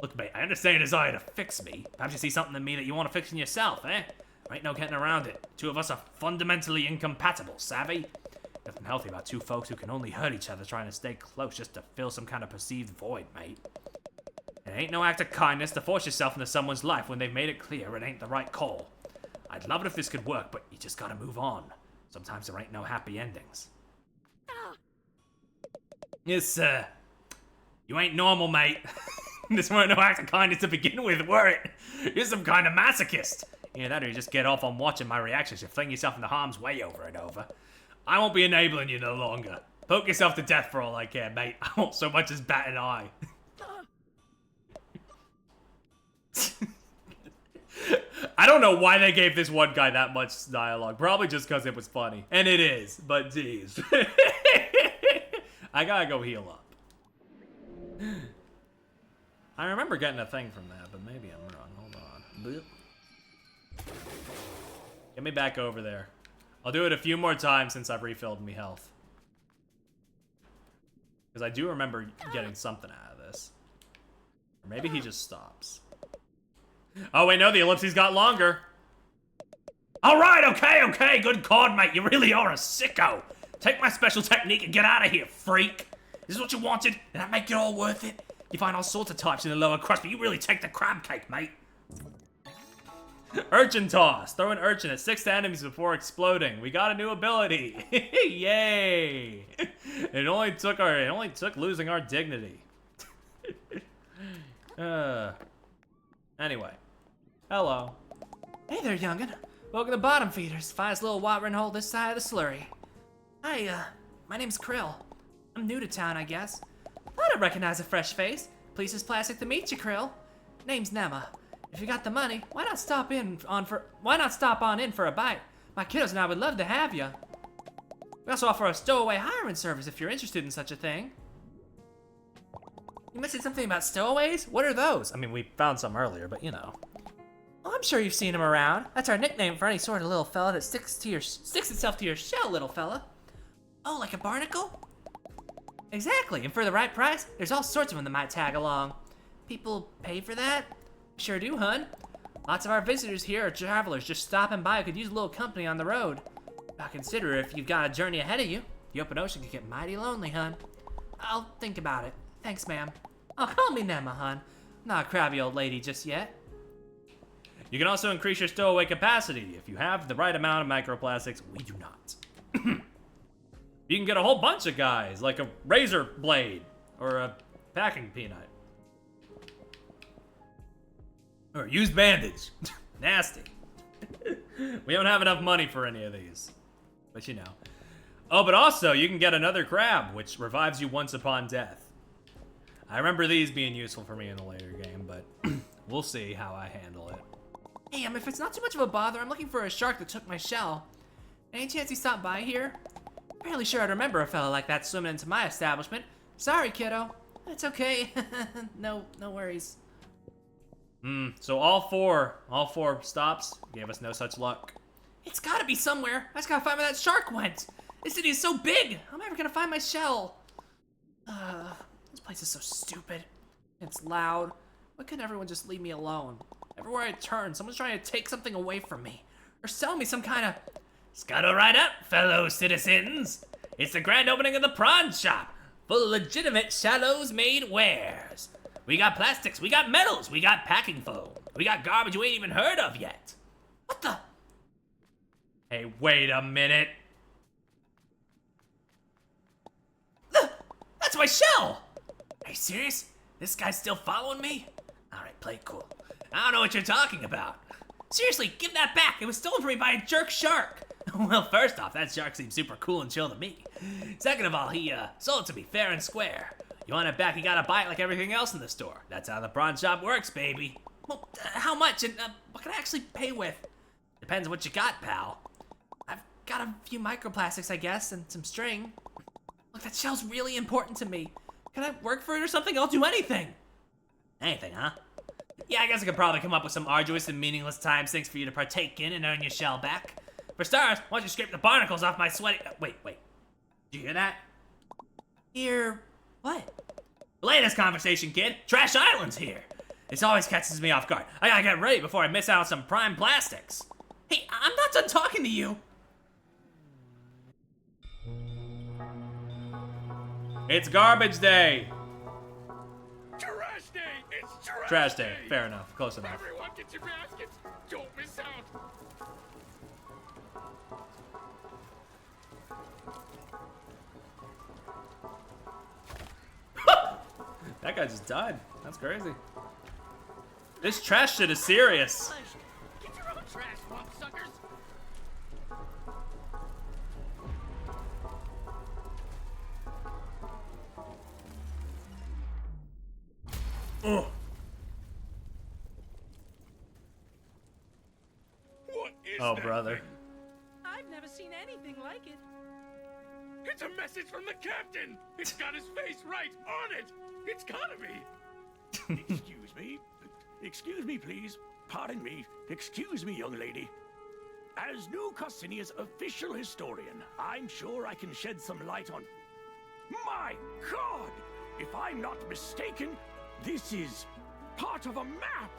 Speaker 8: Look, mate, I understand your desire to fix me. Perhaps you see something in me that you want to fix in yourself, eh? There ain't no getting around it. Two of us are fundamentally incompatible, savvy? Nothing healthy about two folks who can only hurt each other trying to stay close just to fill some kind of perceived void, mate. It ain't no act of kindness to force yourself into someone's life when they've made it clear it ain't the right call. I'd love it if this could work, but you just gotta move on. Sometimes there ain't no happy endings. You ain't normal, mate. This weren't no act of kindness to begin with, were it? You're some kind of masochist. Either that or you just get off on watching my reactions. You fling yourself into harm's way over and over. I won't be enabling you no longer. Poke yourself to death for all I care, mate. I won't so much as bat an eye. I don't know why they gave this one guy that much dialogue. Probably just because it was funny. And it is, but geez. I gotta go heal up. I remember getting a thing from that, but maybe I'm wrong. Hold on. Boop. Get me back over there. I'll do it a few more times since I've refilled me health. Because I do remember getting something out of this. Or maybe he just stops. Oh wait, no, the ellipses got longer. Alright, okay, good call, mate. You really are a sicko. Take my special technique and get out of here, freak. This is what you wanted? Did that make it all worth it? You find all sorts of types in the lower crust, but you really take the crab cake, mate. Urchin toss. Throw an urchin at 6 enemies before exploding. We got a new ability. Yay! It only took losing our dignity. Anyway. Hello.
Speaker 5: Hey there, youngin'. Welcome to Bottom Feeders, finest little watering hole this side of the slurry. Hi, my name's Krill. I'm new to town, I guess. Thought I'd recognize a fresh face. Pleases plastic to meet you, Krill. Name's Nema. If you got the money, why not stop on in for a bite? My kiddos and I would love to have you. We also offer a stowaway hiring service if you're interested in such a thing. You mentioned something about stowaways? What are those?
Speaker 1: I mean, we found some earlier, but you know.
Speaker 5: Oh, I'm sure you've seen them around. That's our nickname for any sort of little fella that sticks itself to your shell, little fella. Oh, like a barnacle? Exactly, and for the right price, there's all sorts of them that might tag along. People pay for that? Sure do, hun.
Speaker 8: Lots of our visitors here are travelers just stopping by who could use a little company on the road. Now consider if you've got a journey ahead of you, the open ocean can get mighty lonely, hun. I'll think about it. Thanks, ma'am. Oh, call me Nema, hun. Not a crabby old lady just yet.
Speaker 1: You can also increase your stowaway capacity if you have the right amount of microplastics. We do not. You can get a whole bunch of guys, like a razor blade or a packing peanut. Or a used bandage. Nasty. We don't have enough money for any of these. But you know. Oh, but also, you can get another crab, which revives you once upon death. I remember these being useful for me in the later game, but we'll see how I handle it.
Speaker 8: Hey, if it's not too much of a bother, I'm looking for a shark that took my shell. Any chance he stopped by here? Fairly sure I'd remember a fella like that swimming into my establishment. Sorry, kiddo. It's okay. No worries.
Speaker 1: So all four stops gave us no such luck.
Speaker 8: It's gotta be somewhere. I just gotta find where that shark went. This city is so big. How am I ever gonna find my shell? This place is so stupid. It's loud. Why couldn't everyone just leave me alone? Everywhere I turn, someone's trying to take something away from me. Or sell me some kind of...
Speaker 5: Scuttle right up, fellow citizens. It's the grand opening of the prawn shop, full of legitimate Shallows-made wares. We got plastics, we got metals, we got packing foam, we got garbage you ain't even heard of yet.
Speaker 8: What the...
Speaker 1: Hey, wait a minute.
Speaker 5: That's my shell! Are you serious? This guy's still following me? Alright, play it cool. I don't know what you're talking about. Seriously, give that back. It was stolen from me by a jerk shark. Well, first off, that shark seems super cool and chill to me. Second of all, he sold it to me fair and square. You want it back, you gotta buy it like everything else in the store. That's how the prawn shop works, baby.
Speaker 8: Well, how much? And what can I actually pay with?
Speaker 5: Depends what you got, pal.
Speaker 8: I've got a few microplastics, I guess, and some string. Look, that shell's really important to me. Can I work for it or something? I'll do anything.
Speaker 5: Anything, huh? Yeah, I guess I could probably come up with some arduous and meaningless time sinks for you to partake in and earn your shell back. For starters, why don't you scrape the barnacles off my sweaty... Wait. Did you hear that?
Speaker 8: Hear what?
Speaker 5: Latest conversation, kid. Trash Island's here. This always catches me off guard. I gotta get ready before I miss out on some prime plastics.
Speaker 8: Hey, I'm not done talking to you.
Speaker 1: It's garbage day.
Speaker 6: Trash day! It's trash,
Speaker 1: Trash day. Fair enough. Close enough.
Speaker 6: Everyone get your baskets! Don't miss out!
Speaker 1: That guy just died. That's crazy. This trash shit is serious.
Speaker 6: Get your own trash, swamp suckers!
Speaker 1: Ugh.
Speaker 6: What is
Speaker 1: Oh,
Speaker 6: that
Speaker 1: brother.
Speaker 6: thing?
Speaker 9: I've never seen anything like it.
Speaker 6: It's a message from the captain! It's got his face right on it! It's gotta be! Excuse me. Excuse me, please. Pardon me. Excuse me, young lady. As New Cassinia's official historian, I'm sure I can shed some light on... My God! If I'm not mistaken, this is part of a map!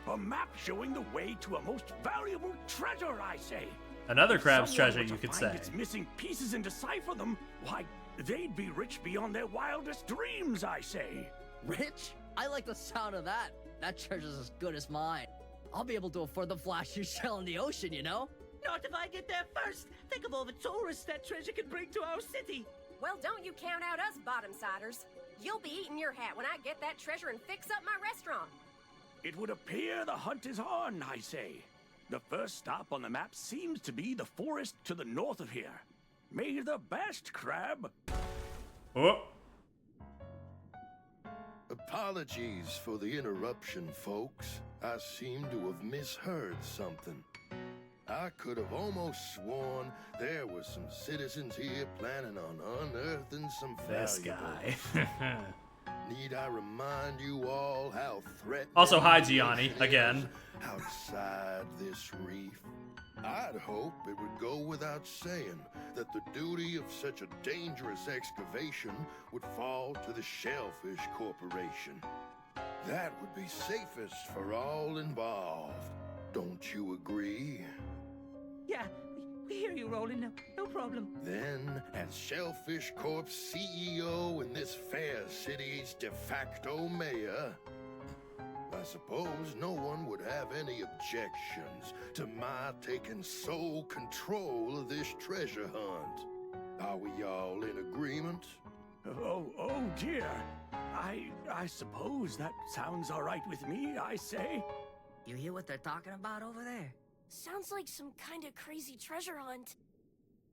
Speaker 6: A map showing the way to a most valuable treasure, I say!
Speaker 1: Another
Speaker 6: If
Speaker 1: crab's
Speaker 6: someone
Speaker 1: treasure,
Speaker 6: were to
Speaker 1: you could
Speaker 6: find
Speaker 1: say.
Speaker 6: its missing pieces and decipher them, why, they'd be rich beyond their wildest dreams, I say.
Speaker 3: Rich? I like the sound of that. That treasure's as good as mine. I'll be able to afford the flashy shell in the ocean, you know?
Speaker 9: Not if I get there first. Think of all the tourists that treasure can bring to our city.
Speaker 10: Well, don't you count out us bottom-siders. You'll be eating your hat when I get that treasure and fix up my restaurant.
Speaker 6: It would appear the hunt is on, I say. The first stop on the map seems to be the forest to the north of here. May the best, Crab.
Speaker 1: Oh.
Speaker 11: Apologies for the interruption, folks. I seem to have misheard something. I could have almost sworn there were some citizens here planning on unearthing some
Speaker 1: This
Speaker 11: valuables.
Speaker 1: guy.
Speaker 11: Need I remind you all how threatening
Speaker 1: Also, hi,
Speaker 11: this
Speaker 1: Gianni,
Speaker 11: is
Speaker 1: again.
Speaker 11: outside this reef? I'd hope it would go without saying that the duty of such a dangerous excavation would fall to the Shellfish Corporation. That would be safest for all involved. Don't you agree?
Speaker 9: Yeah, we hear you, Roland. No problem.
Speaker 11: Then, as Shellfish Corp's CEO and this fair city's de facto mayor, I suppose no one would have any objections to my taking sole control of this treasure hunt. Are we all in agreement?
Speaker 6: Oh dear. I suppose that sounds all right with me, I say.
Speaker 3: You hear what they're talking about over there?
Speaker 4: Sounds like some kind of crazy treasure hunt.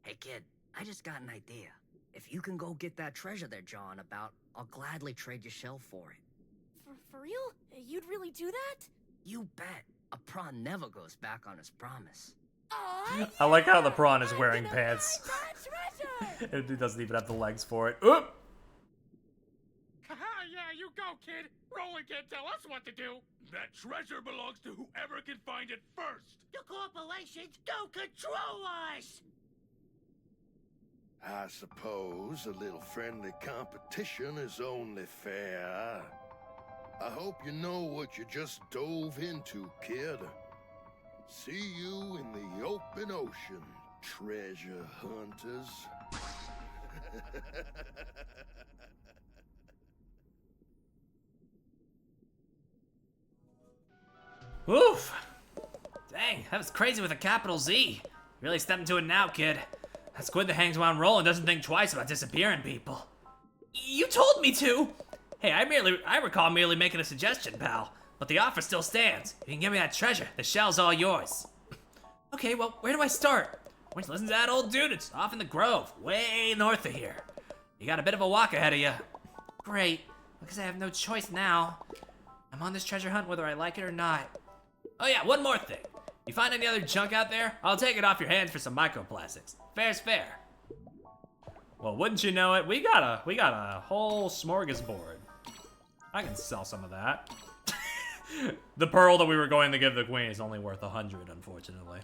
Speaker 3: Hey kid, I just got an idea. If you can go get that treasure they're jawing about, I'll gladly trade your shell for it.
Speaker 4: For real? You'd really do that?
Speaker 3: You bet. A prawn never goes back on his promise.
Speaker 1: I like how the prawn is wearing pants.
Speaker 4: Treasure!
Speaker 1: It doesn't even have the legs for it. Oop!
Speaker 6: Haha, yeah, you go, kid. Roland can't tell us what to do. That treasure belongs to whoever can find it first.
Speaker 9: The corporations don't control us!
Speaker 11: I suppose a little friendly competition is only fair. I hope you know what you just dove into, kid. See you in the open ocean, treasure hunters.
Speaker 5: Oof! Dang, that was crazy with a capital Z. Really step into it now, kid. That squid that hangs around Roland doesn't think twice about disappearing people. You told me to! Hey, I recall merely making a suggestion, pal. But the offer still stands. If you can give me that treasure, the shell's all yours. Okay, well, where do I start? Why don't you listen to that old dude? It's off in the Grove, way north of here. You got a bit of a walk ahead of you. Great, because I have no choice now. I'm on this treasure hunt whether I like it or not. Oh yeah, one more thing. You find any other junk out there? I'll take it off your hands for some microplastics. Fair's fair.
Speaker 1: Well, wouldn't you know it? We got a whole smorgasbord. I can sell some of that. The pearl that we were going to give the queen is only worth 100, unfortunately.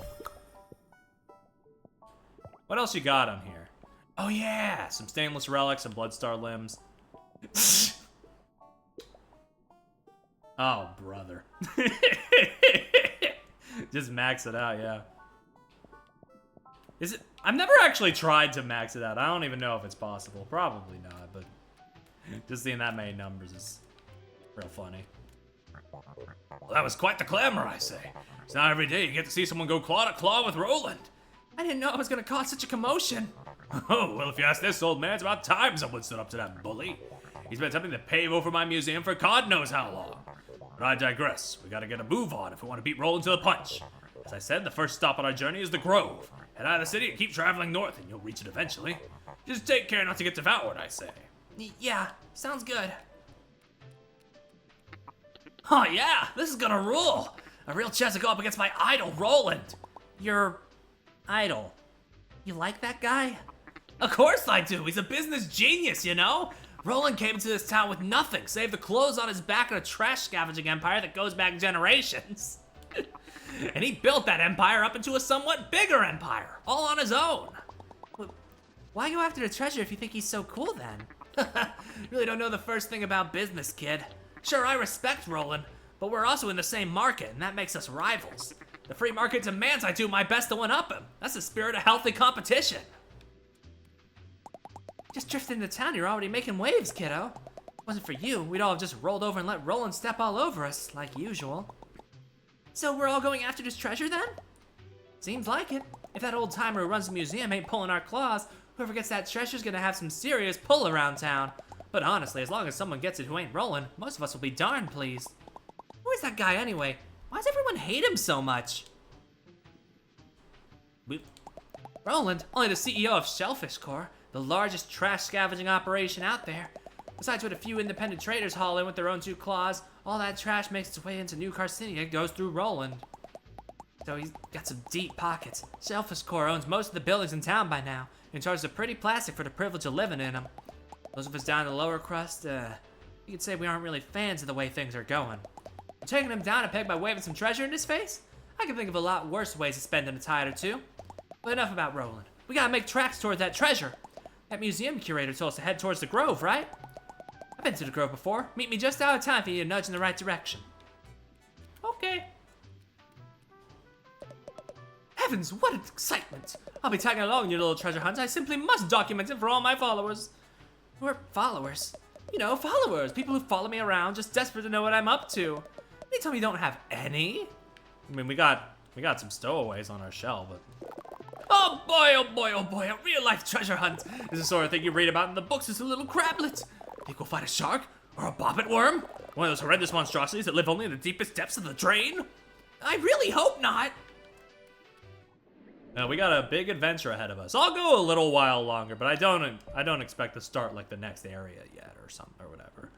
Speaker 1: What else you got on here? Oh yeah, some stainless relics, some Bloodstar limbs. Oh, brother. Just max it out, yeah. Is it? I've never actually tried to max it out. I don't even know if it's possible. Probably not, but just seeing that many numbers is real funny.
Speaker 8: Well, that was quite the clamor, I say. It's not every day you get to see someone go claw to claw with Roland.
Speaker 5: I didn't know I was gonna cause such a commotion.
Speaker 8: Oh, well, if you ask this old man, it's about time someone stood up to that bully. He's been attempting to pave over my museum for God knows how long. But I digress. We gotta get a move on if we want to beat Roland to the punch. As I said, the first stop on our journey is the Grove. Head out of the city and keep traveling north, and you'll reach it eventually. Just take care not to get devoured, I say.
Speaker 5: Yeah, sounds good. Oh yeah, this is gonna rule. A real chance to go up against my idol, Roland. Your idol. You like that guy? Of course I do. He's a business genius, you know? Roland came to this town with nothing, save the clothes on his back and a trash scavenging empire that goes back generations. And he built that empire up into a somewhat bigger empire, all on his own. Why go after the treasure if you think he's so cool then? Really don't know the first thing about business, kid. Sure, I respect Roland, but we're also in the same market, and that makes us rivals. The free market demands I do my best to one-up him. That's the spirit of healthy competition. Just drifted into town, you're already making waves, kiddo. If it wasn't for you, we'd all have just rolled over and let Roland step all over us, like usual. So we're all going after this treasure then? Seems like it. If that old timer who runs the museum ain't pulling our claws, whoever gets that treasure's gonna have some serious pull around town. But honestly, as long as someone gets it who ain't Roland, most of us will be darn pleased. Who is that guy anyway? Why does everyone hate him so much? Roland, only the CEO of Shellfish Corp, the largest trash scavenging operation out there. Besides what a few independent traders haul in with their own two claws, all that trash makes its way into New Carcinia and goes through Roland. So he's got some deep pockets. Shellfish Corp owns most of the buildings in town by now, and charges a pretty plastic for the privilege of living in them. Those of us down in the lower crust, you could say we aren't really fans of the way things are going. We're taking him down a peg by waving some treasure in his face? I can think of a lot worse ways of spending a tide or two. But enough about Roland. We gotta make tracks toward that treasure. That museum curator told us to head towards the Grove, right? I've been to the Grove before. Meet me just out of time if you need a nudge in the right direction. Okay.
Speaker 8: heavens, what excitement! I'll be tagging along in your little treasure hunt. I simply must document it for all my followers. Or followers? You know, followers. People who follow me around, just desperate to know what I'm up to. You tell me you don't have any?
Speaker 1: I mean, we got some stowaways on our shell, but
Speaker 8: Oh boy, oh boy, oh boy, a real-life treasure hunt. This is the sort of thing you read about in the books as a little crablet. Think we'll find a shark? Or a bobbit worm? One of those horrendous monstrosities that live only in the deepest depths of the drain? I really hope not.
Speaker 1: we got a big adventure ahead of us. I'll go a little while longer, but I don't expect to start like the next area yet or something or whatever.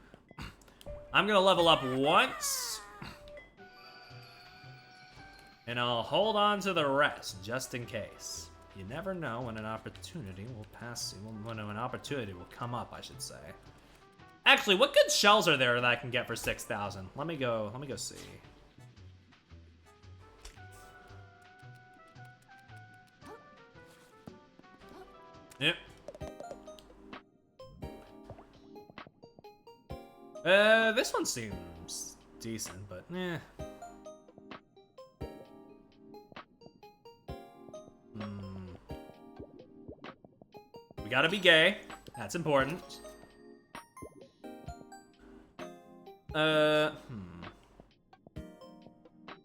Speaker 1: I'm gonna level up once, and I'll hold on to the rest just in case. You never know when an opportunity will pass. When an opportunity will come up, I should say. Actually, what good shells are there that I can get for 6,000? Let me go see. Yep. This one seems decent, but eh. We gotta be gay. That's important. I'm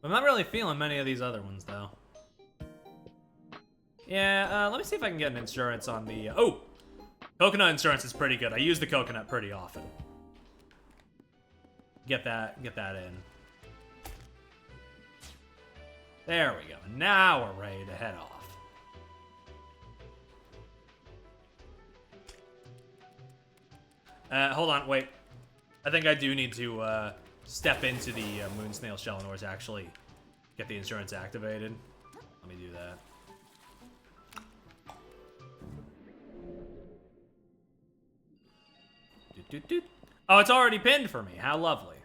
Speaker 1: not really feeling many of these other ones, though. Yeah, let me see if I can get an insurance on the... oh! Coconut insurance is pretty good. I use the coconut pretty often. Get that in. There we go. Now we're ready to head off. Hold on, wait. I think I do need to step into the moon snail shell in order to actually get the insurance activated. Let me do that. Oh, it's already pinned for me. How lovely.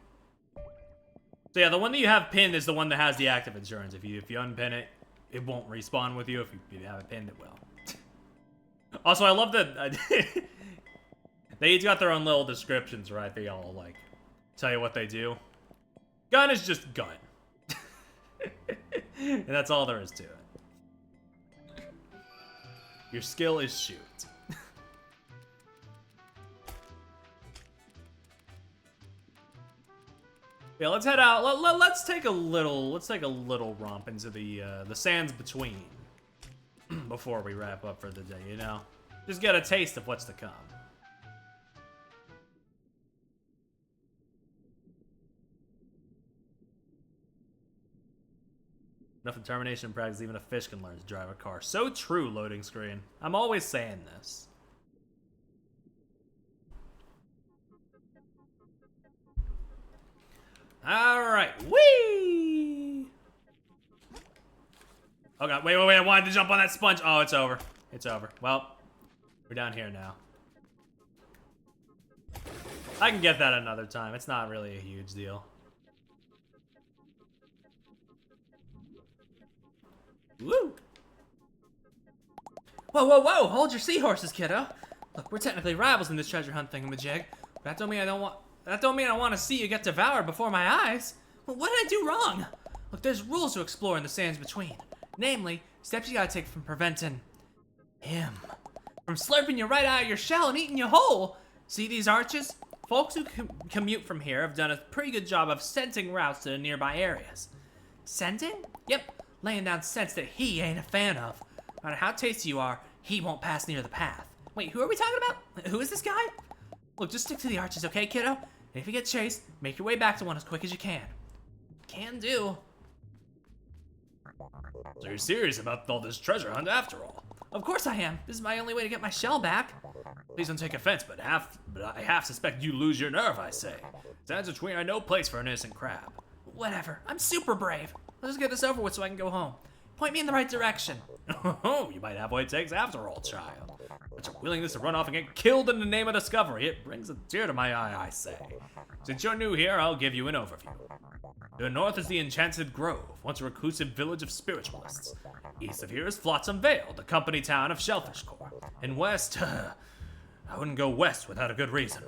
Speaker 1: So yeah, the one that you have pinned is the one that has the active insurance. If you unpin it, it won't respawn with you. If you have it pinned, it will. Also, I love that they each got their own little descriptions, right? They all like tell you what they do. Gun is just gun. And that's all there is to it. Your skill is shoot. Yeah, let's head out. Let's take a little romp into the sands between before we wrap up for the day, you know? Just get a taste of what's to come. Enough determination and practice, even a fish can learn to drive a car. So true, loading screen. I'm always saying this. Alright, whee! Oh god, wait, I wanted to jump on that sponge. Oh, it's over. It's over. Well, we're down here now. I can get that another time. It's not really a huge deal. Woo! Whoa! Hold your seahorses, kiddo. Look, we're technically rivals in this treasure hunt thingamajig, but that don't mean I want to see you get devoured before my eyes. Well, what did I do wrong? Look, there's rules to explore in the sands between. Namely, steps you gotta take from preventing him from slurping you right out of your shell and eating you whole. See these arches? Folks who commute from here have done a pretty good job of scenting routes to the nearby areas. Scenting? Yep. Laying down scents that he ain't a fan of. No matter how tasty you are, he won't pass near the path. Wait, who are we talking about? Who is this guy? Look, just stick to the arches, okay, kiddo? And if you get chased, make your way back to one as quick as you can. Can do. So you're serious about all this treasure hunt after all? Of course I am. This is my only way to get my shell back. Please don't take offense, but I half suspect you lose your nerve, I say. Sands between are no place for an innocent crab. Whatever. I'm super brave. Let's just get this over with so I can go home. Point me in the right direction. Oh, you might have what it takes after all, child. But your willingness to run off and get killed in the name of discovery, it brings a tear to my eye, I say. Since you're new here, I'll give you an overview. To the north is the Enchanted Grove, once a reclusive village of spiritualists. East of here is Flotsam Vale, the company town of Shellfish Corps. And west, I wouldn't go west without a good reason.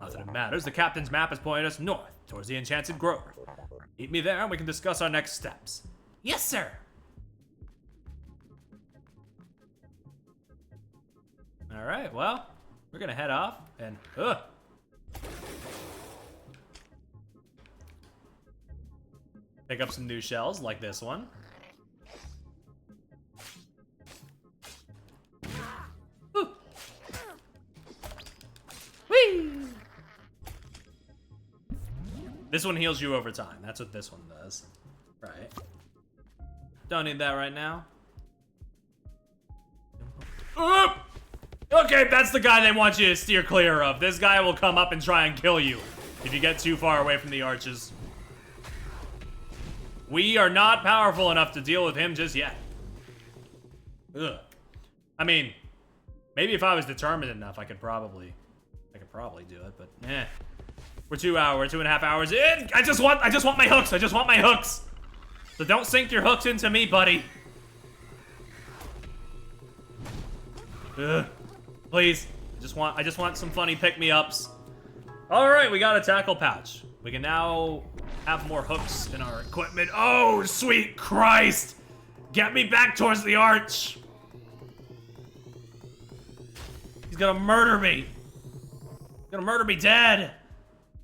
Speaker 1: Not that it matters, the captain's map has pointed us north, towards the Enchanted Grove. Meet me there and we can discuss our next steps. Yes, sir! All right, well, we're gonna head off and pick up some new shells like this one. Woo. Whee! This one heals you over time. That's what this one does. Right. Don't need that right now. Oop! Okay, that's the guy they want you to steer clear of. This guy will come up and try and kill you if you get too far away from the arches. We are not powerful enough to deal with him just yet. Ugh. I mean, maybe if I was determined enough, I could probably do it, but eh. We're 2.5 hours in. I just want my hooks. I just want my hooks. So don't sink your hooks into me, buddy. Ugh. Please. I just want some funny pick-me-ups. All right, we got a tackle pouch. We can now have more hooks in our equipment. Oh, sweet Christ! Get me back towards the arch. He's gonna murder me. He's gonna murder me dead.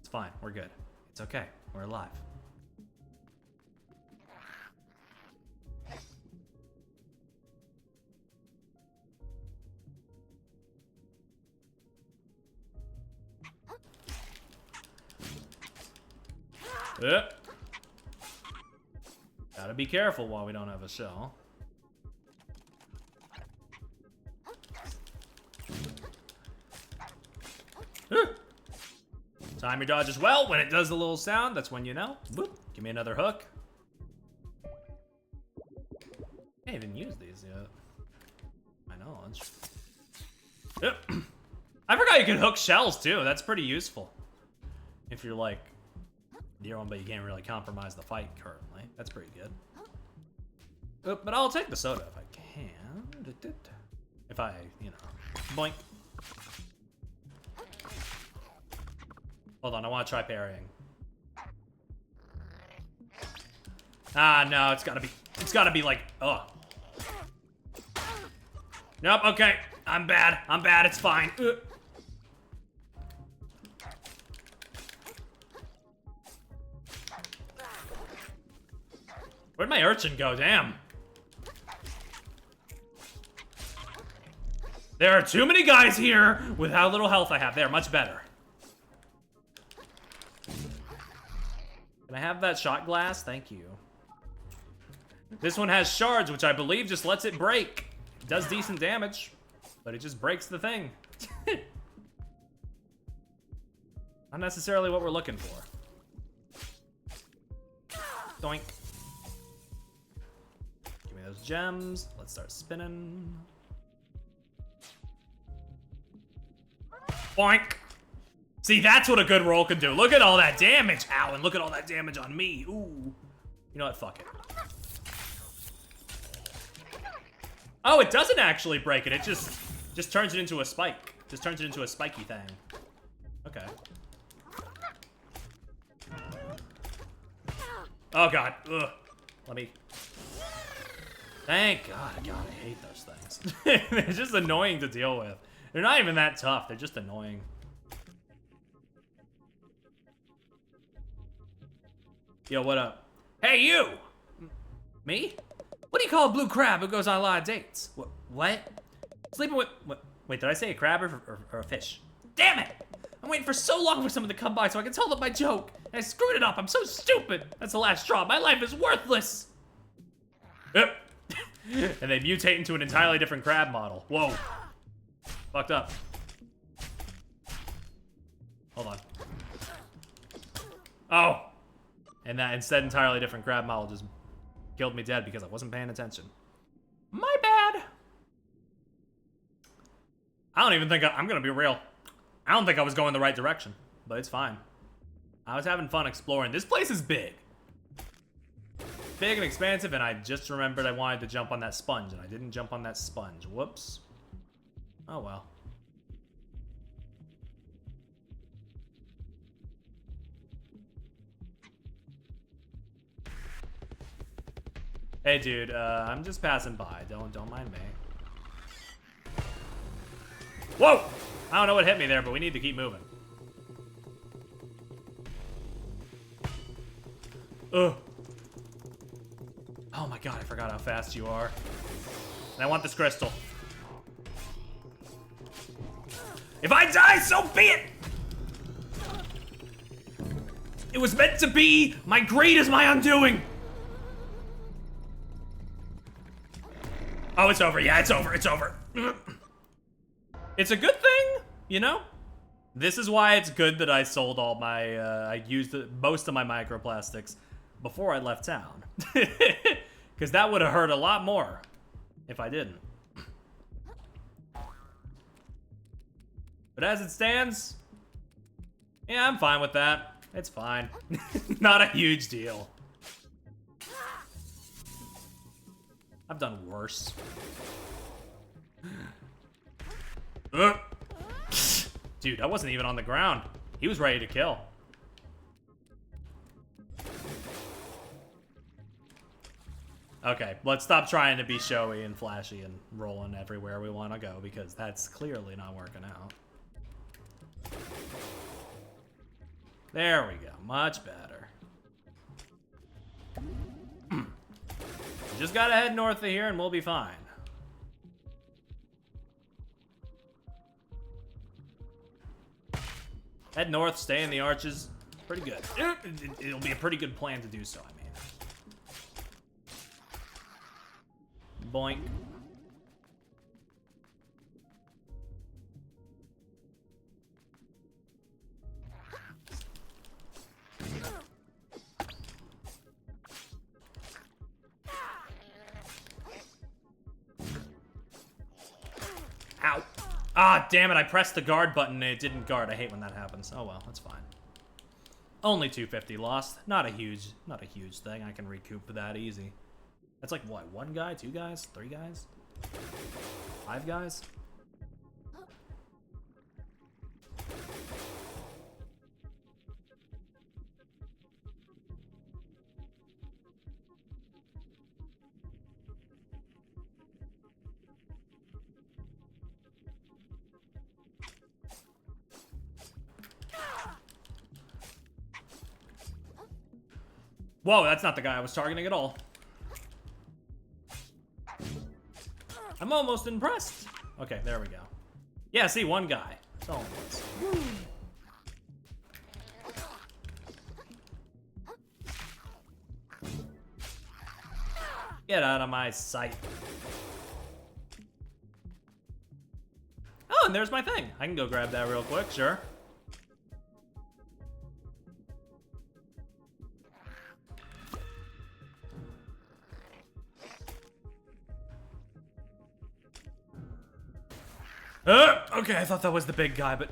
Speaker 1: It's fine. We're good. It's okay. We're alive. Gotta be careful while we don't have a shell. Time your dodge as well. When it does the little sound, that's when you know. Boop. Give me another hook. Hey, I didn't use these yet. My knowledge. I forgot you can hook shells too. That's pretty useful. If you're like near one, but you can't really compromise the fight currently. That's pretty good. But I'll take the soda if I can. If I, you know, boink. Hold on, I want to try parrying. Ah, no, it's gotta be like, oh. Nope, okay. I'm bad, it's fine. Where'd my urchin go? Damn. There are too many guys here with how little health I have. They're much better. Can I have that shot glass? Thank you. This one has shards, which I believe just lets it break. It does decent damage, but it just breaks the thing. Not necessarily what we're looking for. Doink. Give me those gems. Let's start spinning. Boink. See, that's what a good roll can do. Look at all that damage. Ow, and look at all that damage on me. Ooh. You know what? Fuck it. Oh, it doesn't actually break it. It just turns it into a spike. Just turns it into a spiky thing. Okay. Oh, God. Ugh. Let me... Thank God. God, I hate those things. They're just annoying to deal with. They're not even that tough. They're just annoying. Yo, what up? Hey, you! Me? What do you call a blue crab who goes on a lot of dates? What? Sleeping with... Wait, did I say a crab or a fish? Damn it! I'm waiting for so long for someone to come by so I can tell them my joke. And I screwed it up. I'm so stupid. That's the last straw. My life is worthless. Yep. And they mutate into an entirely different crab model. Whoa. Fucked up. Hold on. Oh. And that instead entirely different crab model just killed me dead because I wasn't paying attention. My bad. I don't even think I'm gonna be real. I don't think I was going the right direction, but it's fine. I was having fun exploring. This place is big. Big and expansive, and I just remembered I wanted to jump on that sponge, and I didn't jump on that sponge. Whoops. Oh well. Hey dude, I'm just passing by. Don't mind me.
Speaker 8: Whoa! I don't know what hit me there, but we need to keep moving. Ugh. Oh my god, I forgot how fast you are. And I want this crystal. If I die, so be it! It was meant to be! My greed is my undoing! Oh, it's over. Yeah, it's over. It's over. It's a good thing, you know? This is why it's good that I sold all my, I used most of my microplastics before I left town. Because that would have hurt a lot more if I didn't. But as it stands, yeah, I'm fine with that. It's fine. Not a huge deal. I've done worse. Dude, I wasn't even on the ground. He was ready to kill. Okay, let's stop trying to be showy and flashy and rolling everywhere we want to go, because that's clearly not working out. There we go, much better. Just gotta head north of here and we'll be fine. Head north, stay in the arches. Pretty good. It'll be a pretty good plan to do so, I mean. Boink. Ow. Ah, damn it, I pressed the guard button and it didn't guard. I hate when that happens. Oh well, that's fine. Only 250 lost. Not a huge thing. I can recoup that easy. That's like what, 1 guy, 2 guys, 3 guys? 5 guys? Whoa, that's not the guy I was targeting at all. I'm almost impressed. Okay, there we go. Yeah, see, 1 guy. That's all it was. Get out of my sight. Oh, and there's my thing. I can go grab that real quick, sure. Okay, I thought that was the big guy, but...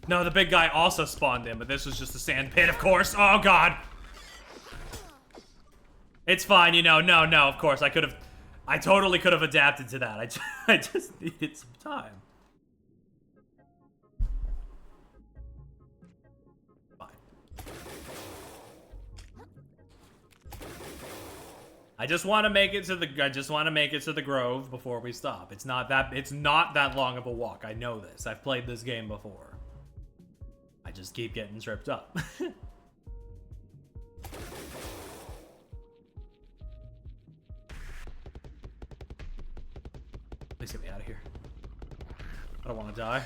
Speaker 8: No, the big guy also spawned in, but this was just a sand pit, of course. Oh, God. It's fine, you know. No, of course. I totally could have adapted to that. I just needed some time. Fine. I just want to make it to the Grove before we stop. It's not that long of a walk. I know this. I've played this game before. I just keep getting tripped up. Please get me out of here. I don't want to die.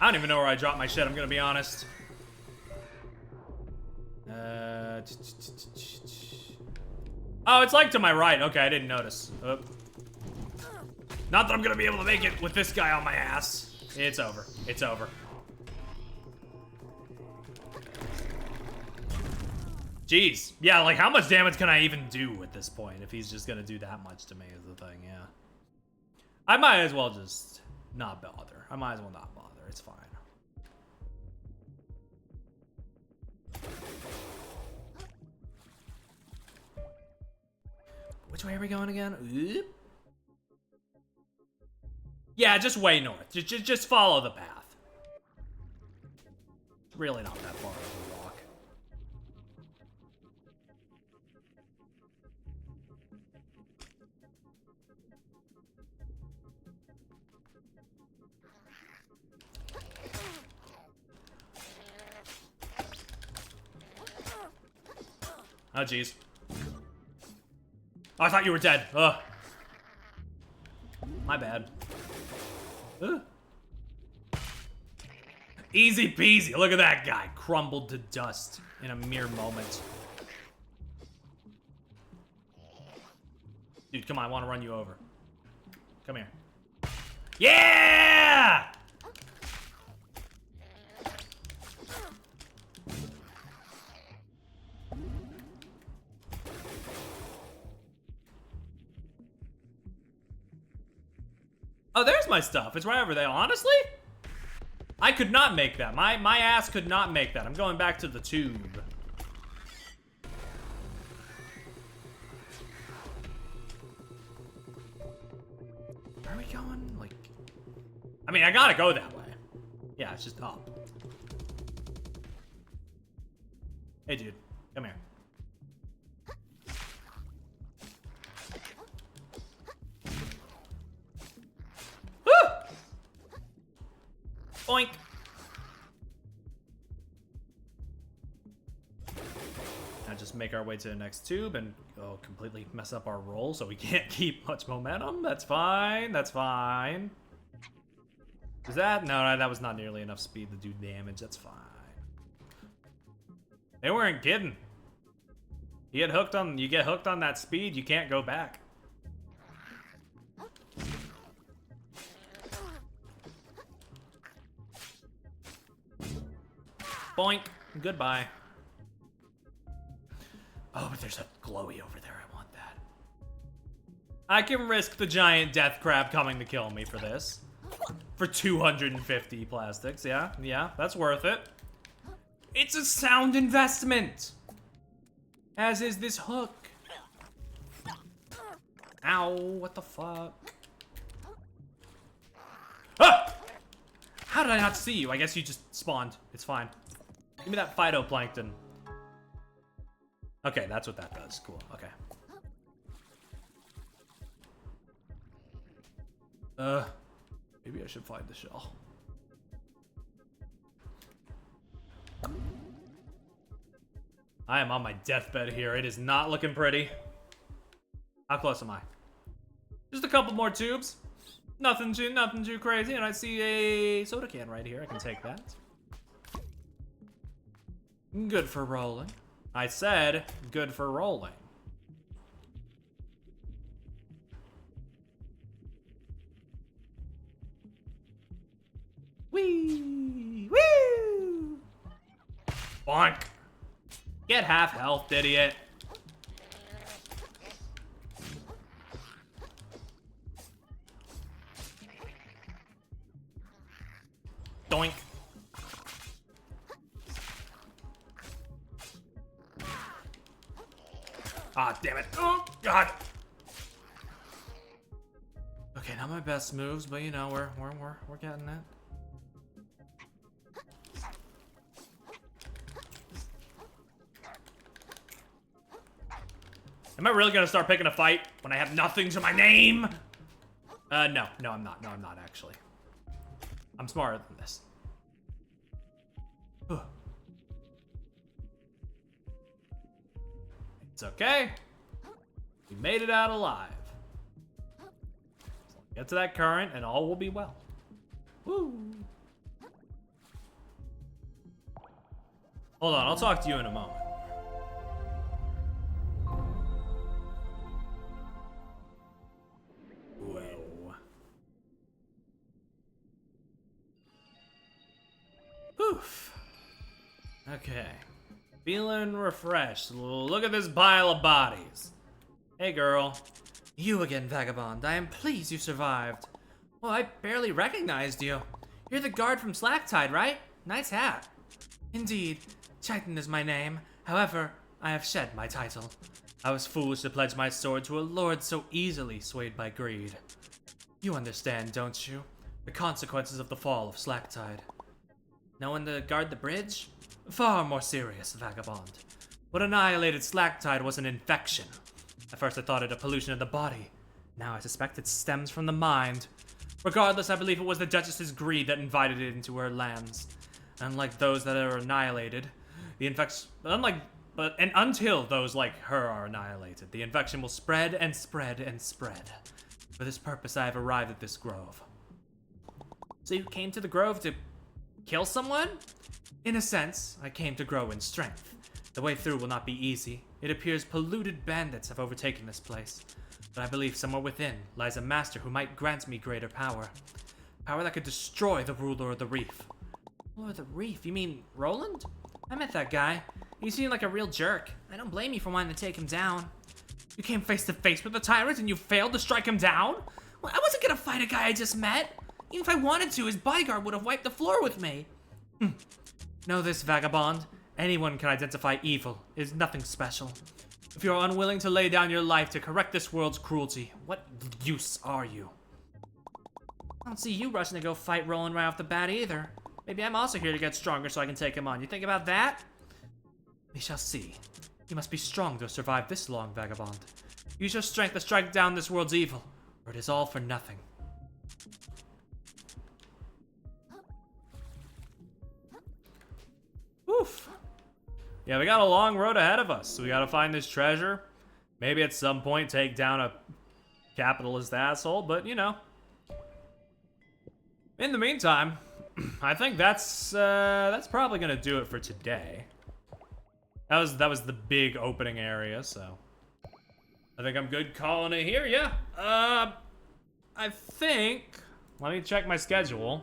Speaker 8: I don't even know where I dropped my shit, I'm gonna be honest. Oh, it's like to my right. Okay, I didn't notice. Not that I'm gonna be able to make it with this guy on my ass. It's over. It's over. Jeez. Yeah, like how much damage can I even do at this point if he's just gonna do that much to me is the thing, yeah. I might as well just not bother. I might as well not bother. It's fine. Which way are we going again? Oop. Yeah, just way north. Just follow the path. really not that far of a walk. Oh, jeez. Oh, I thought you were dead. Ugh. My bad. Ugh. Easy peasy. Look at that guy. Crumbled to dust in a mere moment. Dude, come on. I want to run you over. Come here. Yeah! Oh, there's my stuff. It's right over there. Honestly, I could not make that. My ass could not make that. I'm going back to the tube. Where are we going? Like, I mean, I gotta go that way. Yeah, it's just up. Hey, dude, come here. Boink. Now just make our way to the next tube and completely mess up our roll so we can't keep much momentum. That's fine. That's fine. Is that? No, that was not nearly enough speed to do damage. That's fine. They weren't kidding. You get hooked on that speed, you can't go back. Boink. Goodbye. Oh, but there's a glowy over there. I want that. I can risk the giant death crab coming to kill me for this. For 250 plastics. Yeah, that's worth it. It's a sound investment. As is this hook. Ow, what the fuck? Ah! How did I not see you? I guess you just spawned. It's fine. Give me that phytoplankton. Okay, that's what that does. Cool, okay. Maybe I should find the shell. I am on my deathbed here. It is not looking pretty. How close am I? Just a couple more tubes. Nothing too crazy. And I see a soda can right here. I can take that. Good for rolling. I said good for rolling. Wee! Woo! Bonk! Get half health, idiot. Doink. Ah, damn it. Oh, God. Okay, not my best moves, but you know, we're getting it. Am I really gonna start picking a fight when I have nothing to my name? No, I'm not. No, I'm not actually. I'm smarter than this. It's okay. We made it out alive. Get to that current and all will be well. Woo. Hold on, I'll talk to you in a moment. Whoa. Poof. Okay. Feeling refreshed. Look at this pile of bodies. Hey, girl. You again, vagabond. I am pleased you survived. Well, I barely recognized you. You're the guard from Slacktide, right? Nice hat. Indeed. Titan is my name. However, I have shed my title. I was foolish to pledge my sword to a lord so easily swayed by greed. You understand, don't you? The consequences of the fall of Slacktide. No one to guard the bridge? Far more serious, Vagabond. What annihilated Slacktide was an infection. At first I thought it a pollution of the body. Now I suspect it stems from the mind. Regardless, I believe it was the Duchess's greed that invited it into her lands. Unlike those that are annihilated, the infection... until those like her are annihilated, the infection will spread and spread and spread. For this purpose, I have arrived at this grove. So you came to the grove to kill someone? In a sense, I came to grow in strength. The way through will not be easy. It appears polluted bandits have overtaken this place. But I believe somewhere within lies a master who might grant me greater power. Power that could destroy the ruler of the reef. Ruler of the reef? You mean Roland? I met that guy. He seemed like a real jerk. I don't blame you for wanting to take him down. You came face to face with the tyrant and you failed to strike him down? Well, I wasn't gonna fight a guy I just met. Even if I wanted to, his bodyguard would have wiped the floor with me. Know this, Vagabond. Anyone can identify evil. It is nothing special. If you are unwilling to lay down your life to correct this world's cruelty, what use are you? I don't see you rushing to go fight Roland right off the bat either. Maybe I'm also here to get stronger so I can take him on. You think about that? We shall see. You must be strong to survive this long, Vagabond. Use your strength to strike down this world's evil, or it is all for nothing.
Speaker 1: Oof. Yeah, we got a long road ahead of us. So we gotta find this treasure. Maybe at some point take down a capitalist asshole, but you know. In the meantime, I think that's probably gonna do it for today. That was the big opening area, so I think I'm good calling it here. Yeah. I think. Let me check my schedule.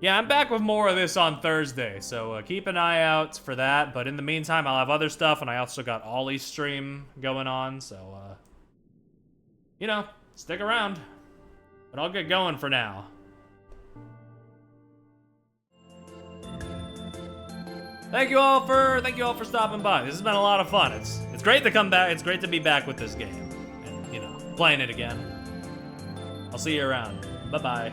Speaker 1: Yeah, I'm back with more of this on Thursday, so keep an eye out for that. But in the meantime, I'll have other stuff, and I also got Ollie's stream going on, so you know, stick around. But I'll get going for now. Thank you all for stopping by. This has been a lot of fun. It's great to come back. It's great to be back with this game, and you know, playing it again. I'll see you around. Bye bye.